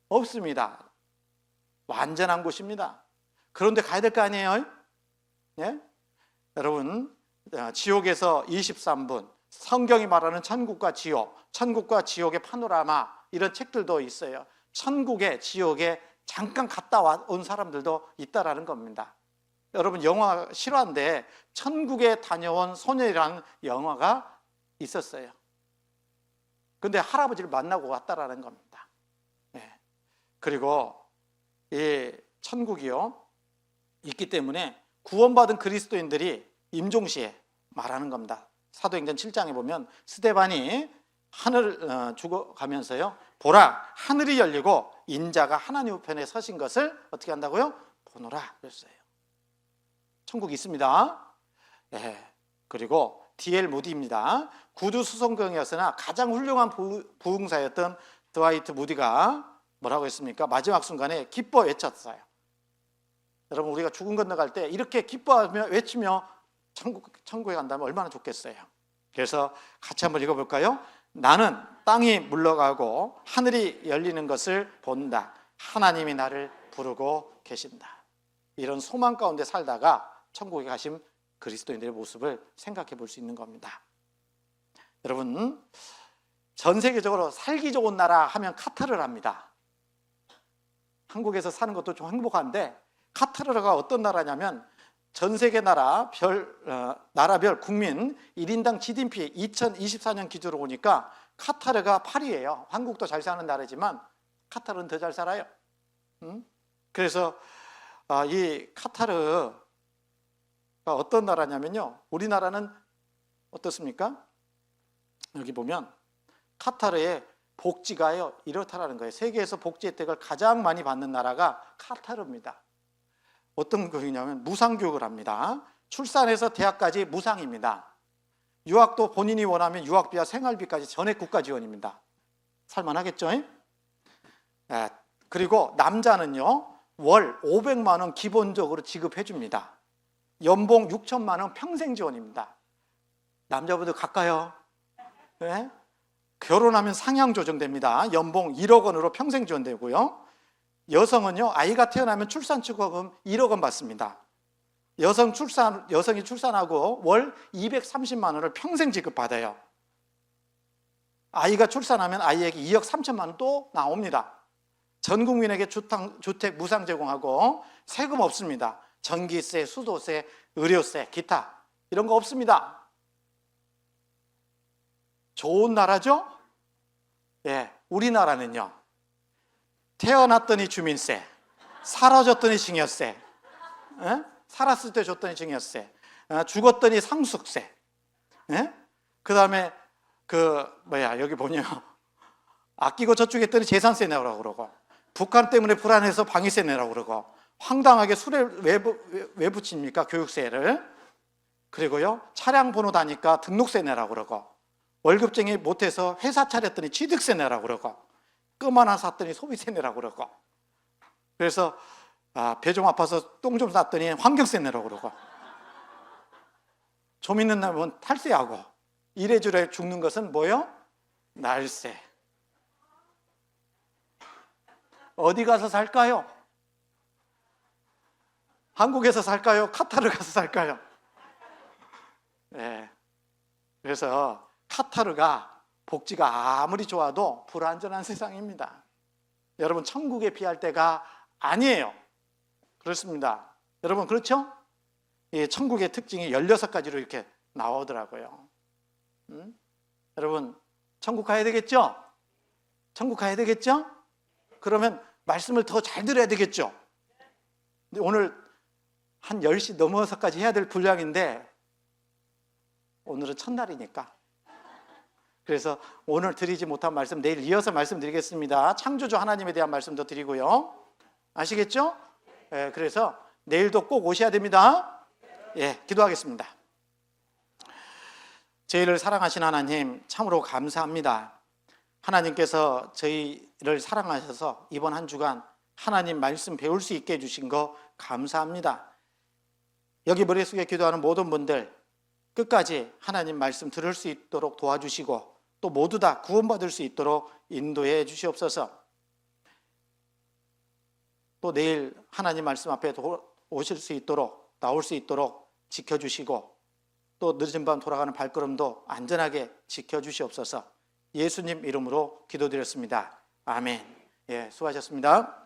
없습니다. 완전한 곳입니다. 그런데 가야 될 거 아니에요? 네? 여러분 지옥에서 23분, 성경이 말하는 천국과 지옥, 천국과 지옥의 파노라마 이런 책들도 있어요. 천국에 지옥에 잠깐 갔다 온 사람들도 있다라는 겁니다. 여러분 영화 실화인데 천국에 다녀온 소녀라는 영화가 있었어요. 근데 할아버지를 만나고 왔다라는 겁니다. 네. 그리고 이 천국이요 있기 때문에 구원받은 그리스도인들이 임종시에 말하는 겁니다. 사도행전 7장에 보면 스데반이 하늘을 죽어가면서요 보라 하늘이 열리고 인자가 하나님 우편에 서신 것을 어떻게 한다고요? 보노라 그랬어요. 천국이 있습니다. 네. 그리고 D.L. 무디입니다. 구두 수송경이었으나 가장 훌륭한 부흥사였던 드와이트 무디가 뭐라고 했습니까? 마지막 순간에 기뻐 외쳤어요. 여러분 우리가 죽음 건너갈 때 이렇게 기뻐하며 외치며 천국에 간다면 얼마나 좋겠어요. 그래서 같이 한번 읽어볼까요? 나는 땅이 물러가고 하늘이 열리는 것을 본다. 하나님이 나를 부르고 계신다. 이런 소망 가운데 살다가 천국에 가신 그리스도인들의 모습을 생각해 볼 수 있는 겁니다. 여러분 전 세계적으로 살기 좋은 나라 하면 카타르를 합니다. 한국에서 사는 것도 좀 행복한데 카타르가 어떤 나라냐면 전 세계 나라별 국민 1인당 GDP 2024년 기준으로 보니까 카타르가 8위예요. 한국도 잘 사는 나라지만 카타르는 더 잘 살아요. 그래서 이 카타르가 어떤 나라냐면요. 우리나라는 어떻습니까? 여기 보면 카타르의 복지가요 이렇다라는 거예요. 세계에서 복지 혜택을 가장 많이 받는 나라가 카타르입니다. 어떤 교육이냐면 무상교육을 합니다. 출산해서 대학까지 무상입니다. 유학도 본인이 원하면 유학비와 생활비까지 전액 국가 지원입니다. 살만하겠죠? 그리고 남자는요 월 500만 원 기본적으로 지급해 줍니다. 연봉 6천만 원 평생 지원입니다. 남자분들 갈까요? 네? 결혼하면 상향 조정됩니다. 연봉 1억 원으로 평생 지원되고요. 여성은요 아이가 태어나면 출산축의금 1억 원 받습니다. 여성이 출산하고 월 230만 원을 평생 지급받아요. 아이가 출산하면 아이에게 2억 3천만 원 또 나옵니다. 전 국민에게 주택 무상 제공하고 세금 없습니다. 전기세, 수도세, 의료세, 기타 이런 거 없습니다. 좋은 나라죠? 예, 우리나라는요 태어났더니 주민세, 사라졌더니 증여세, 살았을 때 줬더니 증여세, 죽었더니 상속세, 그 다음에 여기 보면 아끼고 저축했더니 재산세 내라고 그러고 북한 때문에 불안해서 방위세 내라고 그러고 황당하게 술에 왜 붙입니까? 교육세를. 그리고요 차량 번호 다니까 등록세 내라고 그러고 월급쟁이 못해서 회사 차렸더니 취득세 내라고 그러고 껌 하나 샀더니 소비세 내라고 그러고 그래서 배 좀 아파서 똥 좀 쌌더니 환경세 내라고 그러고 좀 있는 날은 탈세하고 이래저래 죽는 것은 뭐요? 날세. 어디 가서 살까요? 한국에서 살까요? 카타르 가서 살까요? 네. 그래서 카타르가 복지가 아무리 좋아도 불안전한 세상입니다. 여러분 천국에 비할 때가 아니에요. 그렇습니다. 여러분 그렇죠? 이 천국의 특징이 16가지로 이렇게 나오더라고요. 여러분, 천국 가야 되겠죠? 천국 가야 되겠죠? 그러면 말씀을 더 잘 들어야 되겠죠? 근데 오늘 한 10시 넘어서까지 해야 될 분량인데 오늘은 첫날이니까, 그래서 오늘 드리지 못한 말씀 내일 이어서 말씀드리겠습니다. 창조주 하나님에 대한 말씀도 드리고요. 아시겠죠? 예, 그래서 내일도 꼭 오셔야 됩니다. 예, 기도하겠습니다. 저희를 사랑하신 하나님, 참으로 감사합니다. 하나님께서 저희를 사랑하셔서 이번 한 주간 하나님 말씀 배울 수 있게 해주신 거 감사합니다. 여기 머릿속에 기도하는 모든 분들 끝까지 하나님 말씀 들을 수 있도록 도와주시고 또 모두 다 구원받을 수 있도록 인도해 주시옵소서. 또 내일 하나님 말씀 앞에 오실 수 있도록, 나올 수 있도록 지켜주시고 또 늦은 밤 돌아가는 발걸음도 안전하게 지켜주시옵소서. 예수님 이름으로 기도드렸습니다. 아멘. 예, 수고하셨습니다.